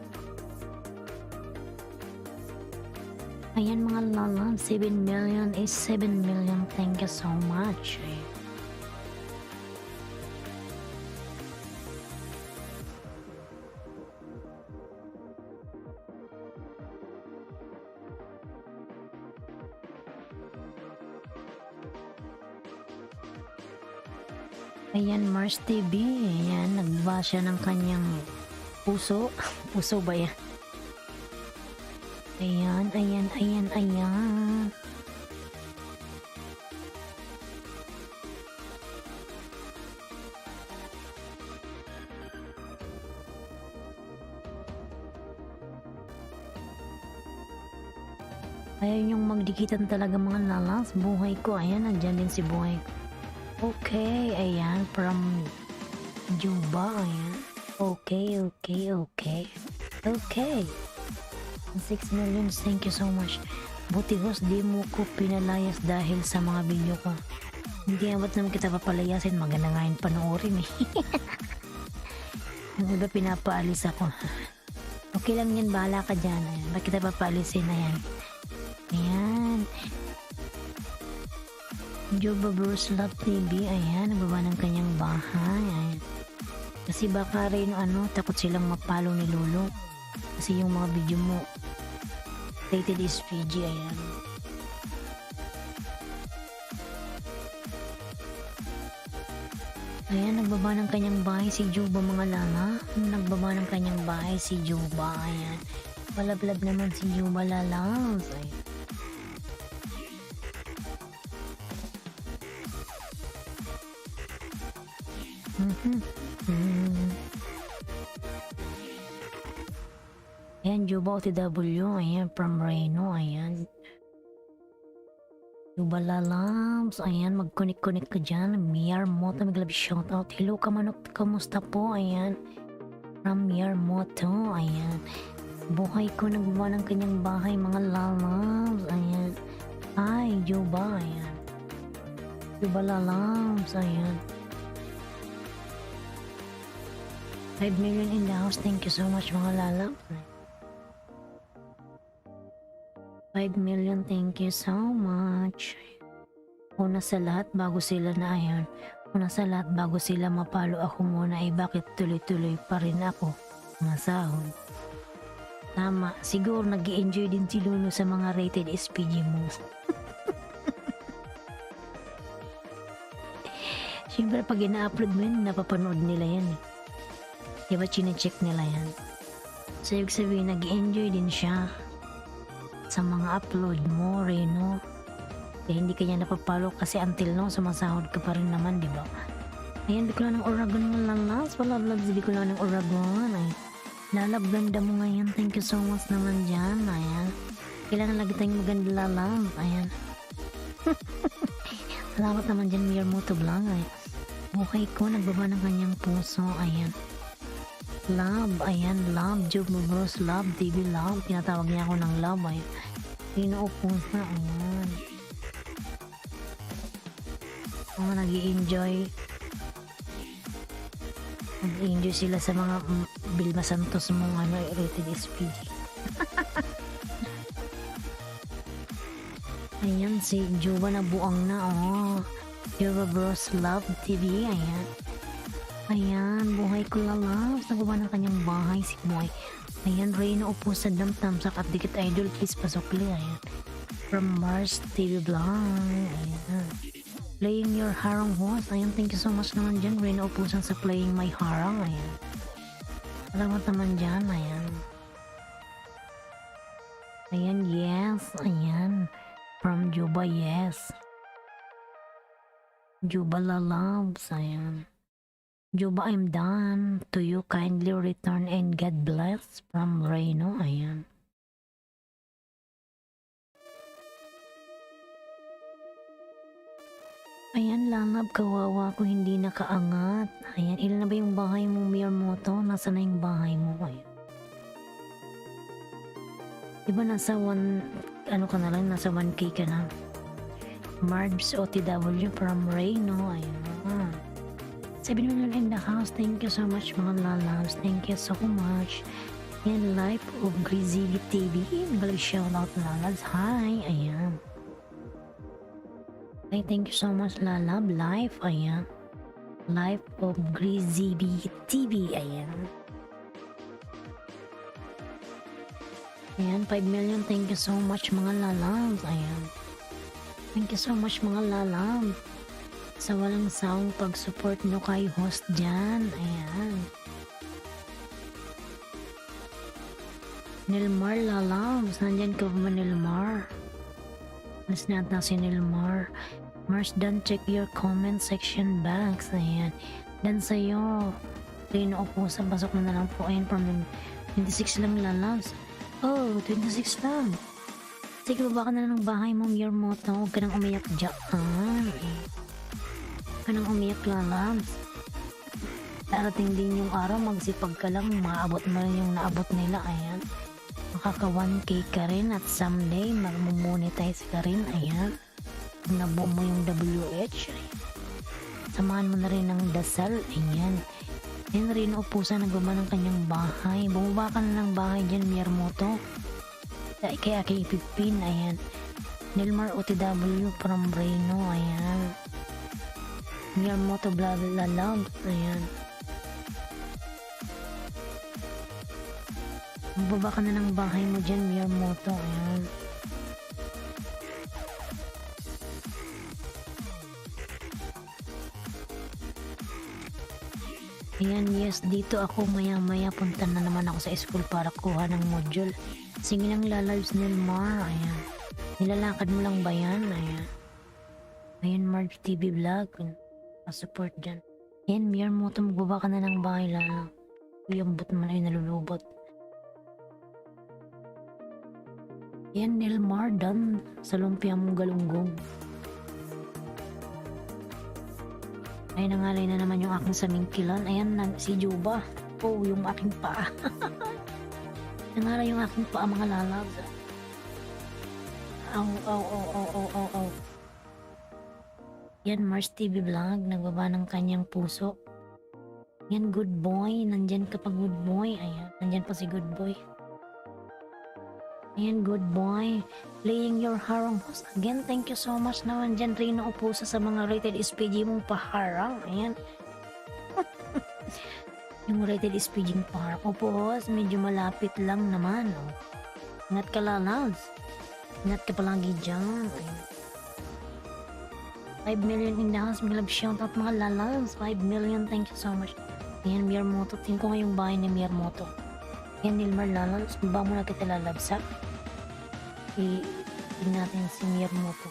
Ayan, mga lalabs, 7 million is 7 million. Thank you so much. Ayan. Ayan, Mars TV. Ayan, nagba siya ng kanyang puso. Puso ba yan? Ayan, ayan, ayan, ayan. Ayaw yung magdikitan talaga mga lalas. Buhay ko. Ayan, nandyan din si buhay ko. Okay, ayan. From Juba, ayan. Okay, okay, okay. Okay. 6 million, thank you so much. Buti host, di mo ko pinalayas dahil sa mga video ko. Hindi amat naman kita papalayasin. Maganda nga yung panoorin eh. Ang iba pinapaalis ako. Okay lang yan, bahala ka dyan. Ayan. Bakit kita papaalisin? Ayan. Ayan. Juba Bros Love TV. Ayan, nagbaba ng kanyang bahay. Ayan. Kasi baka rin takot silang mapalo ni Lolo. Kasi yung mga video mo rated is PG. Ayan. Ayan, nagbaba ng kanyang bahay si Juba mga lala. Nagbaba ng kanyang bahay si Juba. Ayan. Palablab naman si Juba lala. Ayan. Ayan, Juba OTW. Ayan, from Reno. Ayan. Juba Lalams. Ayan, mag-connect ka dyan. Miar Moto, mag-love shoutout. Hello, kamanok. Kamusta po? Ayan. From Miar Moto. Ayan. Buhay ko nagbuwa ng kanyang bahay, mga lalams. Ayan. Hi, Juba. Ayan. Juba Lalams. Ayan. 5 million in the house. Thank you so much mga lala. 5 million. Thank you so much. Una sa lahat bago sila na ayan. Una sa lahat bago sila mapalo ako muna ay bakit tuloy-tuloy pa rin ako masahod. Tama. Siguro nag-i-enjoy din si Lulu sa mga rated SPG mo. Siyempre pag ina-upload mo yun, napapanood nila yan eh. Diba chine-check nila yan? So, ibig sabihin, nag-enjoy din siya sa mga upload mo, Reno. Kaya hindi kanya napapalo kasi until now, sumasahod ka pa rin naman, diba? Ayan, di ko lang ng Oragon mo lang las. Wala vlogs, di ko lang ng Oragon. Ay, lalab, ganda mo ngayon. Thank you so much naman dyan. Ayan. Kailangan lagi tayong maganda lalab. Ayan. Salamat naman dyan, Mir Moto Vlog. Ay, okay ko, nagbaba ng kanyang puso. Ayan. Love, ayan, Love, Juba Bros Love TV Love, tinatawag niya ako ng Love, ay pinaupo na, ayan. Nag-i-enjoy sila sa mga Vilma Santos mong rated SPG. Ayan, si Juba na buang na, Juba Bros Love TV, ayan. Ayan, buhay ko lalabs. Nagbawa ng kanyang bahay si Boy. Ayan, Reyna upo sa damtamsak at dikit idol. Please pasokli. Ayan. From Mars TV Vlog. Ayan. Playing your harang host. Ayan, thank you so much naman dyan. Reyna upusan sa playing my harang. Ayan. Salamat naman dyan. Ayan. Ayan, yes. Ayan. From Juba, yes. Juba lalabs. Ayan. Juba, I'm done. To you, kindly return and God bless. From Reno. Ayan. Ayan, lalab, kawawa ko hindi nakaangat. Ayan, ilan na ba yung bahay mo, Mir Moto? Nasa na yung bahay mo? Ayan. Diba nasa ka na lang, nasa 1K ka na. Marbs OTW from Reno. Ayan. 7 million in the house. Thank you so much mga lalabs. Thank you so much. Yan, Life of Grizzly TV. Nagalag shoutout lalabs. Hi. Ayan. Ay, thank you so much lalab. Life. Ayan. Life of Grizzly TV. Ayan. Ayan, 5 million. Thank you so much mga lalabs. Ayan. Thank you so much mga lalabs. sa walang sawang pag-support nyo kay host dyan. Ayan. Nilmar Lalams, nandyan ka ba Nilmar? Alas natin si Nilmar. Mars, dan check your comment section box. Ayan. Dan sa'yo. Rino po sa pasok na lang po. Ayan, from 26 lang Lalams. Oh, 26 lang. Sige, baba ka na lang ng bahay mo, your moto. Huwag ka nang umiyak dyan. Huwag ka nang umiyak Lalams. Darating din yung araw, magsipag ka lang, maabot mo rin yung naabot nila. Ayan. Makaka 1K ka rin at someday mag-monetize ka rin. Ayan. Kung nabuo mo yung WH, samahan mo na rin ng dasal. Ayan. Ayan rin upusa nagbaba ng kanyang bahay. Bumaba ka na ng bahay dyan, Miyermoto. Kaya kay 15. Ayan. Nilmar OTW from Reno. Ayan. Miyermoto blah blah blah. Ayan. Baba ka na ng bahay mo dyan, Miyermoto. Ayan. Ayan, yes, dito ako maya-maya punta na naman ako sa school para kuha ng module. Sige nang lalives Nilmar. Ayan. Nilalakad mo lang ba yan? Ayan. Ayan, Marge TV Vlog. Pa-support dyan. Ayan, Miyermoto, magbaba ka na ng bahay lang. Yung boot man ay nalulubot. Yan, Nilmar, dan sa lumpia mong galunggong. Ay, nangalay na naman yung aking samingkilan. Ayan, si Juba. Oh, yung aking paa. Nangalay yung aking paa, mga lalabs. Aw. Yan, Mars TV Vlog. Nagbaba ng kanyang puso. Yan, good boy. Nandyan ka pa, good boy. Ayan, nandyan pa si good boy. Ayan, good boy. Playing your harang host. Again, thank you so much naman dyan rin na upusa sa mga rated SPG mong paharang. Ayan. Yung rated SPG mong paharang. Opo, host, medyo malapit lang naman. Oh. Ingat ka lalabs. Ingat ka palagi dyan. Ayan. 5 million in the house. May love shoutout mga lalabs. 5 million. Thank you so much. Ayan, Miyermoto. Tingin ko nga yung bahay ni Miyermoto. Ayan, Nilmar lalabs. Ba muna kita lalabs, ha? Tingnan natin si Miyermoto.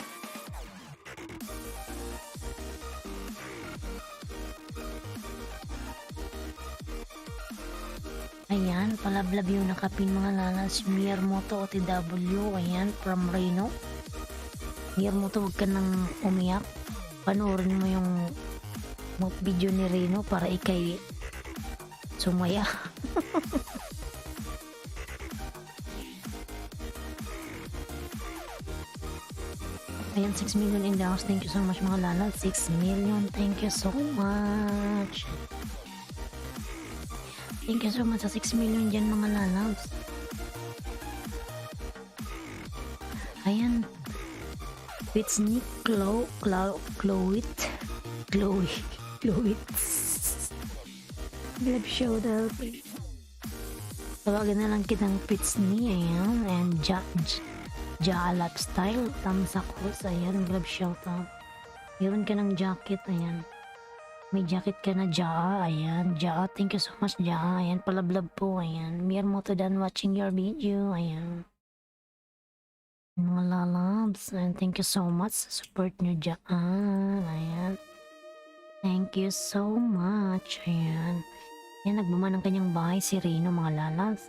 Ayan, palablab yung nakapin mga lalas. Miyermoto OTW. Ayan, from Reno. Miyermoto, huwag ka nang umiyak. Panoorin mo yung video ni Reno para ikay sumaya. Ayan, 6 million in the house. Thank you so much mga lalal. 6 million. Thank you so much. Thank you so much sa 6 million dyan mga lalabs. Ayan. Whitney Chloe. Love shoutout. Tawagin na lang kitang Whitney. Ayan. And Ja Lifestyle. Tamsa Cruz. Ayan. Love shoutout. Meron ka ng jacket. Ayan. May jacket ka na, Ja. Ayan. Ja. Thank you so much, Ja. Ayan. Palablab po. Ayan. Miyermoto dan watching your video. Ayan. Mga lalabs. Ayan. Thank you so much sa support nyo, Ja. Ayan. Thank you so much. Ayan. Ayan. Nagbuma ng kanyang bahay si Reno, mga lalabs.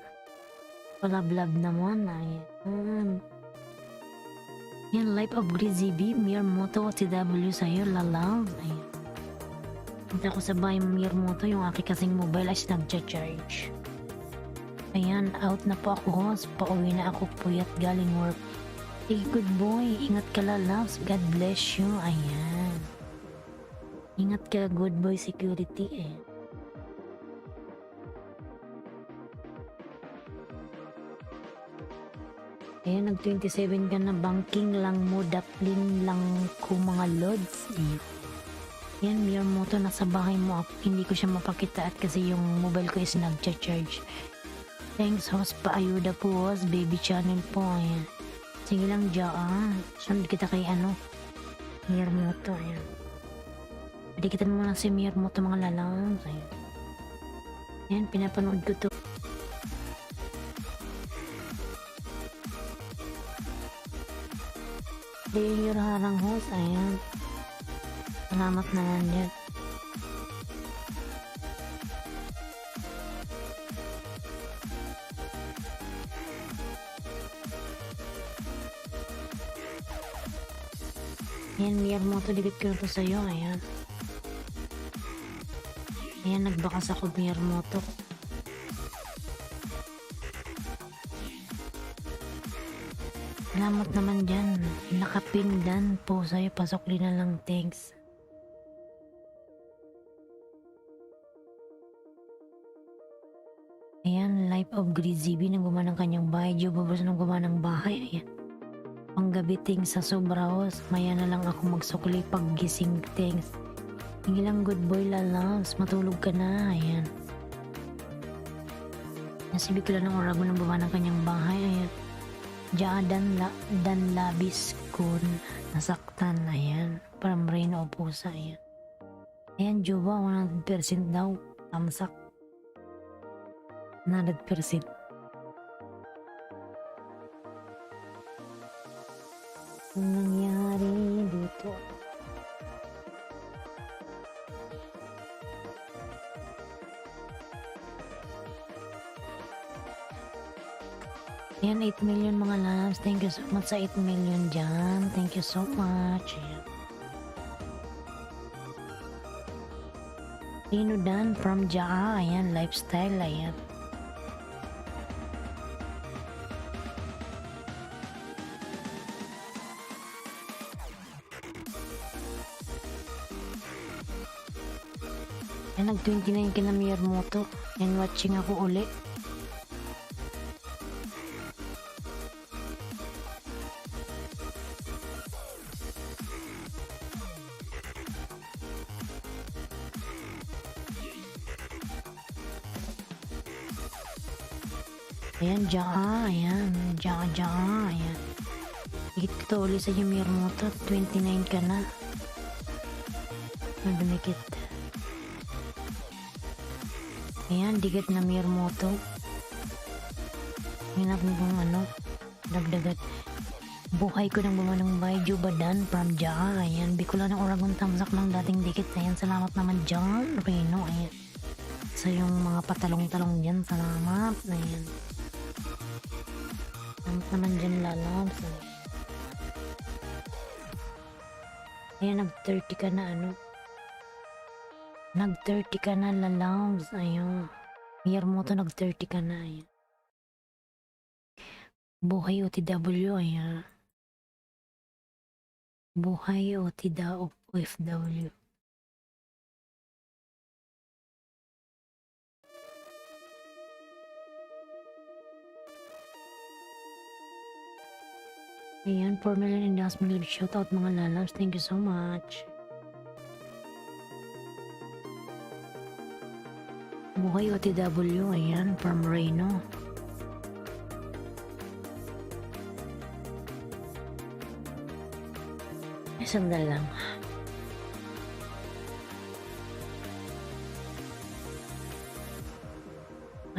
Palablab naman. Ayan. Ayan. Life of Grizzy B. Miyermoto TW sa'yo, lalabs. Ayan. Punta ko sa bahay Miyermoto, yung aking kasing mobile ay nagcha-charge. Ayan, out na po ako, host. Pauwi na ako, puyat galing work. Hey, good boy. Ingat ka lalabs. God bless you. Ayan. Ingat ka, good boy security. Ayan, nag-27 ka na. Banking lang mo. Daplin lang ko mga lods. Yan, Miyermoto, nasa bahay mo ako. Hindi ko siya mapakita at kasi yung mobile ko is nagcha-charge. Thanks, host. Paayuda po, host. Baby channel po. Ayan. Sige lang, Ja. Sunod kita kay Miyermoto. Ayan. Dikitan mo lang si Mir mo to mga lalabs. Ayan. Ayan, pinapanood ko to. Playing your harang host. Ayan. Salamat naman yan. Ayan, Miyamoto, dikit ko na to sa'yo. Ayan. Ayan, nagbakas ako, Miyamoto. Salamat naman dyan. Nakapindan po sa'yo. Pasok din na lang. Thanks. Ayan, Life of Grizzly nang gumawa ng kanyang bahay. Jubabos nang gumawa ng bahay. Ayan. Panggabiting sa Sobraos. Maya na lang ako magsukli pag gising. Thanks. Hindi lang good boy lalabs. Matulog ka na. Ayan. Nasibig ko lang ng orago nang gumawa ng kanyang bahay. Ayan. Dan labis kun nasaktan. Ayan. Parang rain o pusa. Ayan. Ayan, Juba. 100% daw. Tamsak. 100%. Ang nangyari dito. Ayan, 8 million mga lalabs. Thank you so much sa 8 million dyan. Thank you so much. Ayan. Rino Dan from Jaa. Ayan, lifestyle. Ayan. Ayan, nag-29 ka na Miyamoto. Ayan, watching ako uli. Ayan, Jaa. Ayan, Jaa. Ayan. Higit ko ulit sa yung Miyamoto. 29 ka na. Dumikit. Ayan, digat na Miyamoto. Hinap mo kung ano. Dagdagat. Buhay ko nang bumanang bay. Jubadan from Jaa. Ayan, Bicol ng Oragon tamsak ng dating dikit. Ayan, salamat naman John Reno. Ayan. Sa yung mga patalong-talong dyan. Salamat. Ayan. Salamat naman dyan lalabs. Ayan, nag-30 ka na ano. Nag-30 ka na lalabs. Ayun. Miyamoto, nag-30 ka na. Ayan. Buhay OTW. Ayan. Buhay OFW. Ayan, 4 million and last million shoutout mga lalabs. Thank you so much. Buhay OTW. Ayan, from Reno. Sandal lang.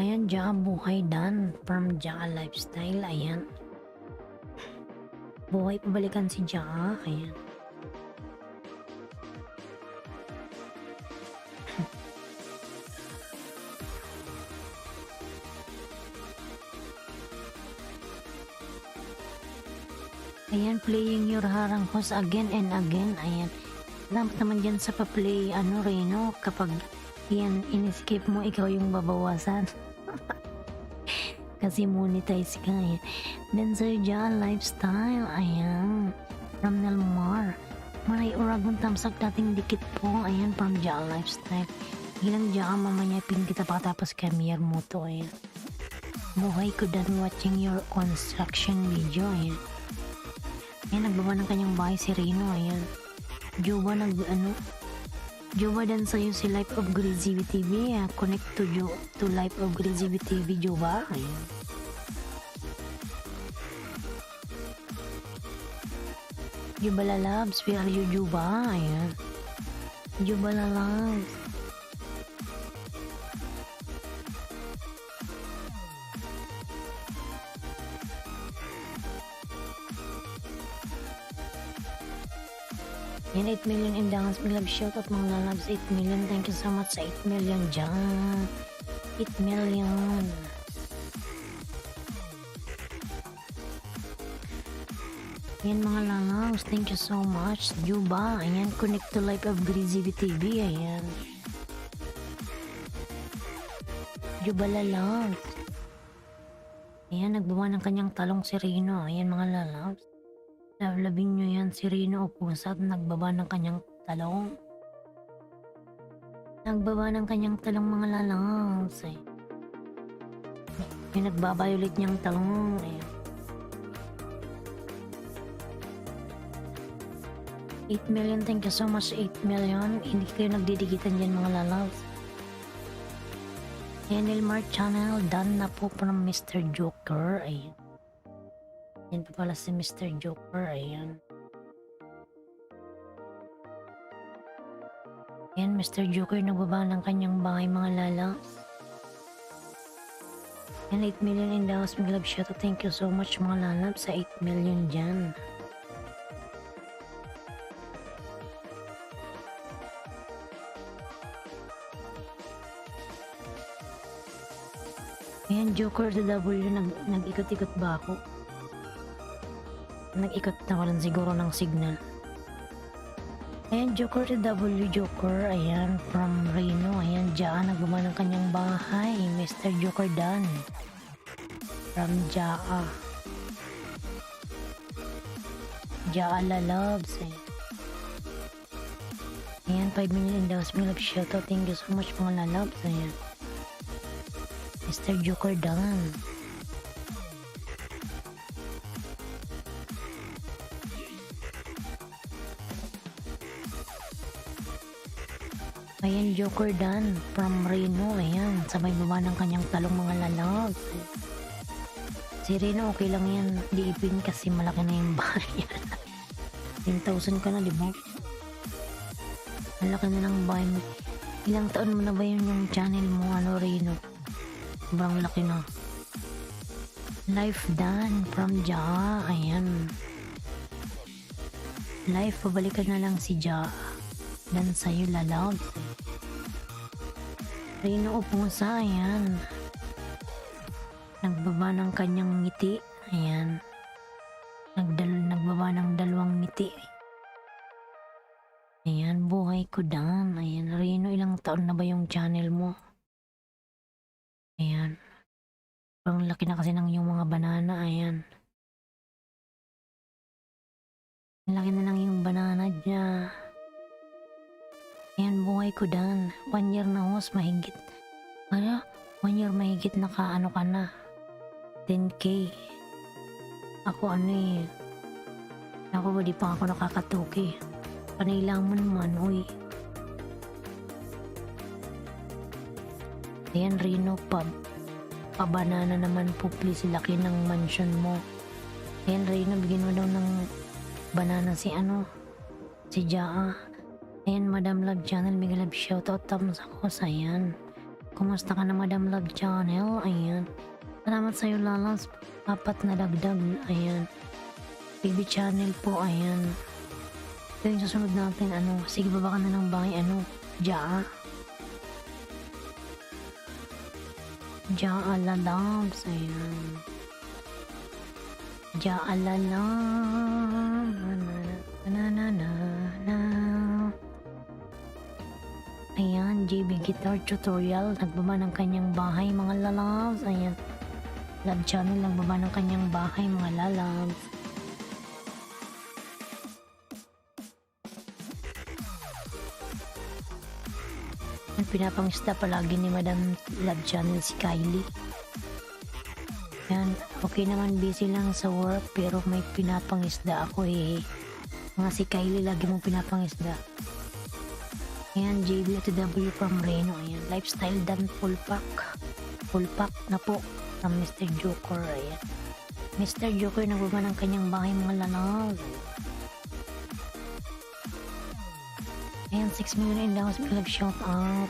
Ayan, Jaa Buhay Dan from Jaa Lifestyle. Ayan. Buhay pabalikan si Jaa. Ayan. Ayan, playing your harang host again and again. Ayan. Salamat naman dyan sa pa-play, Reno, kapag yan, in-escape mo, ikaw yung babawasan. Kasi monetize ka. Ayan. Then sa Jaa Lifestyle. Ayan. From Nelmar. Maray Oragon tamsak dating dikit po. Ayan, from Jaa Lifestyle. Ilang Jaa mamanya pin kita pakatapos kay Miyamoto. Ayan. Buhay ko dan watching your construction video. Ayan. Ayan, nagbaba ng kanyang bahay si Reno. Ayan. Juba Juba dan sa'yo si Life of Grizzly TV. Connect to Life of Grizzly TV, Juba. Ayan. Juba lalabs, where are you, Juba? Ayan. Jubala Loves. Yan, 8 million in dance. May love shoutout mga lalabs. 8 million. Thank you so much sa 8 million dyan. 8 million. Yan mga lalabs. Thank you so much. Juba. Ayan. Connect to Life of Greasy TV. Ayan. Juba lalabs. Ayan. Nagbawa ng kanyang talong si Rino. Ayan mga lalabs. Lablabin nyo yan si Rino o pusa at nagbaba ng kanyang talong. Nagbaba ng kanyang talong mga lalabs. Yung nagbabayulit niyang talong. Ayan. 8 million, thank you so much 8 million. Hindi kayo nagdidigitan dyan mga lalabs. Ayan, Ilmar Channel, done na po from Mr. Joker. Ayan. Yan po pala si Mr. Joker. Ayan. Ayan, Mr. Joker nagbaba ng kanyang bahay mga lalabs. Ayan, 8 million in the house. Mag-love shoutout. Thank you so much mga lalabs sa 8 million dyan. Ayan, Joker to W. Nag-ikot-ikot ba ako? Nag-ikot na walang siguro ng signal. Ayan, Joker to W. Joker. Ayan, from Reno. Ayan, Jaa. Nagbaba ng kanyang bahay. Mr. Joker Dan. From Jaa. Jaa Lalabs. Ayan, 5 million in the house. May love shoutout. Thank you so much mga lalabs. Ayan. Mr. Joker Dan. Ayan, Joker Dan from Reno. Ayan, sabay baba ng kanyang talong mga lalabs. Si Reno okay lang yan, diipin kasi malaki na yung bahay. 10,000 ka na, di ba? Malaki na ng bahay mo. Ilang taon mo na ba yun yung channel mo, ano, Reno? Sobrang laki na. Life Dan from Ja. Ayan. Life, pabalikan na lang si Ja. Dan sa'yo lalabs. Rino o pusa. Ayan. Nagbaba ng kanyang ngiti. Ayan. Nagbaba ng dalawang ngiti. Ayan, buhay ko Dan. Ayan, Rino, ilang taon na ba yung channel mo? Ayan. Ang laki na kasi ng yung mga banana. Ayan. Ang laki na ng yung banana niya. Ayan, buhay ko Dan. 1 year na host, mahigit. Ano? 1 year mahigit na ka na. 10K. Ako ano eh. Ako di pa ako nakakatuki. Panailangan man, uy. Ayan, Rino, pabanana naman po please. Laki ng mansion mo. Ayan, Rino, bigyan mo daw ng banana si ano. Si Jaa. Ayan, Madam Love Channel, big love shoutout, thumbs ako sa ayan. Kumusta ka na Madam Love Channel? Ayan. Salamat sa'yo lalabs, 4 na dagdag. Ayan. Baby Channel po, ayan. Ito yung susunod natin, ano. Sige, baba ka na ng bahay, ano. Jaa. Jaa lalabs, ayan. Jaa lalabs. Ayan, JB Guitar Tutorial, nagbaba ng kanyang bahay mga lalabs. Ayan, Love Channel, nagbaba ng kanyang bahay mga lalabs. Ang pinapangista palagi ni Madam Love Channel si Kylie. Ayan, okay naman, busy lang sa work pero may pinapangisda ako eh. Mga si Kylie lagi mong pinapangisda. Ayan, JBTW from Reno. Ayan, lifestyle dan full pack. Full pack na po from Mr. Joker. Ayan. Mr. Joker nagbaba ng kanyang bahay mga lalabs. Ayan, 6 million in the house, love shout out.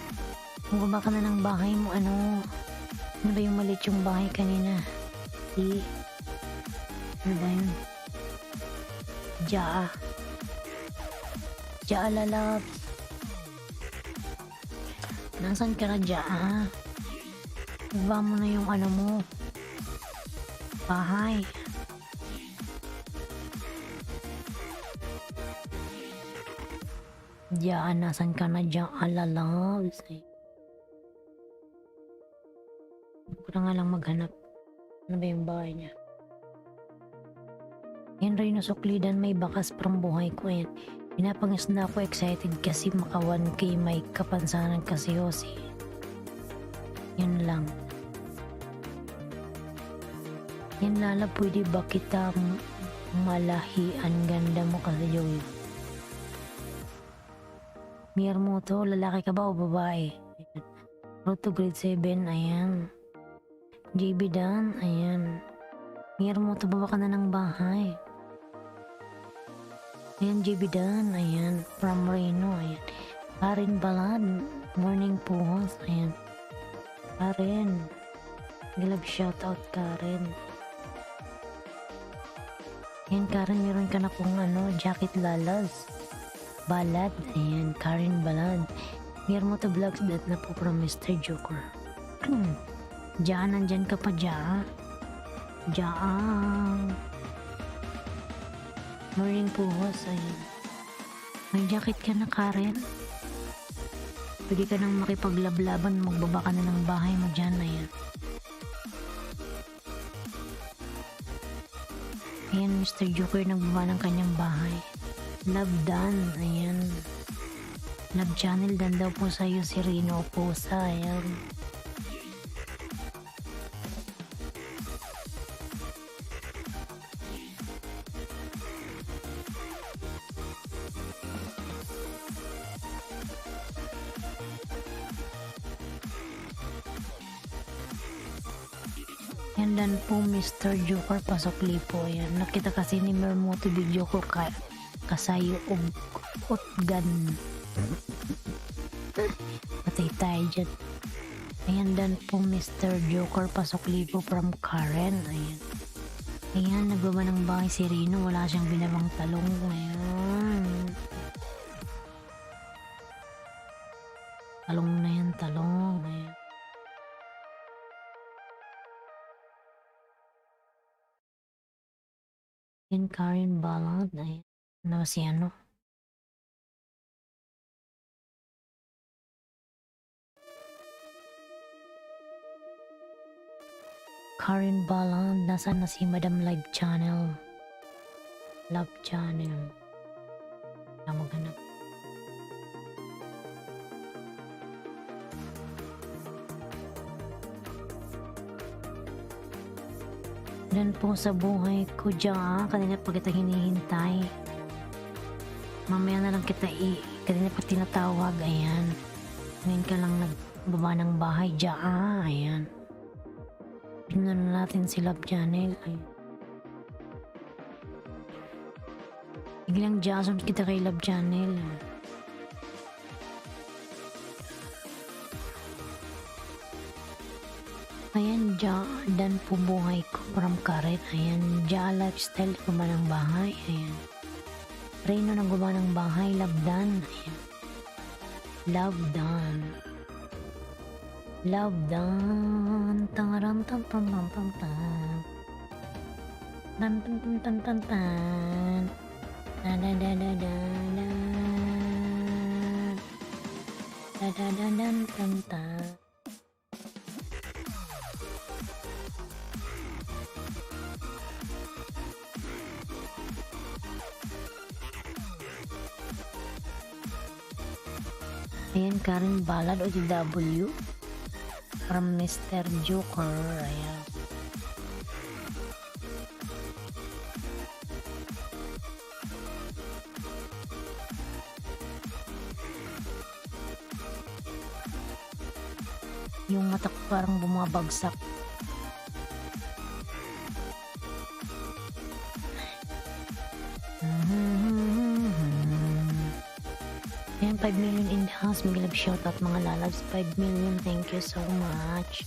Bumaba ka na ng bahay mo, ano ba yung maliit yung bahay kanina? Ano ba yun? Jaa lalabs. Nasaan ka na, Jaa? Baba mo na yung ano mo, bahay. Jaa, nasan ka na, Jaa lalabs? Ko na nga lang maghanap. Ano ba yung bahay niya? Yan rin no, suklidan, may bakas from buhay ko yan. Pinapangis na ako, excited kasi maka 1K, may kapansanan kasi Yossi. Yun lang. Yan Lala, pwede ba kita malahian? Ganda mo kasi Joey. Mir mo to, lalaki ka ba o babae? Road to grade 7, ayan. JB Dan, ayan. Mir mo to, baba ka na ng bahay. Ayan, JB Dan, ayan. From Reno, ayan. Karen Balad, morning puhos, ayan. Karen. Gilab shoutout Karen. Ayan, Karen, meron ka na kung jacket lalas. Balad, ayan. Karen Balad. Mir mo to vlogs that na po from Mr. Joker. Diyan, nandyan ka pa, Diyan. Diyan. Morning puhos, ayan. May jacket ka na, Karen. Pwede ka nang makipaglablaban, magbaba ka na ng bahay mo dyan, ayan. Ayan, Mr. Joker nagbaba ng kanyang bahay. Love Dan, ayan. Love channel dan daw po sa'yo si Rino Pusa, ayan. Yan dan po Mr. Joker, pasok lipo, ayan. Nakita kasi ni Mermoto video ko kasayo og utgan. Patay tayo dyan. Ayan dan po Mr. Joker, pasok lipo from Karen, ayan. Ayan, nagbaba ng bahay si Rino, wala siyang binabang talong, ayan. Talong na yan, talong, ayan. Yan, Karen Ballard, ayan. Ano si Karen Ballard, nasaan na si Madam Live Channel? Love Channel. Wala maghanap. Dan po sa buhay ko dyan, kanina pa kita hinihintay. Mamaya na lang kanina pa tinatawag, ayan. Ngayon ka lang nagbaba ng bahay dyan, ayan. Tingnan na natin si Love Channel, ayan. Biglang jason kita kay Love Channel. Ayan, dan po buhay ko from Karen. Ayan, lifestyle gumawa ng bahay. Ayan. Reno na gumawa ng bahay. Love Dan. Ayan. Love Dan. Love Dan. Tangaram tam tam tam tam tam. Tan tan tan tan tan tan. Da da da da da da. Da da da da tan tan. Ayan, Karen Ballard OTW from Mr. Joker, ayan. Yung mata ko parang bumabagsak. Ayan, 5 million in the house. Big love shoutout mga lalabs. 5 million. Thank you so much.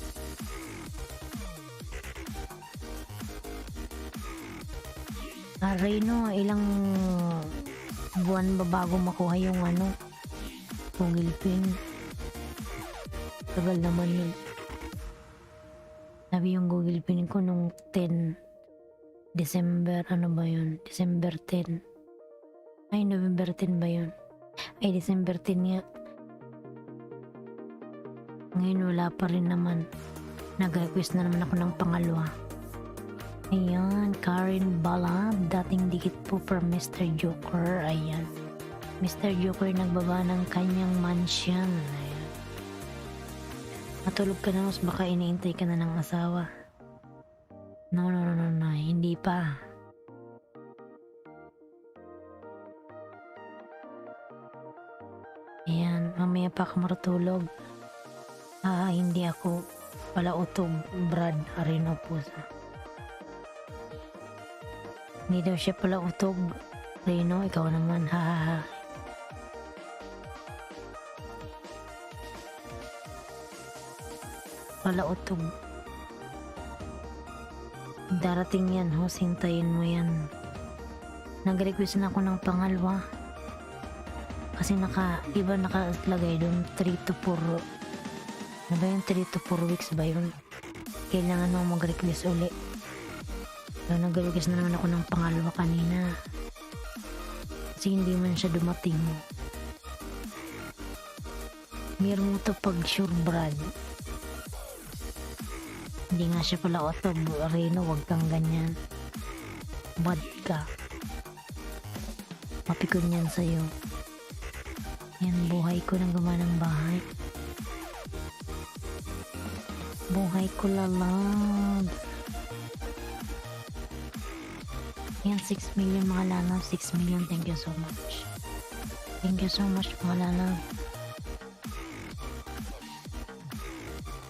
Reyno, ilang buwan ba bago makuha yung Google Pin? Tagal naman yun. Sabi yung Google Pin ko nung 10 December, ba yun? December 10. Ay, November 10 ba yun? Ay, December 10 nga. Ngayon wala pa rin naman. Nag-request na naman ako ng pangalawa. Ayan, Karen Balad, dating dikit po from Mr. Joker. Ayan. Mr. Joker nagbaba ng kanyang mansion. Ayan. Matulog ka na, mas baka iniintay ka na ng asawa. No, hindi pa. Ayan, mamaya pa ako matulog. Hindi ako pala utog, Brad Areno Pusa. Hindi daw siya pala utog. Reno, ikaw naman, hahaha. Pala utog. Darating yan, hintayin mo yan. Nag-request na ako ng pangalawa. Kasi diba nakalagay doon 3 to 4. Ano ba yun? 3 to 4 weeks ba yun? Kailangan mo mag-request uli. So, nag-request na naman ako ng pangalawa kanina. Kasi hindi man siya dumating. Meron mo to pag sure, Brad. Hindi nga siya pala otog. Reno, wag kang ganyan. Bad ka. Mapikon yan sa'yo. Yan, buhay ko nang gumawa ng bahay. Buhay ko lalab. Yan, 6 million mga lalab. 6 million, thank you so much. Thank you so much mga lalab.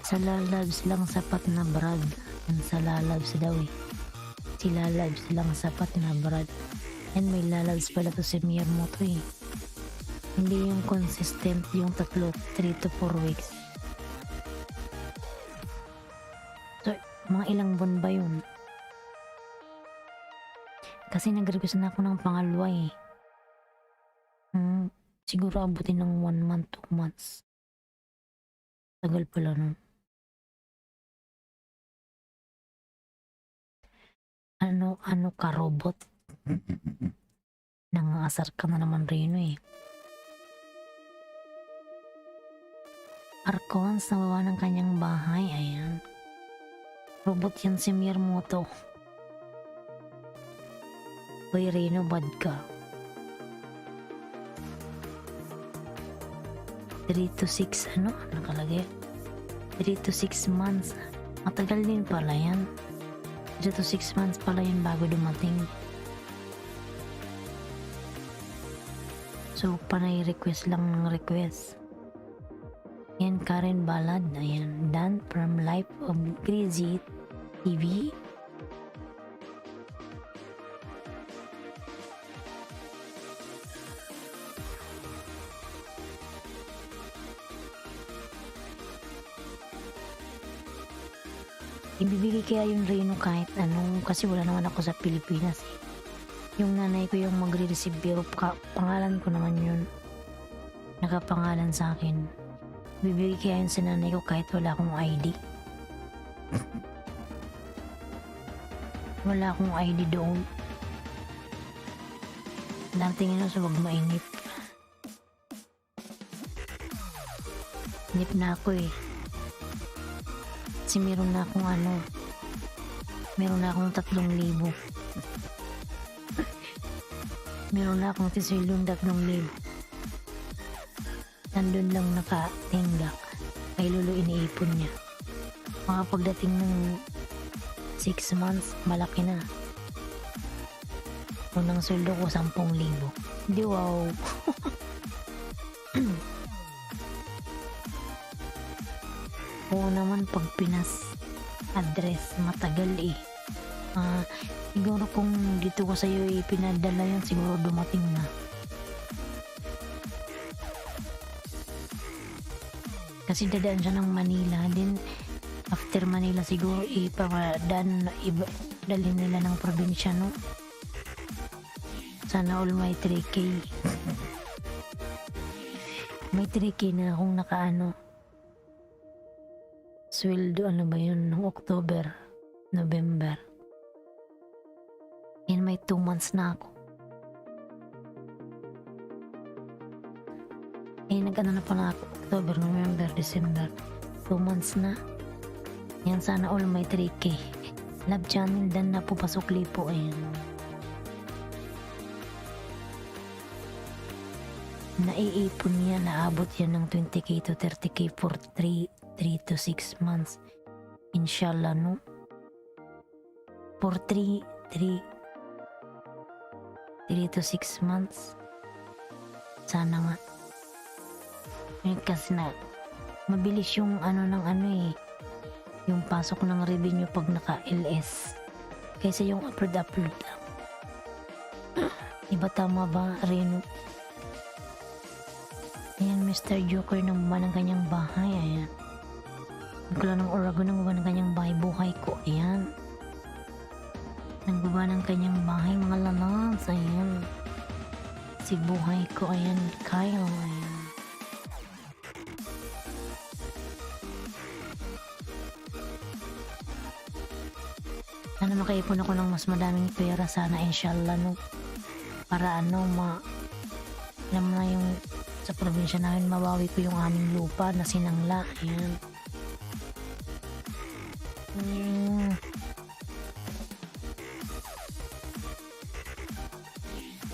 Sa lalabs lang sapat na Brad. Yan sa lalabs daw eh. Si lalabs lang sapat na Brad. Yan, may lalabs pala to si Miyamo to eh. Hindi yung consistent yung 3 to 4 weeks. So, mga ilang buwan ba yun? Kasi nag-request na ako ng pangalawa eh. Siguro abutin ng 1 month, 2 months. Tagal pala nun. Ano ka, robot? Nangasar ka na naman Reno eh. Arcons, nawawa ng kanyang bahay. Ayan. Robot yan si Miyamoto. Uy, Reno, bad ka. 3 to 6, nakalagay? 3 to 6 months. Matagal din pala yan. 3 to 6 months pala yun bago dumating. So, panay request lang ng request. Yan, Karen Balad. Ayan, Dan from Life of Crazy TV. Ibibigay kaya yung Reno kahit kasi wala naman ako sa Pilipinas eh. Yung nanay ko yung magre-receive pero pangalan ko naman yun. Nakapangalan sa akin. Ibibigay kaya yun sa nanay ko kahit wala akong ID. Wala akong ID doon. Dating sa wag mainip. Inip na ako eh. Kasi meron na akong meron na akong 3,000. Meron na akong sisilong 3,000. Nandun lang nakatingga. Kay Lolo iniipon niya. Mga pagdating ng 6 months, malaki na. Unang sweldo ko 10,000. Di wow. Oo naman pag Pinas address matagal eh. Siguro kung dito ko sa'yo pinadala yun siguro dumating na. Kasi dadaan siya ng Manila. Then, after Manila siguro ipapadaan, dalhin nila ng probinsya, no? Sana all may 3K. May 3K na akong nakaano. Sweldo, ano ba yun? Noong October, November. Yan, may 2 months na ako. Nag-ano na pala ako, October, November, December. 2 months na. Yan, sana all may 3K. Love channel dan na po pasok lipo. Ayan. Naiipon niya, naabot yan ng 20K to 30K for 3 to 6 months. Inshallah, no? For 3 to 6 months. Sana nga. Kasi na mabilis yung yung pasok ng revenue pag naka-LS kaysa yung upload lang. Iba, tama ba, Reno? Ayan, Mr. Joker nang gumawa ng kanyang bahay. Ayan, nagkula ng Oragon nang gumawa ng kanyang bahay. Buhay ko, ayan, nang gumawa ng kanyang bahay, mga lalans. Ayan, si buhay ko, ayan, Kyle. Ayan, sana makaipon ako ng mas madaming pera, sana, inshallah, no? Para alam mo na yung sa probinsya namin, mabawi ko yung aming lupa na sinangla. Ayan.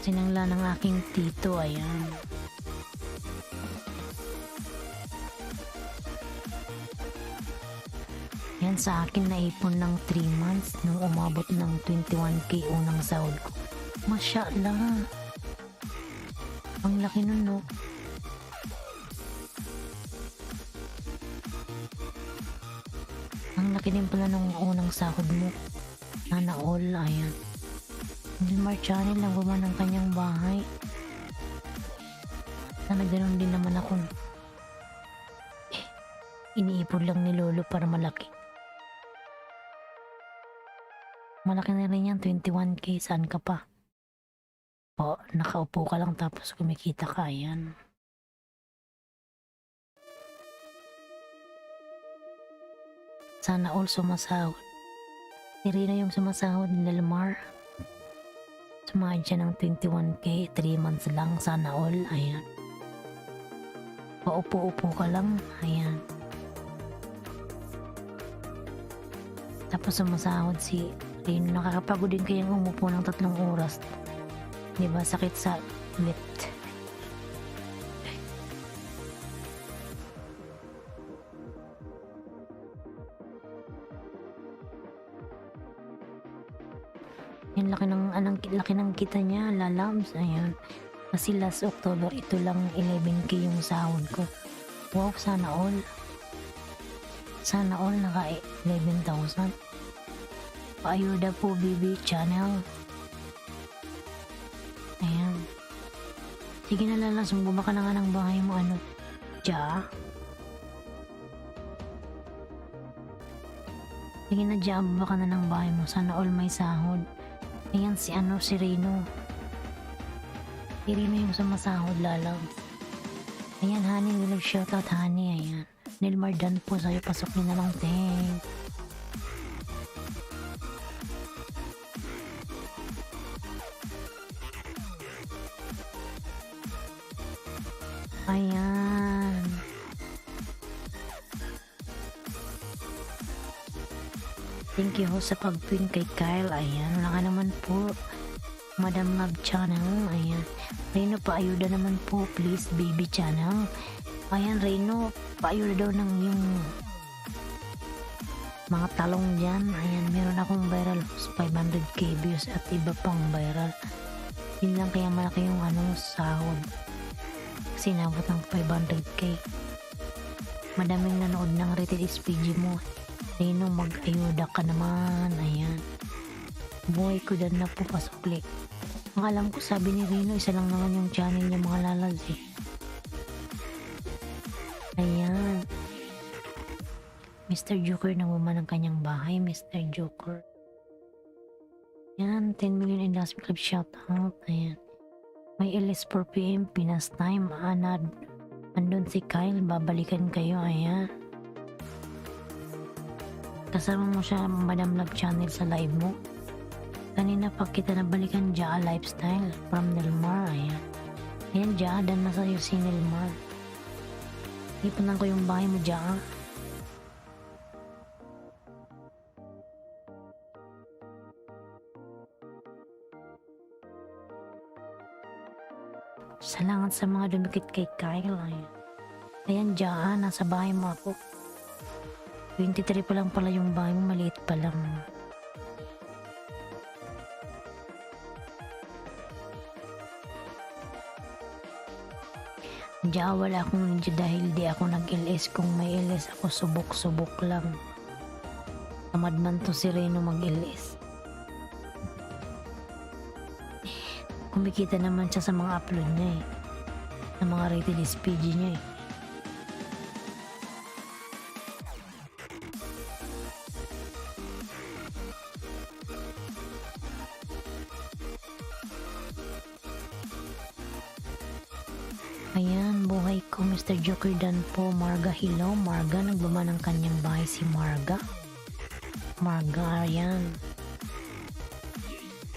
Sinangla ng aking tito. Ayan. Yan, sa akin naipon ng 3 months nung umabot ng 21K unang sahod ko. Masyaallah. Ang laki nun, no? Ang laki din pala ng unang sahod mo. Sana all. Ayan. Nilmar Channel lang gumawa ng kanyang bahay. Sana ganun din naman ako. Iniipon lang ni Lolo para malaki. Malaki na rin yan, 21K. Saan ka pa? O, nakaupo ka lang tapos kumikita ka. Ayan. Sana all sumasahod. Si Rina yung sumasahod ni Nilmar. Sumahod siya ng 21K, 3 months lang. Sana all. Ayan. Paupo-upo ka lang. Ayan. Tapos sumasahod si Rino. Nakakapagod din kayang umupo ng 3 oras. Diba? Sakit sa lift. Yan, laki ng kita niya, lalabs. Ayan. Kasi last October, ito lang 11K yung sahod ko. Wow, sana all. Sana all naka 11,000. Paayuda po, BB Channel. Ayan. Sige na, lalas, bumaba ka na nga ng bahay mo, ano, Ja. Sige na, Ja, bumaba ka na ng bahay mo. Sana all may sahod. Ayan, si Rino. Si Rino yung sumasahod, lalang. Ayan, Honey, will shoutout, Honey. Ayan. Nilmar Dan po sa'yo, pasok niyo na lang, thank. Ayan. Thank you ho sa pag-pin kay Kyle. Ayan, wala ka naman po, Madam Love Channel. Ayan, Reno, paayuda naman po, please, Baby Channel. Ayan, Reno, paayuda daw ng yung mga talong dyan. Ayan, meron akong viral 500K views at iba pang viral. Yun lang kaya malaki yung sahod. Sinabot ng 500K. Madaming nanood ng rated SPG mo. Reno, mag-ayuda ka naman. Ayan. Buhay ko dan na po, pasukli. Ang alam ko, sabi ni Reno, isa lang naman yung channel niya, mga lalaz eh. Ayan. Mr. Joker naman ng kanyang bahay, Mr. Joker. Yan, 10 million industry club shoutout. Ayan. May LS 4 PM, Pinas time. Andun si Kyle, babalikan kayo. Ayan. Kasama mo siya, Madam Love Channel sa live mo. Kanina pa kita nabalikan, Jaa Lifestyle from Nilmar. Ayan. Ayan, Jaa, dan na sa'yo si Nilmar. Ipunan ko yung bahay mo, Jaa. Salamat sa mga dumikit kay Kyle. Ayan, Jaa, nasa bahay mo ako. 23 pa lang pala yung bahay mo, maliit pa lang. Jaa, wala akong ninja dahil di ako nag-LS. Kung may LS ako, subok-subok lang. Tamad man to si Reno mag-LS. Kumikita naman siya sa mga upload niya eh. Sa mga rated SPG niya eh. Ayan, buhay ko, Mr. Joker Dan po. Marga, hello. Marga, nagbaba ng kanyang bahay si Marga. Marga, ayan.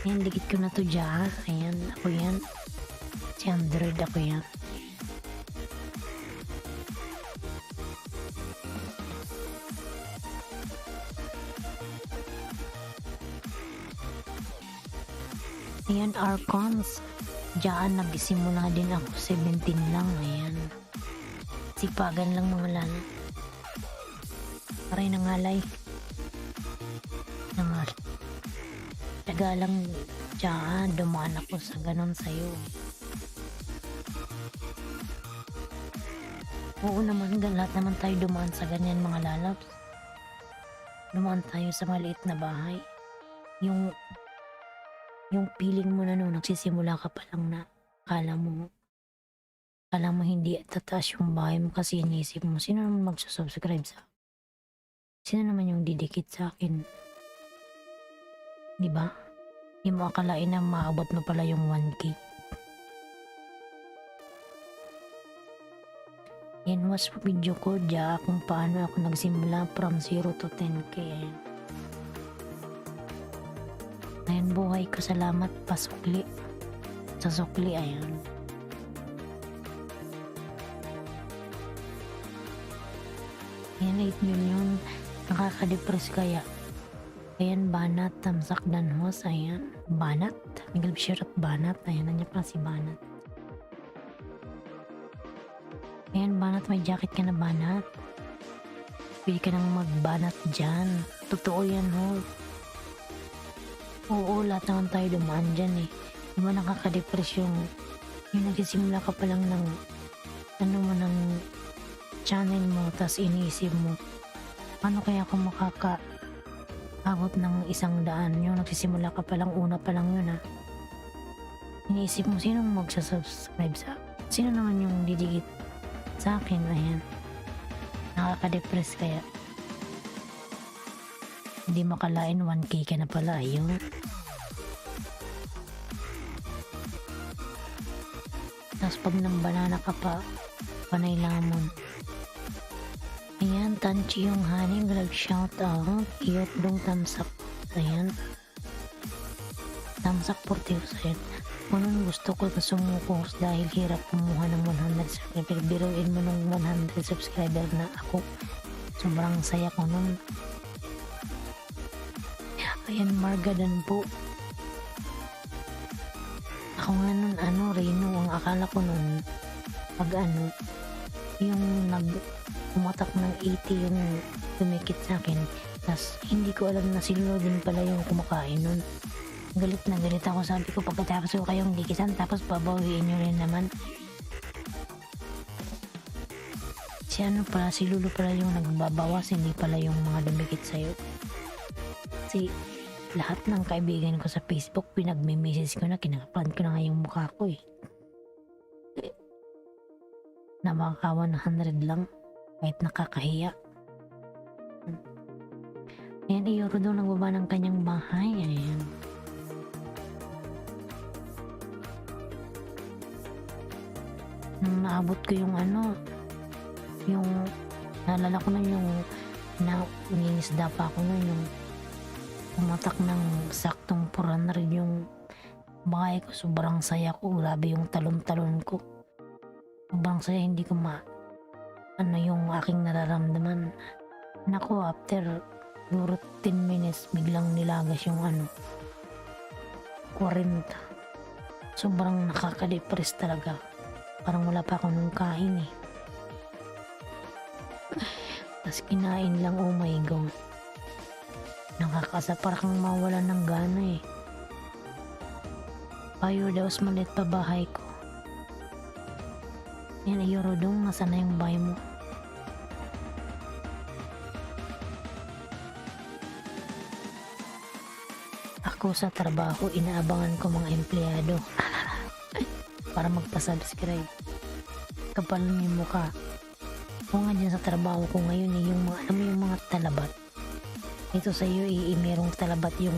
Ayan, dikit ko na to dyan. Ayan, ako yan. Si Android, ako yan. Ayan, Archons. Diyan nagsimula din ako, 17 lang. Ayan. Sipagan lang mga lana. Aray nangalay. Nangalay. Taga lang diyan, dumaan ako sa ganon sa'yo. Oo naman, lahat naman tayo dumaan sa ganyan mga lalabs. Dumaan tayo sa maliit na bahay. Yung feeling mo na nung nagsisimula ka pa lang na kala mo hindi tataas yung bahay mo kasi inisip mo, sino naman magsusubscribe sa akin? Sino naman yung didikit sa akin? Diba? Hindi mo akalain na maabot mo pala yung 1K. Yan was video ko dyan kung paano ako nagsimula from 0 to 10K. Ayan, buhay ko, salamat pasukli. Sa sukli, ayan. Ayan, 8 million. Nakaka-depress kaya. Ayan, Banat, Tamsak, Danhos, ayan. Banat, Miguel Bisharat, Banat. Ayan, nandiyan pa si Banat. Ayan, Banat, may jacket ka na, Banat. Pwede ka nang magbanat dyan. Totoo yan, ho. Oo, lahat naman tayo dumaan dyan eh. Diba nakaka-depress yung nagsisimula ka pa lang ng ng channel mo, tas iniisip mo, ano kaya kung makakaabot ng 100? Yung nagsisimula ka pa lang, una pa lang yun ha. Iniisip mo, sino magsasubscribe sa akin? Sino naman yung didikit sa akin? Ayan. Nakaka-depress kaya. Hindi makalain 1K ka na pala, ayun. Tapos pag nang banana ka pa, panay lamon. Ayan, Tanchi yung honey, grab shout out. Iyot dong tamsak. Ayan. Tamsak 40. Ayan. Unang gusto ko sumukos dahil hirap kumuha ng 100 subscriber. Biruin mo ng 100 subscriber na ako. Sobrang saya ko nun. Ayan, Margadan po. Ako nga nun, Reno, ang akala ko nun, pag yung umatak ng 80 yung tumikit sa akin. Tas hindi ko alam na si Lolo din pala yung kumakain nun. Galit na galit ako, sabi ko pagkatapos ko kayong dikisan, tapos babawiin nyo rin naman. Si Lolo pala yung nagbabawas, hindi pala yung mga dumikit sa'yo. Kasi lahat ng kaibigan ko sa Facebook, pinagme-message ko na, kinakapan ko na nga yung mukha ko eh. Na makaka 100 lang, kahit nakakahiya. Ayan, Iorodong nagbaba ng kanyang bahay. Ayan. Nung naabot ko yung yung naalala ko na yung nangingisda pa ako nun, yung pumatak ng saktong puran na rin yung bahay ko. Sobrang saya ko, grabe yung talon-talon ko. Sobrang saya, hindi ko yung aking nararamdaman. Nako, after siguro 10 minutes, biglang nilagas yung 40. Sobrang nakaka-depress talaga. Parang wala pa ako nung kain eh. Tapos kinain lang, oh my god. Parang kang mawala ng gana eh. Payo daw, malit pa bahay ko. Yan, Iorodong, nasa na yung bahay mo? Ako sa trabaho, inaabangan ko mga empleyado para magpa-subscribe. Kapal yung mukha. Ako nga dyan sa trabaho ko ngayon eh, yung mga, alam mo yung mga talabat. Ito sa iyo merong talabat yung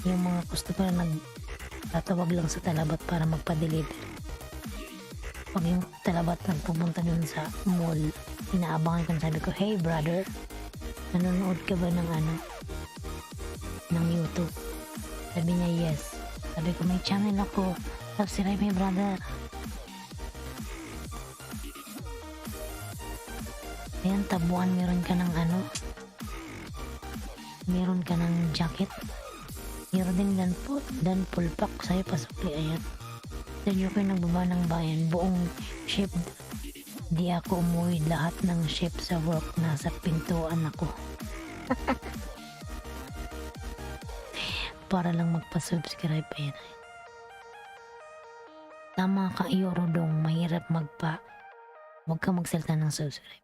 mga customer na nagtatawag lang sa talabat para magpa-deliver. Pag yung talabat nagpupunta dun sa mall, inaabangan ko, sabi ko, hey brother, nanonood ka ba ng ng YouTube? Sabi niya, yes. Sabi ko, may channel ako, subscribe me brother. Ayan, tabuan, meron ka ng meron ka ng jacket. Meron din dan full pack sa'yo pasukli. Ayan, sadyo ko nagbaba ng bayan, buong shift di ako umuwi, lahat ng shift sa work nasa pintuan ako. Para lang magpa-subscribe. Ayan. Tama ka, Iorodong, mahirap huwag ka magsalita ng subscribe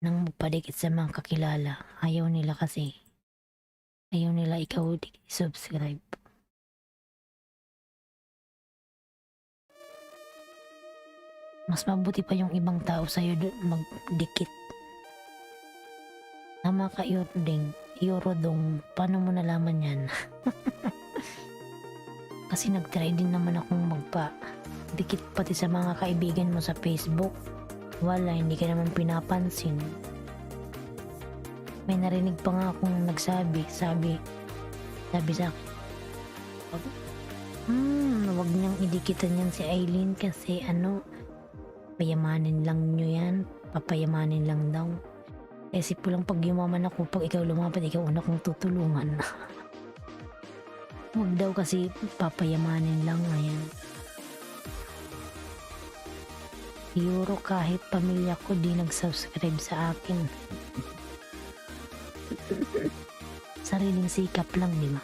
nang magpadikit sa mga kakilala. Ayaw nila kasi. Ayaw nila ikaw subscribe. Mas mabuti pa yung ibang tao sa'yo magdikit. Tama ka, Iorodong, paano mo nalaman yan? Kasi nagtry din naman akong magpa-dikit pati sa mga kaibigan mo sa Facebook. Wala, hindi ka naman pinapansin. May narinig pa nga akong nagsabi, sabi sa akin, wag niyang idikitan yan si Aileen kasi payamanin lang nyo yan, papayamanin lang daw. Kasi po lang pag yumaman ako, pag ikaw lumapat, ikaw una kong tutulungan. Huwag daw kasi papayamanin lang. Ayan. Euro, kahit pamilya ko di nag-subscribe sa akin. Sariling sikap lang, di ba?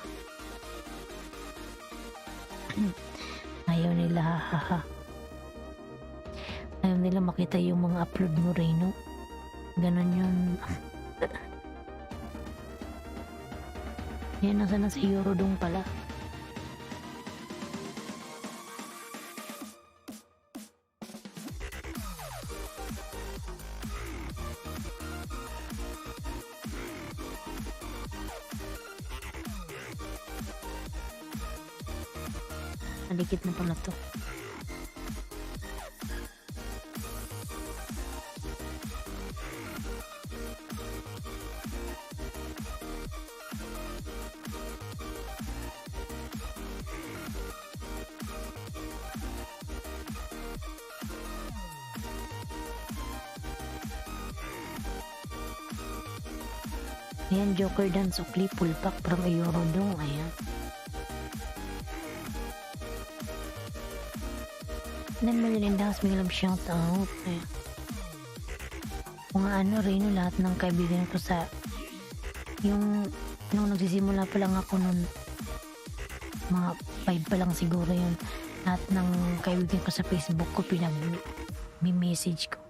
Ayaw nila, hahaha. Ayaw nila makita yung mga upload mo, Reno. Ganon yun. Yan, nasa na si Iorodong pala. Nalikit na pala to. Ayan, Joker dance ukli full pack from Iorodong. Ayan. Then Marilyn Dance, may love shout out. Ayan. Mga Reno, lahat ng kaibigan ko sa nung nagsisimula pa lang ako nun, mga 5 pa lang siguro yun, lahat ng kaibigan ko sa Facebook ko pinag-message ko.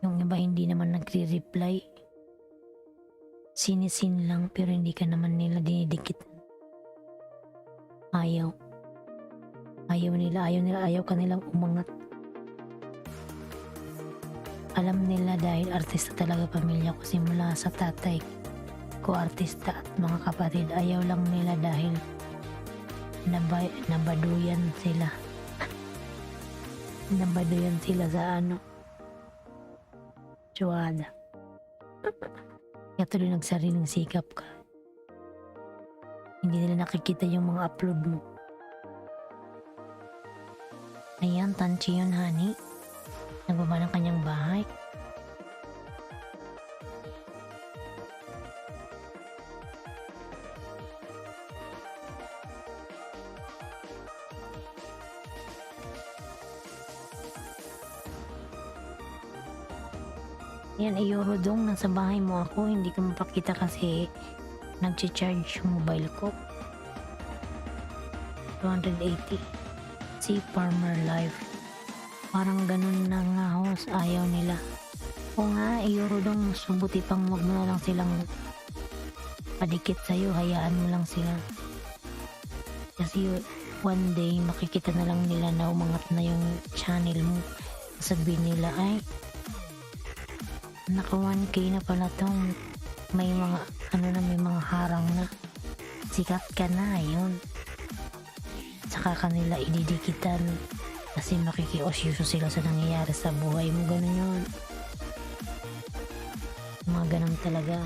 Yung iba hindi naman nagre-reply, sinisin lang, pero hindi ka naman nila dinidikit. Ayaw ka nilang umangat. Alam nila dahil artista talaga pamilya ko simula sa tatay ko artista at mga kapatid. Ayaw lang nila dahil nabaduyan sila. Nabaduyan sila sa tsuwada. Kaya tuloy nagsariling sikap ka. Hindi nila nakikita yung mga upload mo. Ayan, Tanchi yun, honey. Nagbaba ng kanyang bahay. Yan, Eurodong, nasa bahay mo ako. Hindi ko mapakita kasi nag-charge yung mobile ko. 280. Si Farmer Life. Parang ganun na nga host. Ayaw nila. O nga, Eurodong, subuti pang wag mo na lang silang padikit sa'yo. Hayaan mo lang sila. Kasi one day, makikita na lang nila na umangat na yung channel mo. Sabihin nila, ay, naka 1K na pala tong may mga may mga harang na, sikat ka na, yun. Saka kanila ididikitan kasi makikiosyoso sila sa nangyayari sa buhay mo. Ganun yun, mga ganun talaga.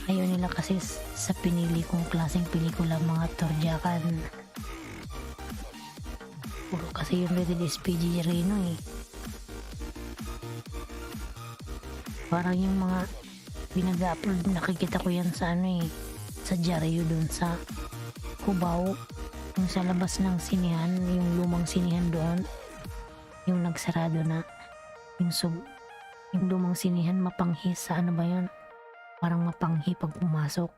Ayaw nila kasi sa pinili kong klaseng pelikula, mga torjakan. Puro kasi yung rated SPG Reno eh. Parang yung mga pinag-upload, nakikita ko yan sa sa Diaryo dun sa Cubao, yung sa labas ng sinihan, yung lumang sinihan doon, yung nagsarado na, yung lumang sinihan, mapanghi sa ba yun, parang mapanghi pag pumasok.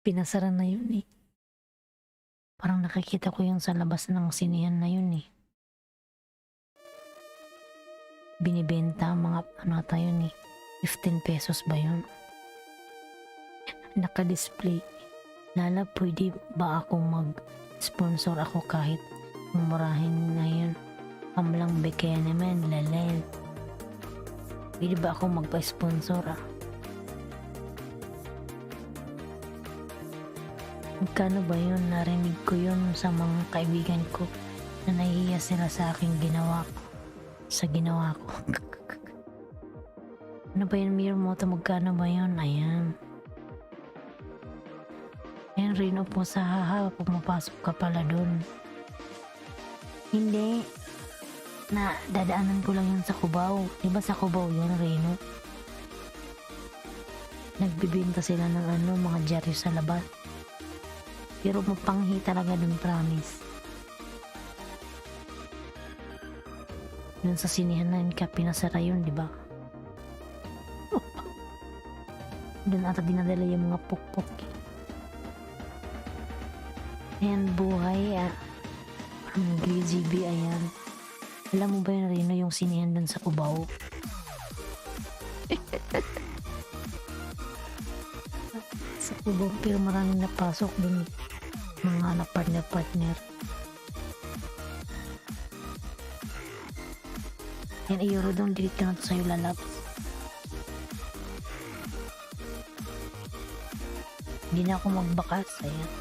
Pinasara na yun eh. Parang nakikita ko yung sa labas ng sinihan na yun eh. Binibenta mga tayo ni 15 pesos ba yun? Naka-display. Lala, pwede ba ako mag-sponsor ako kahit mumurahin na yun? Amlang bekaya naman, lalel. Pwede ba ako magpa-sponsor Magkano ba yun? Narinig ko yun sa mga kaibigan ko na nahihiya sila sa aking ginawa ko. Sa ginawa ko. Ano ba yun, Miyamoto? Magkano ba yun? Ayan. Ayan, Reno po sa haha. Pumapasok ka pala dun. Hindi. Na, dadaanan ko lang yun sa Cubao. Diba sa Cubao yun, Reno? Nagbibinta sila ng mga Diaryo sa labas. Pero mapanghi talaga dun, promise. Yun sa sinihan na yun ka pinasara yun, di ba? Doon ata dinadala yung mga pukpok. Ayan, buhay. Parang GGB, ayan. Alam mo ba yun, Reno, yung sinihan doon sa Cubao? Sa Cubao, pero maraming napasok doon. Mga partner. Yan, Eurodong, delete ka na to sa'yo, lalabs. Hindi na ako magbakas, ayan.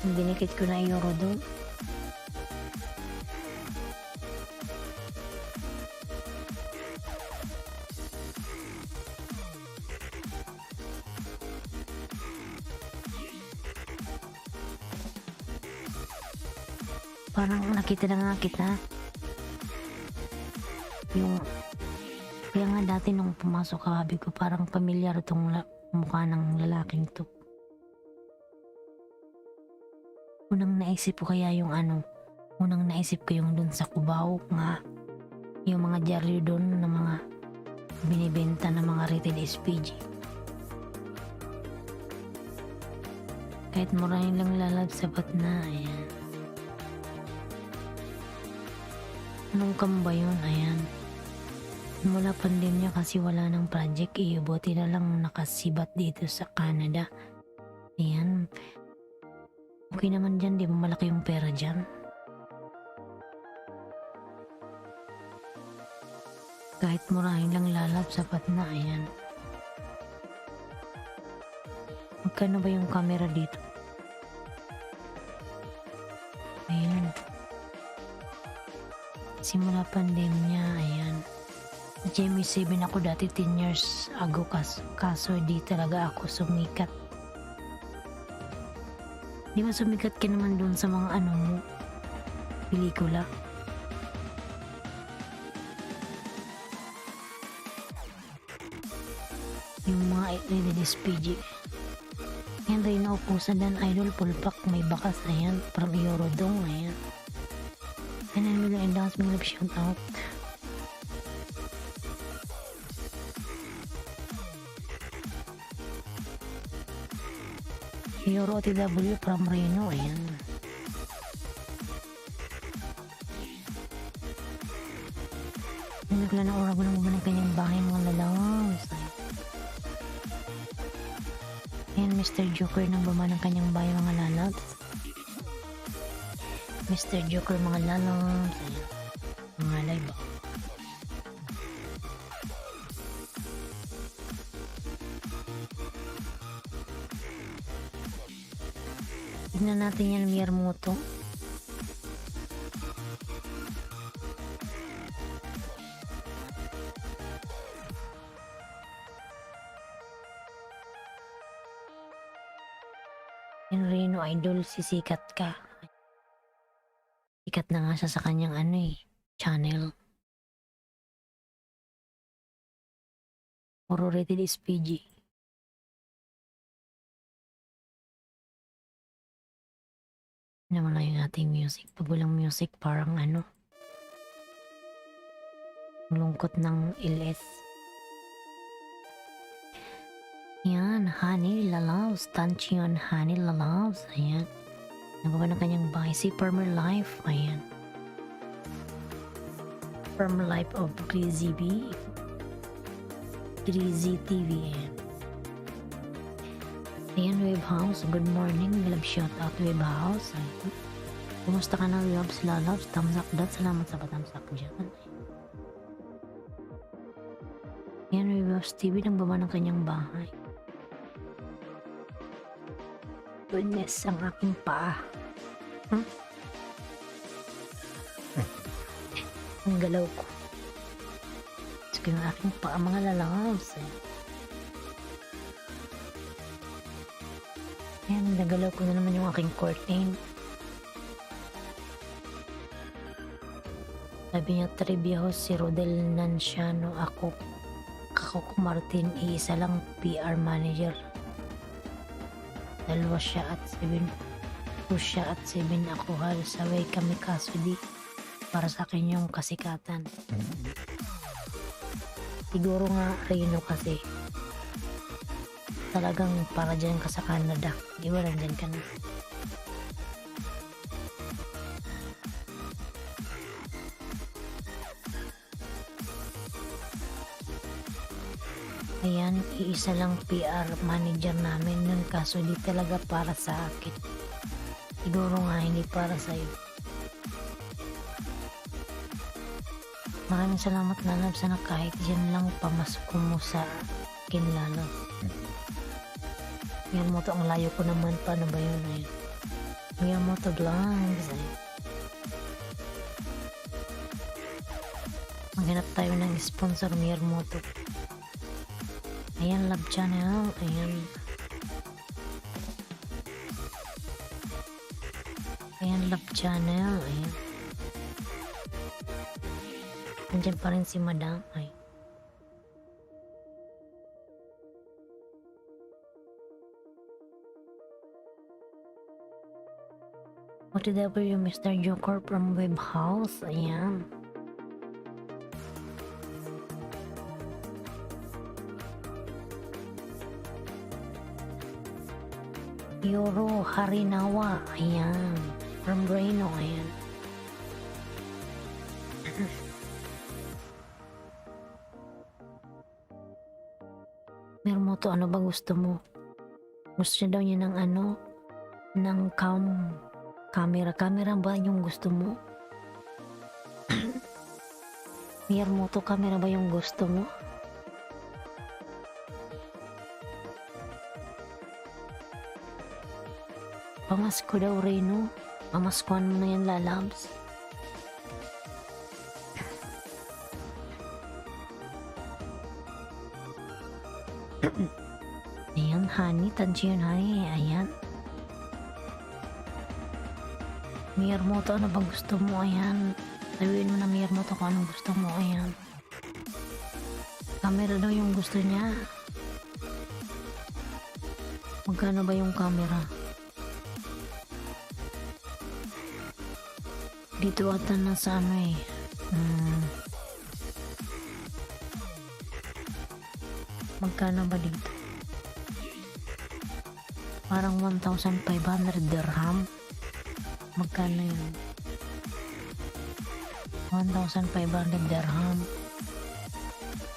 Dinikit ko na Eurodong. Parang nakita na nga kita. Yung kaya nga dati nung pumasok ka, sabi ko parang pamilyar tong mukha ng lalaking to. Unang naisip ko yung dun sa Cubao nga, yung mga Diaryo dun na mga binibenta na mga rated SPG. Kahit maraming lang lalab, sapat na, ayan. Anong kamba yun? Ayan. Mula pandemya kasi wala ng project eh. Buti na lang nakasibat dito sa Canada. Ayan. Okay naman dyan, di ba malaki yung pera dyan? Kahit murahin lang lalab, sapat na. Ayan. Magkano ba yung camera dito? Ayan. Simula pandemya, ayan. Jamie 7 ako dati 10 years ago kaso di talaga ako sumikat. Di ba sumikat ka naman dun sa mga ano mo, pelikula? Yung mga rated SPG. Yan rin na upusan dan idol pulpak may bakas, ayan. From Eurodong, ayan. And then we'll end up with a shout out. Euro TW from Reno, ayan. Nagla na oras na mo ng kanyang bahay mga lalawas. Ayan, Mr. Joker nang bama ng kanyang bahay mga lalabs. Mr. Joker mga lalabs. Ayan. Mga live. Tignan natin yan, Miyamoto. Yan, Reno Idol, sisikat ka. Sikat na nga siya sa kanyang channel. Puro rated SPG. Nawala yung ating music. Pag walang music, parang lungkot ng LS. Yan, Honey Lalaws. Tanchion Honey Lalaws. Ayan. Nagawa ng kanyang bahay. Si Permer Life. Ayan. Permer Life of Grizzly B. Grizzly TV. Ayan. Ayan, Wave House. Good morning. Love shout out, Wave House. Ayan. Kumusta ka na, Loves Lalabs? Thumbs up dot. Salamat sa patams up dyan. Ayan, Wave House TV. Nang baba ng kanyang bahay. Goodness, ang aking paa. Ang galaw ko. Sige, ang aking paa, mga lalabs. Ayan, nagalaw ko na naman yung aking curtain. Sabi niya, trivia host si Rodel Nanciano, ako Martin, isa lang PR manager. Dalawa siya at 7. 2 siya at 7 ako. Halos away kami kaso di para sa akin yung kasikatan. Siguro nga Reno kasi talagang para dyan ka sa Canada. Di ba nandyan ka na? Ayan, iisa lang PR manager namin nun kaso di talaga para sa akin. Siguro nga hindi para sa'yo. Maraming salamat Lalab sana kahit dyan lang pamasok mo sa akin Lalab. Yan mo to, ang layo ko naman. Paano ba yun? Ayan. Yan mo to vlogs. Maghanap tayo ng sponsor Miyamoto. Ayan, Love Channel. Ayan. Ayan, Love Channel. Ayan. Nandiyan pa rin si Madam. Ay. OTW Mr. Joker from Web House. Ayan. Euro Harinawa. Ayan. From Reno. Ayan. Miyamoto, ano ba gusto mo? Gusto niya daw niya ng ano, ng camera. Camera ba yung gusto mo? Miyamoto, camera ba yung gusto mo? Pamasko daw, Reno. Pamaskuhan mo na yan, lalabs. Ayan, honey. Tansya yun, honey. Ayan. Miyamoto, ano ba gusto mo? Ayan. Sabihin mo na, Miyamoto, kung anong gusto mo. Ayan. Camera daw yung gusto niya. Magkano ba yung camera? Dito ata na sa ano eh. Magkano ba dito? Parang 1,500 dirham. Magkano yun? 1,500 dirham.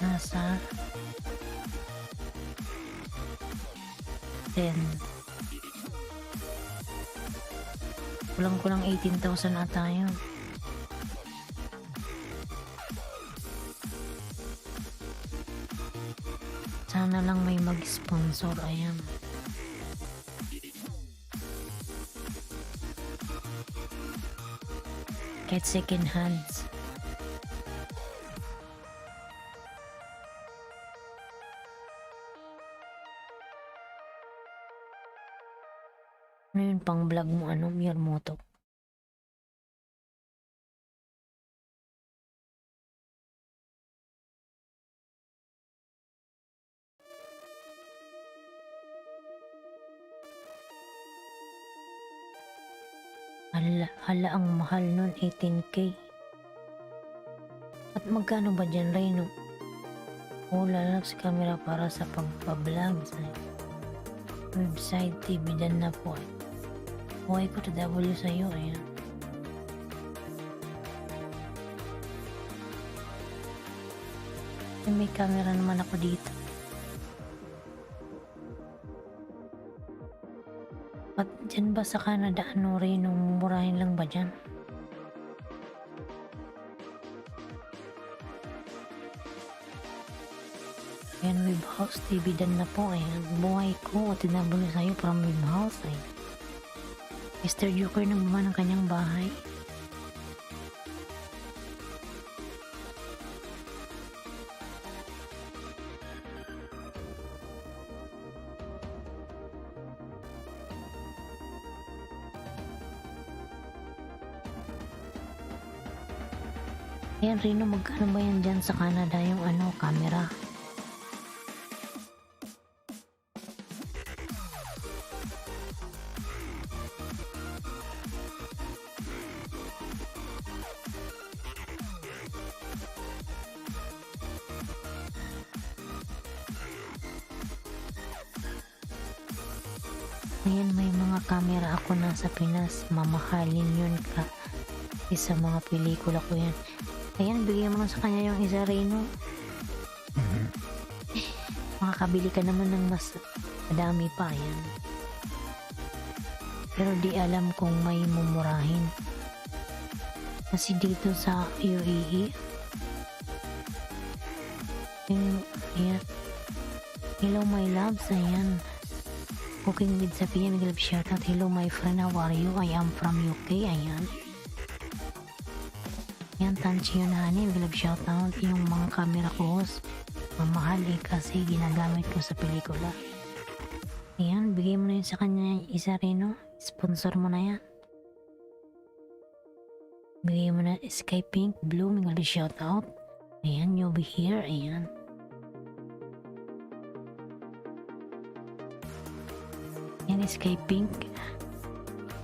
Nasa 10. Kulang-kulang 18,000 ata yun. Sana lang may mag-sponsor. Ayan. Kahit second hands. Ano yun pang vlog mo, ano, Miyamoto? Hala, ang mahal nun, 18K. At magkano ba dyan, Reno? Lalabs camera para sa pagpa-vlog sa website, TV, dyan na po. Buhay ko to W sa'yo, ayan. May camera naman ako dito. At dyan ba sa Canada, ano rin, murahin lang ba dyan? Ayan, Web House TV dan na po. Ayan, buhay ko. Tinabalo sa'yo from Web House. Ayan. Mr. Joker nang gumawa ng kanyang bahay. Ayan, Rino, magkano ba yan dyan sa Canada yung ano, camera? Ayan, may mga camera ako nasa Pinas. Mamahalin yun ka. Isa mga pelikula ko yan. Ayan, bigyan mo na sa kanya yung isa, Reno. Makakabili ka naman ng mas madami pa. Ayan. Pero di alam kung may mumurahin. Kasi dito sa UAE, ayan. Hello my loves, ayan. Cooking with Sophia, Miguel shoutout. Hello my friend, how are you? I am from UK, ayan. Yan, Tanchi yun, honey. Miguel shoutout. Yung mga camera ko, mamahal kasi ginagamit ko sa pelikula. Ayan, bigay mo na yun sa kanya isa, Reno. Sponsor mo na yan. Bigay mo na Sky Pink, Blue, Miguel shoutout. Ayan, you'll be here, ayan. Yan, Sky Pink.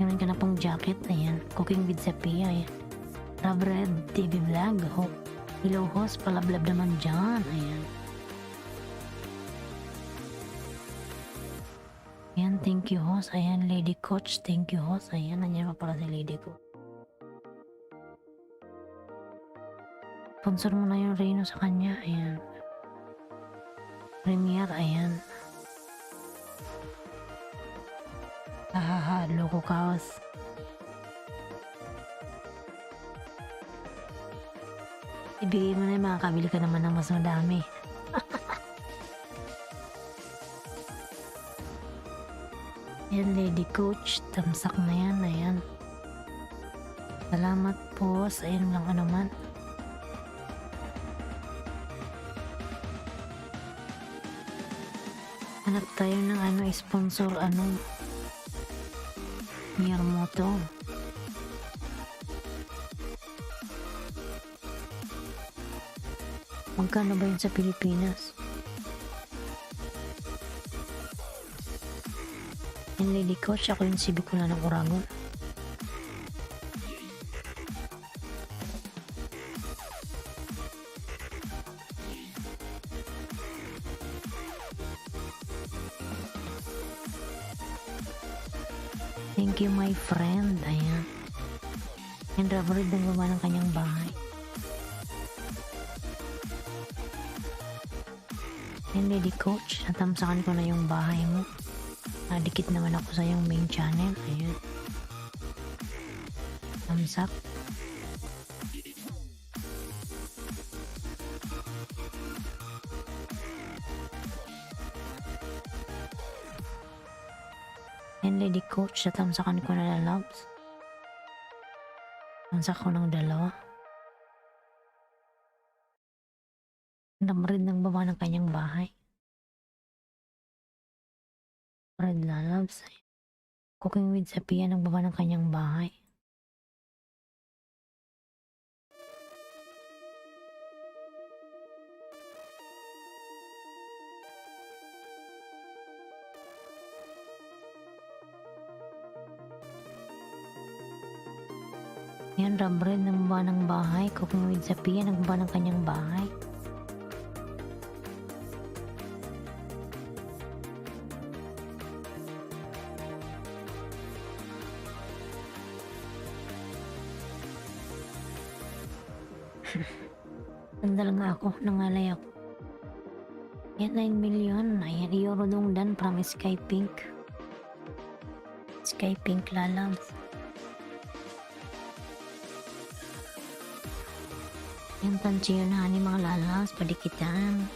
Meron ka na pong jacket. Ayan. Cooking with Sophia. Ayan. Red TV Vlog. Hello host. Palablab naman dyan. Ayan. Ayan. Thank you host. Ayan. Lady Coach. Thank you host. Ayan. Nandiyan pa pala si Lady ko. Sponsor mo na yung Reno sa kanya. Ayan. Premiere, ayan. Hahaha, loko kaos. Ibigay mo na, makakabili ka naman ng mas madami. Ayan, Lady Coach, tamsak na yan, ayan. Salamat po sa inyo lang naman. Hanap tayo ng sponsor, Miyamoto. Magkano ba yun sa Pilipinas? Yan, Lady Coach, ako yung si Bicola ng Uragon. Thank you, my friend. Ayan. Yan, Raborid ang gumawa ng kanyang bahay. Yan, Lady Coach, natamsakan ko na yung bahay mo. Nadikit naman ako sa yung main channel. Ayan. Tamsak. Yan, Lady Coach, natamsakan ko na lalabs. Tamsak ko ng dalawa. Namarid ng baba ng kanyang bahay. Red lalabs. Cooking with Sapia ng baba ng kanyang bahay. Yan, Rabred ng baba ng bahay. Cooking with Sapia ng baba ng kanyang bahay. Sandal nga ako, nangalay ako. Yan, 9 million. Ayan, euro dong dan from Sky Pink. Sky Pink lalabs. Yan, tansyo na ni mga lalabs, padikitan.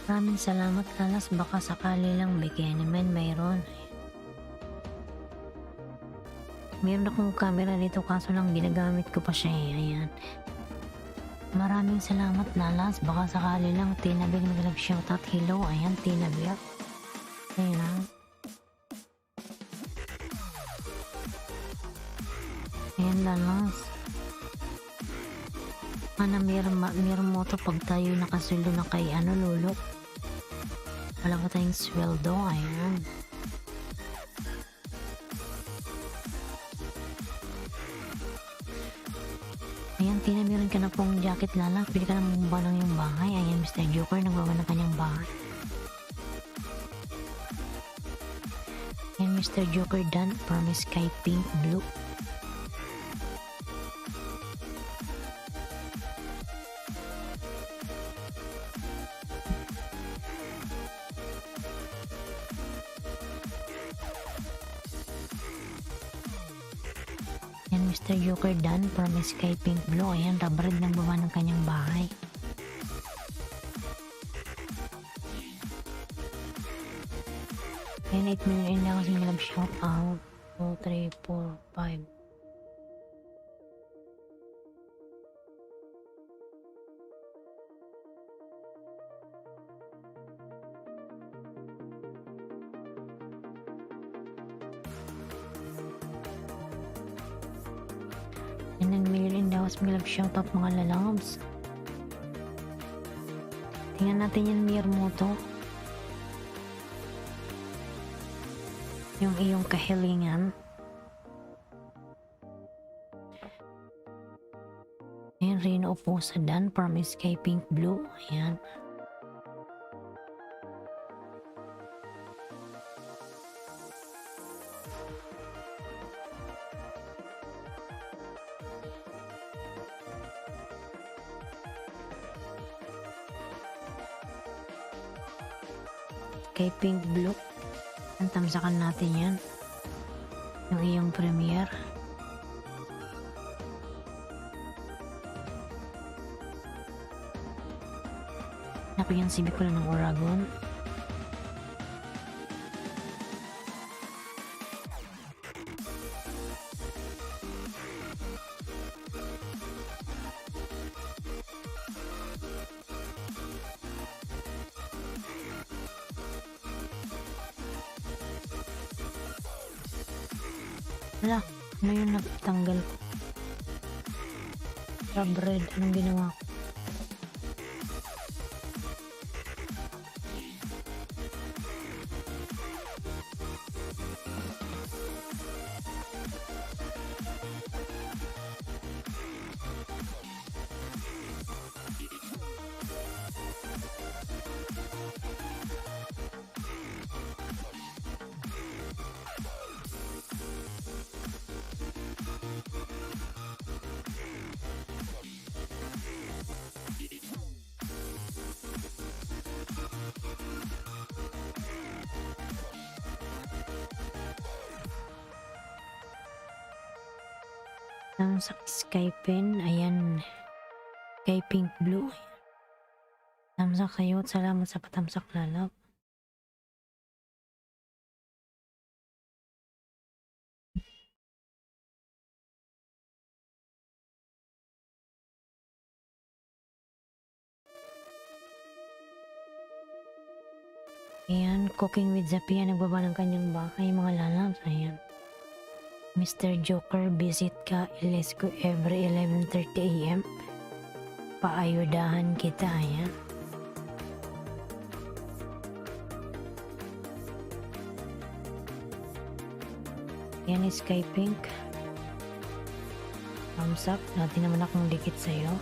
Maraming salamat, lalas. Baka sakali lang bigyan naman mayroon. Meron akong camera dito kaso lang ginagamit ko pa siya. Ayan. Maraming salamat, lalas. Baka sakali lang Tina Bear mag-shoutout. Hello. Ayan, Tina Bear. Ayan. Ayan, lalas. Meron mo to pag tayo nakasulo na kay lulok. Wala pa tayong sweldo. Ayan. Ayan, Tina, meron ka na pong jacket, lala. Pili ka ng bumba ng yung bahay. Ayan, Mr. Joker, nagbawa ng kanyang bahay. Ayan, Mr. Joker done from Sky Pink Blue. Ayan, Mr. Joker done from Sky Pink Blue. Ayan, Rabred ng baba ng kanyang bahay. Ayan, 8 million lang kasi nilab shout out. 2, 3, 4, 5. And then million daw as may shoutout mga lalabs. Tingnan natin yung Miyamoto. Yung iyong kahilingan. Ayan, Reno upo sa Dan from Sky Pink Blue. Ayan. Sky Pink Blue. Ang tamsakan natin yan. Yung iyong premiere. Ako yung sibi ko lang ng Oragon. Wala, ano yung natanggal ko? Rub red, anong ginawa ko? Sa Sky Pen, ayan, Sky Pink Blue. Tamsak kayo at salamat sa patamsak lalab. Ayan, Cooking with Zapia, nagbaba ng kanyang bahay mga lalabs. Ayan. Mr. Joker, visit ka Ilesco every 11:30 AM. Paayudahan kita, ayan. Yan is Sky Pink. Thumbs up. Dati naman akong dikit sa'yo.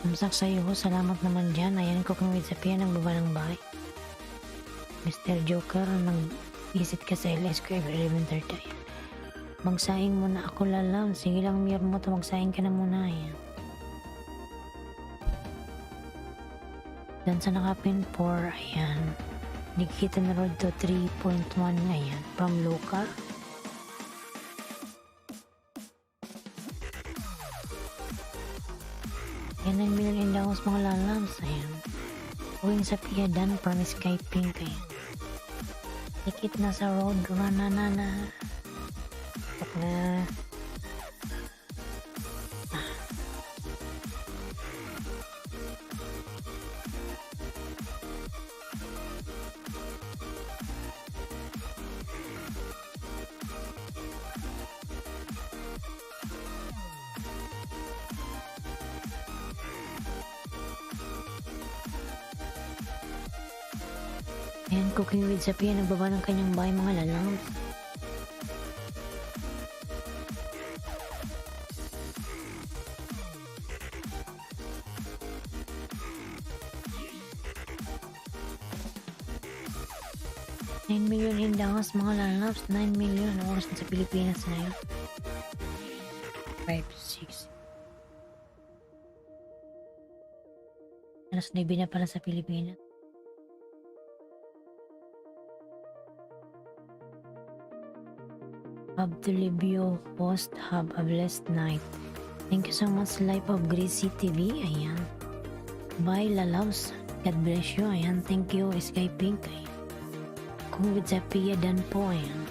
Tamsak sa'yo, salamat naman dyan. Ayan, Cooking with Zapia, nagbaba ng bahay. Mr. Joker, nag-visit ka sa LS ko every 11:30. Magsaing muna ako lalab. Sige lang, mirror mo to, magsaing ka na muna. Ayan. Dan sa nakapin 4, ayan. Nikita na road to 3.1, ayan. From local. Yan ang million daos mga lalabs. Ayan. Uwing sa piyadan from Sky Pink. Ayan. Tikit na sa road. Rananana. Tak na. Ayan, Cooking with Zapia, nagbaba ng kanyang bahay mga lalabs. $9 million hindangas mga lalabs. 9 million oras sa Pilipinas na yun. 5, 6. Alas 9 na pala sa Pilipinas. Hub to Libyo host, have a blessed night. Thank you so much, Life of Greasy TV. Ayan. Bye, lalabs. God bless you. Ayan. Thank you, Sky Pink. Ayan. Kung with Zapia dan po. Ayan.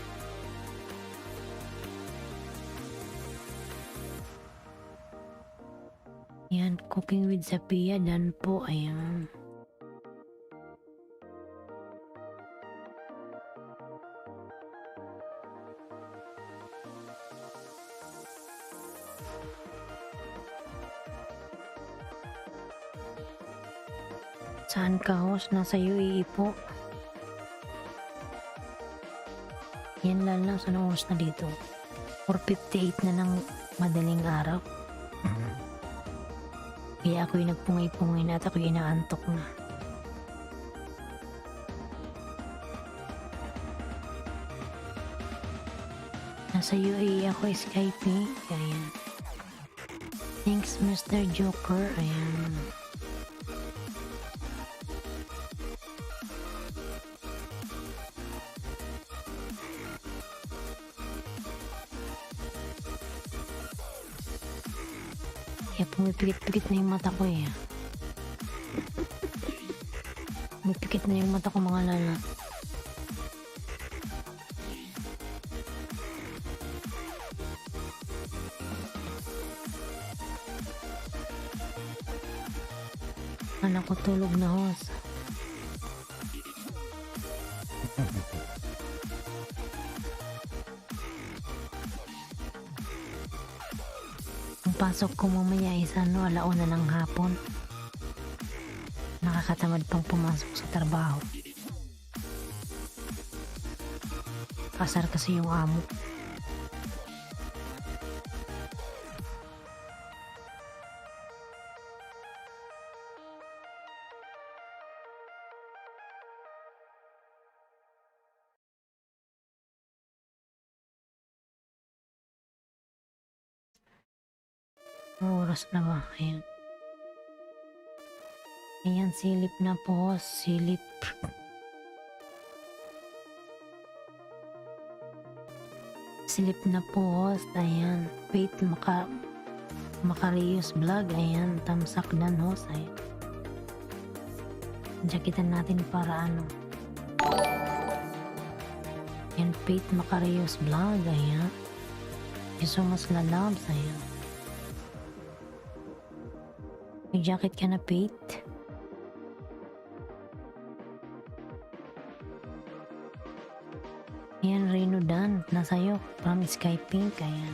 Ayan. Cooking with Zapia dan po. Ayan. Saan ka, host? Nasa UAE po. Yan lang lang. Saan oras na dito? 4:58 na ng madaling araw. Kaya ako'y nagpungay-pungay na at ako'y inaantok na. Nasa UAE ako, Skyping. Ayan. Thanks, Mr. Joker. Ayan. Kaya pumipikit-pikit na yung mata ko eh. Pumipikit na yung mata ko mga lala. Anak ko tulog na hos. Ang pasok ko mamaya is alauna ng hapon. Nakakatamad pang pumasok sa trabaho. Kasar kasi yung amo. Oras na ba? Ayan. Ayan, silip na po. Silip. Silip na po. Ayan. Wait, Makarius vlog. Ayan, tamsak dan host. Ayan. Jakitan natin para ano. Ayan, Pate Makarius vlog. Ayan. Iso mas lalabs. Ayan. May jacket ka na, Pate? Ayan, Reno Dan. Nasa'yo. From Skyping. Ayan.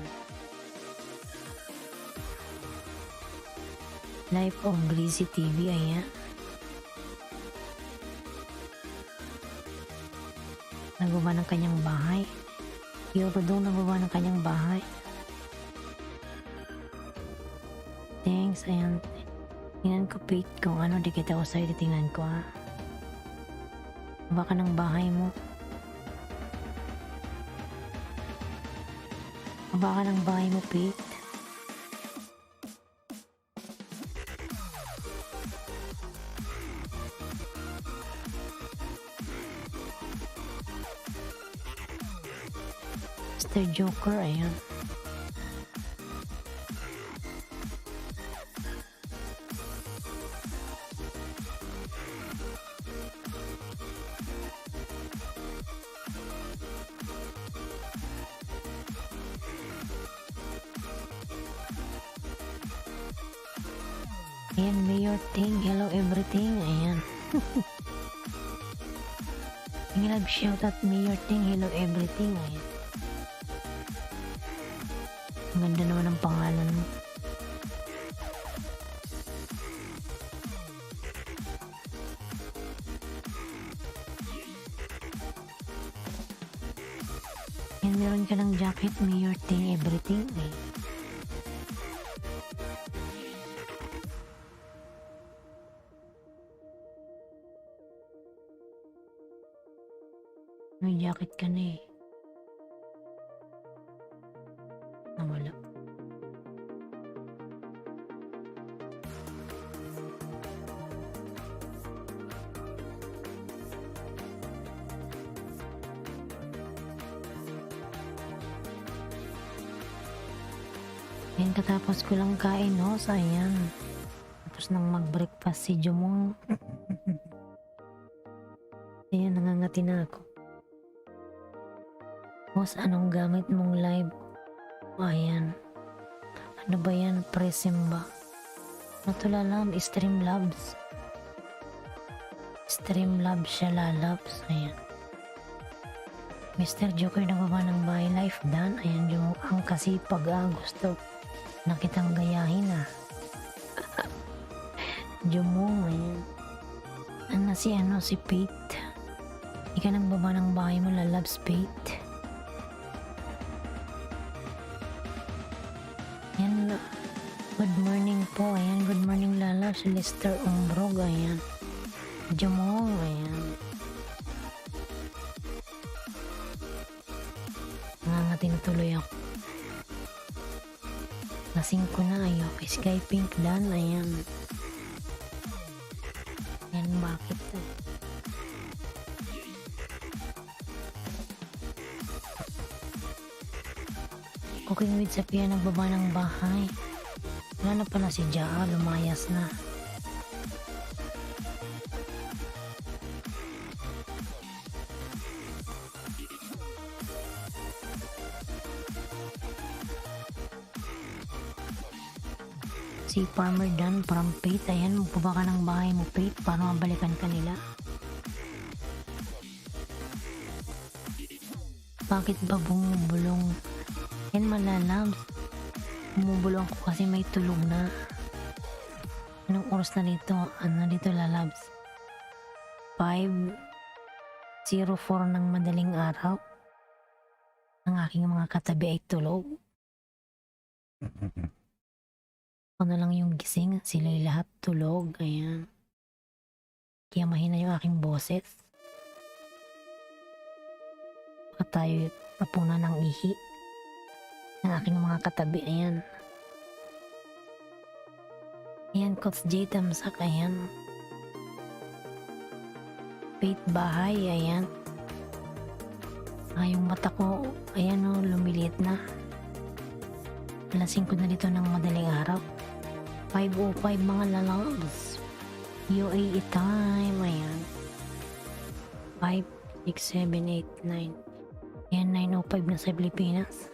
Life of Breezy TV. Ayan. Nagawa ng kanyang bahay. Yoko doon nagawa ng kanyang bahay. Thanks. Ayan. Tingnan ko, Pete, kung ano, di kita ko sa'yo, titingnan ko, ha. Baka ng bahay mo. Baka ng bahay mo, Pete. Mr. Joker, ayan. Ayan, Mayor Ting, hello everything, ayan. Love shout out Mayor Ting, hello everything, ayan. Ang ganda naman ng pangalan mo. Ayan, meron ka ng jacket, Mayor Ting, everything, ayan. May jacket ka na eh. Nawala. Ayan, katapos ko lang kain, no? Sayang. Tapos nang mag-breakfast si Jumong. Ayan, nangangati na ako. Boss, anong gamit mong live? Ayan. Ano ba yan? Presim ba? Natulalam, Streamlabs. Streamlabs siya lalabs. Ayan. Mr. Joker nagawa ng bahay life dan. Ayan yung ang kasipag gusto na kitang gayahin Jumong, ayan. Si Pete. Ika nang baba ng bahay mo lalabs, Pete. Good morning po. Ayan, good morning lalabs. Lester Umbrog. Ayan. Jamong. Ayan. Nangangatin tuloy ako. Lasing ko na. Ayok. Sky Pink Dan. Ayan. Ayan, bakit to? Cooking with Sophia, nagbaba ng bahay. Wala na pala si Jaa, lumayas na. Si Farmer Dan from Pate, ayan, magpaba ka ng bahay mo Pate para mabalikan ka nila. Bakit ba bumubulong? Yan malalabs. Bumubulong ko kasi may tulog na. Anong oras na dito? Ano dito lalabs? 5:04 ng madaling araw. Ang aking mga katabi ay tulog. Ako na lang yung gising. Sila'y lahat tulog. Ayan. Kaya mahina yung aking boses. Baka tayo tapunan ng ihi ng aking mga katabi. Ayan. Ayan, Coach J Tamsak. Ayan. Pate bahay. Ayan. Yung mata ko, ayan o, lumiliit na. Alas 5 na dito ng madaling araw. 5:05 mga lalabs. UAE time. Ayan. 5, 6, 7, 8, 9. Ayan, 9:05 na sa Pilipinas.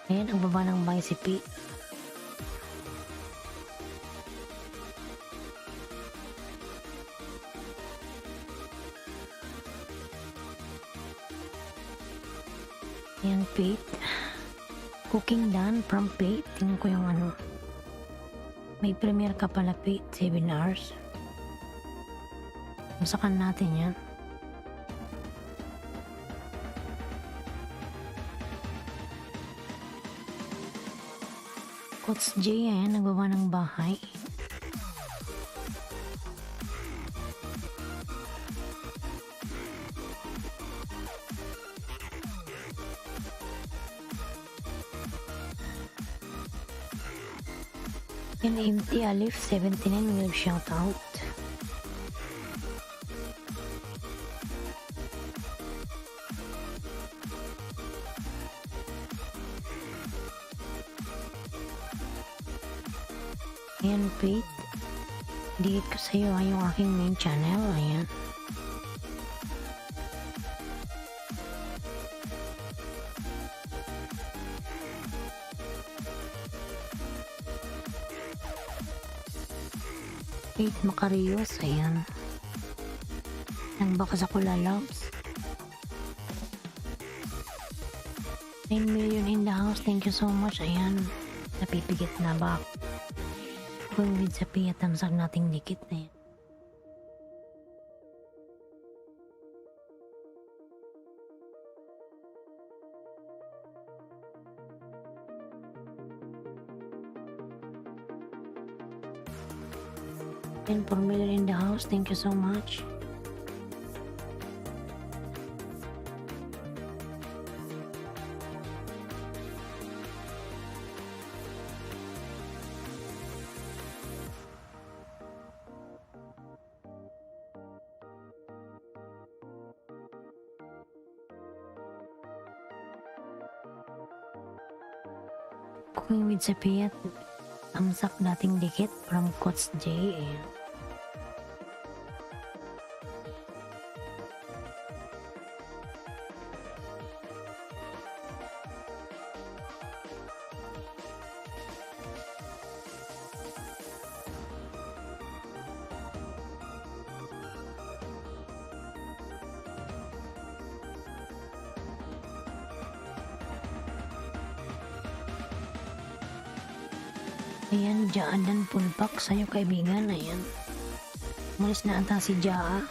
Ayan, ang baba ng bahay si Pete. Ayan, Pete. Cooking done from Pete. Tingnan ko yung ano. May premiere ka pala, Pete. 7 hours. Masakan natin yan. Coach J, ayan, nagbaba ng bahay. Yan, MT Alif 79 will shout out. Ayan, Pete. Dikit ko sa'yo yung aking main channel. Ayan. Pete Macarios. Ayan. Ang bakas ako lalabs. 9 million in the house. Thank you so much. Ayan. Napipigit na ba? Kung with sa piya, tamsak nating dikit na yan. And 4 million in the house. Thank you so much. Cooking with Sophia, tamsak nating dikit from Coach J. Ayan. Ayan, Jaa Dan Pulpak sa'yo kaibigan. Ayan. Umalis na ata si Jaa.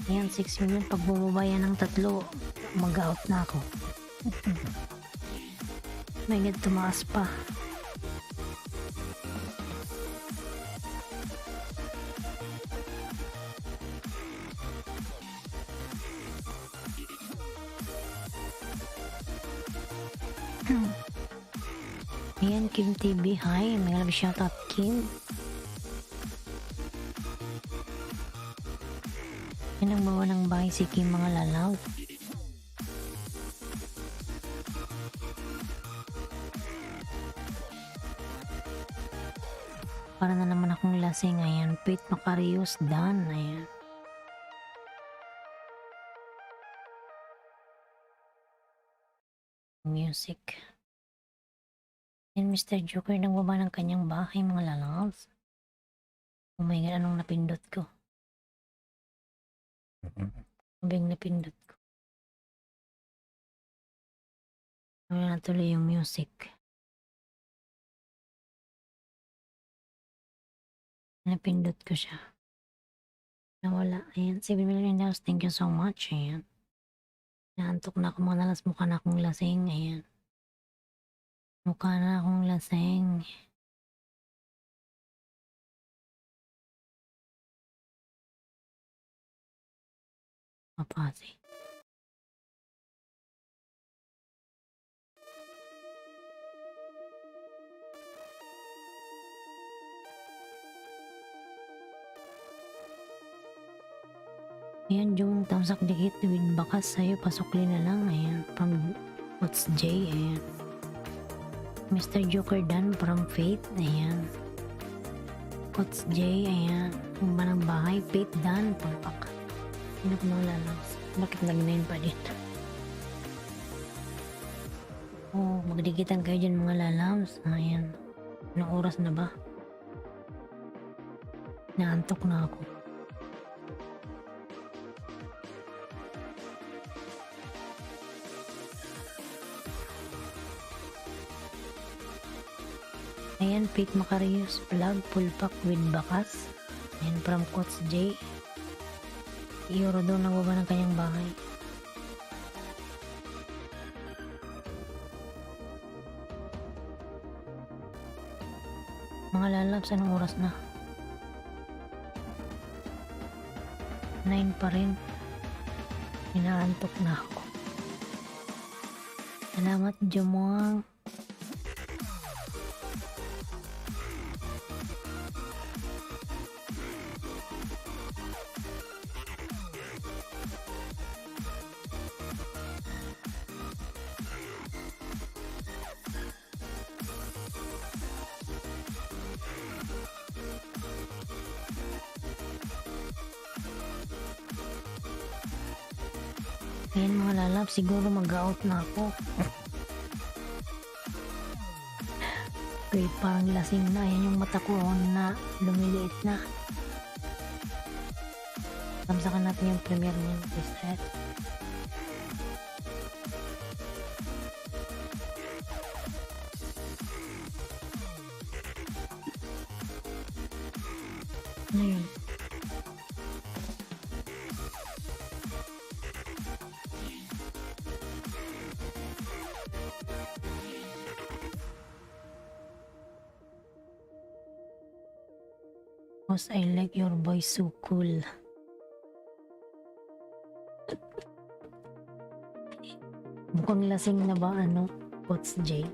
Ayan, 6 million. Pag bumaba yan ng 3, mag-out na ako. My God, tumaas pa. Ayan, Kim TV. Hi, may love shoutout, Kim. Yan ang bawa ng bahay si Kim, mga lalaw. Para na naman akong lasing. Ayan, Pete Macarius, Dan. Ayan. Music. Yan, Mr. Joker, nagbaba ng kanyang bahay, mga lalaws. Oh my God, anong napindot ko? Abing napindot ko. Wala na tuloy yung music. Napindot ko siya. Nawala. Ayan, 7 million dollars. Thank you so much. Ayan. Naantok na ako, mga lalas. Mukha na akong lasing. Ayan. Mukha na akong lasing. Mapasi. Ayan, June, tamsak dikit with bakas sa'yo. Pasukli na lang. Ayan. From What's J. Ayan. Mr. Joker Dan from Faith. Ayan. What's J. Ayan. Yung ba ng bahay? Faith Dan. Pampak. Hinap mo lalas. Bakit nag-9 pa dito? Oh, magdikitan kayo dyan, mga lalams. Ayan. Anong oras na ba? Naantok na ako. Ayan, Pete Macarius vlog, full pack with bakas. Ayan, from Coach J. Euro doon nagbaba ng kanyang bahay. Mga lalabs, anong oras na? 9 pa rin. Inaantok na ako. Salamat, Jumuang. Ayan, mga lalab, siguro mag-out na ako. Okay, parang lasing na. Ayan yung mata ko na lumiliit na. Tamsakan natin yung premiere niya. Reset. Ano yun? Boss, I like your voice, so cool. Mukhang lasing na ba, ano? What's J?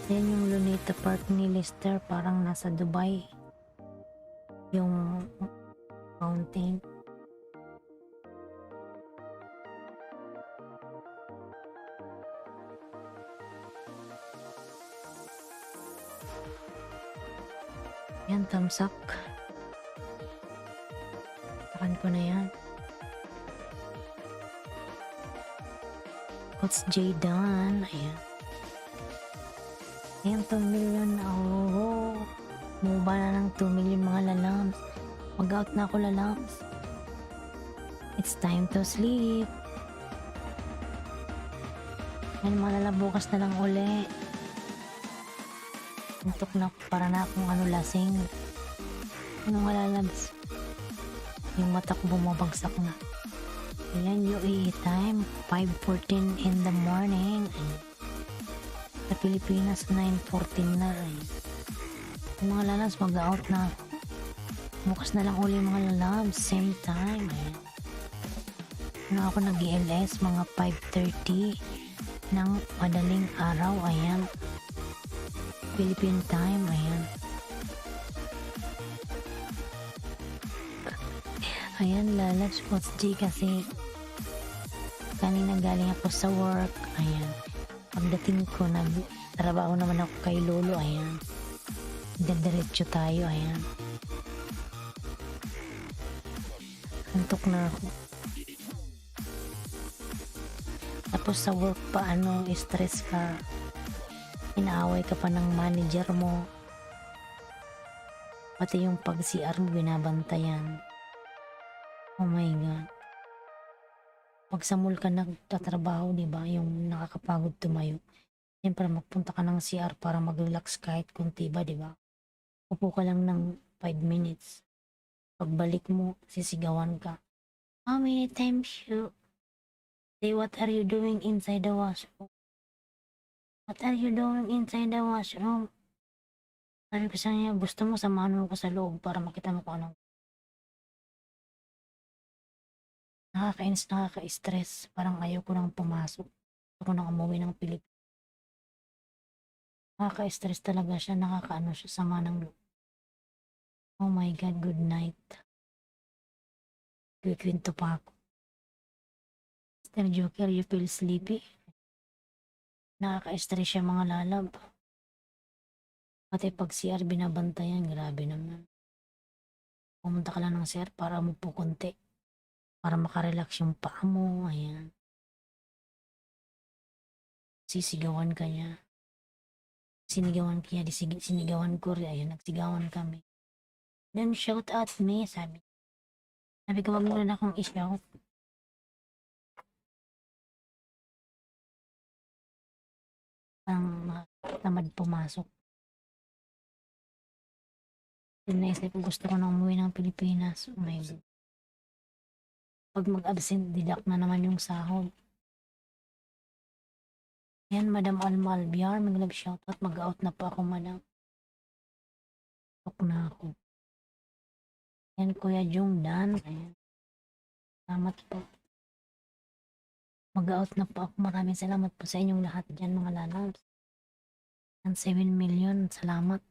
Yan yung Luneta Park ni Lester, parang nasa Dubai. Yung mountain. Yan, tamsak. Takan ko na yan. What's J done? Ayan. Ayan, 2 million. Oh, move na ng 2 million, mga lalams. Mag-out na ako, lalams. It's time to sleep. Yan mga lalab, bukas na lang uli. Antok na, para na akong lasing. Ano mga lalabs? Yung mata ko bumabagsak na. Ayan, UAE time, 5:14 in the morning. Sa Pilipinas, 9:14 na. Yung mga lalabs, mag-out na ako. Bukas na lang uli mga lalabs, same time. Ayan. Ano ako nag-ELS, mga 5:30 ng madaling araw. Ayan. Philippine time. Ayan. Ayan, lalabs, Coach J, kasi kanina galing ako sa work. Ayan. Pagdating ko, nagtrabaho naman ako kay Lolo. Ayan. Diretso tayo. Ayan. Antok na ako. Tapos sa work pa, stress ka. Inaaway ka pa ng manager mo. Pati yung pag-CR mo, binabantayan. Oh my God. Pag sa mall ka nagtatrabaho, diba? Yung nakakapagod tumayo. Siyempre, magpunta ka ng CR para mag-relax kahit kunti ba, diba? Upo ka lang ng 5 minutes. Pagbalik mo, sisigawan ka. How many times you say, what are you doing inside the washroom? What are you doing inside the washroom? Sabi ko sa niya, gusto mo samahan mo ko sa loob para makita mo kung anong. Nakakainis, nakaka-stress. Parang ayaw ko nang pumasok. Gusto ko nang umuwi ng Pilipinas. Nakaka-stress talaga siya. Siya, sama ng loob. Oh my God, good night. Kikwento pa ako. Mr. Joker, you feel sleepy? Nakaka-stress siya mga lalab. Pati pag CR binabantayan, grabe naman. Pumunta ka lang ng CR para umupo konti. Para makarelax yung paa mo, ayan. Sisigawan ka niya. Sinigawan kaya, sinigawan ko rin, ayan, nagsigawan kami. Don't shout at me, sabi. Sabi ko, wag mo na akong i-shout. Ang tamad pumasok. Naisip ko, gusto ko nang umuwi ng Pilipinas. Oh my God. Pag mag-absent, deduct na naman yung sahod. Yan, Madam Alma Albiar, mag-shoutout. Mag-out na po ako, Madam. Tok na ako. Yan, Kuya Jung Dan. Ayan. Salamat po. Mag-out na po ako. Maraming salamat po sa inyong lahat dyan, mga lalabs. Yan, 7 million. Salamat.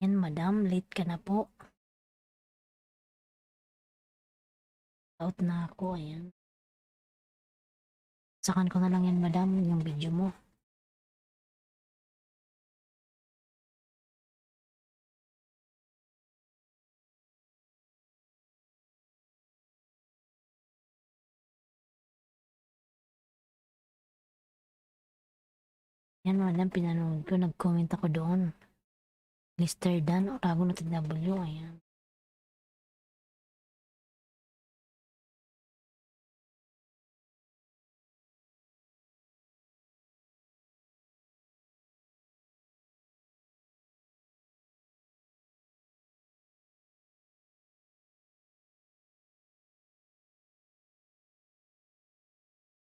Yan, Madam, late ka na po. Out na ako, ayan. Sakan ko na lang yan, Madam, yung video mo. Yan, Madam, pinanood ko, nag-comment ako doon. Mr. Dan, Orago na TW, ayan.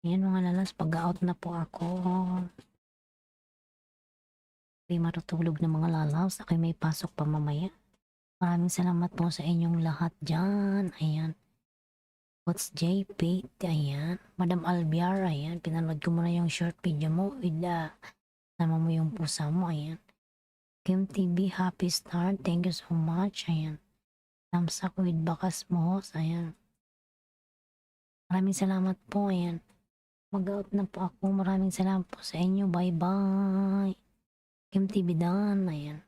Ayan mga lalas, pag-out na po ako. Hindi matutulog na mga lalas. Ako'y may pasok pa mamaya. Maraming salamat po sa inyong lahat dyan. Ayan. What's JP? Ayan. Madam Albiar, ayan. Pinanood ko muna yung short video mo. With sama mo yung pusa mo. Ayan. Kim TV, happy start. Thank you so much. Ayan. Thumbs up with bakas mo. Ayan. Maraming salamat po. Ayan. Mag-out na po ako. Maraming salamat po sa inyo. Bye-bye. Kim TV Dan. Ayan.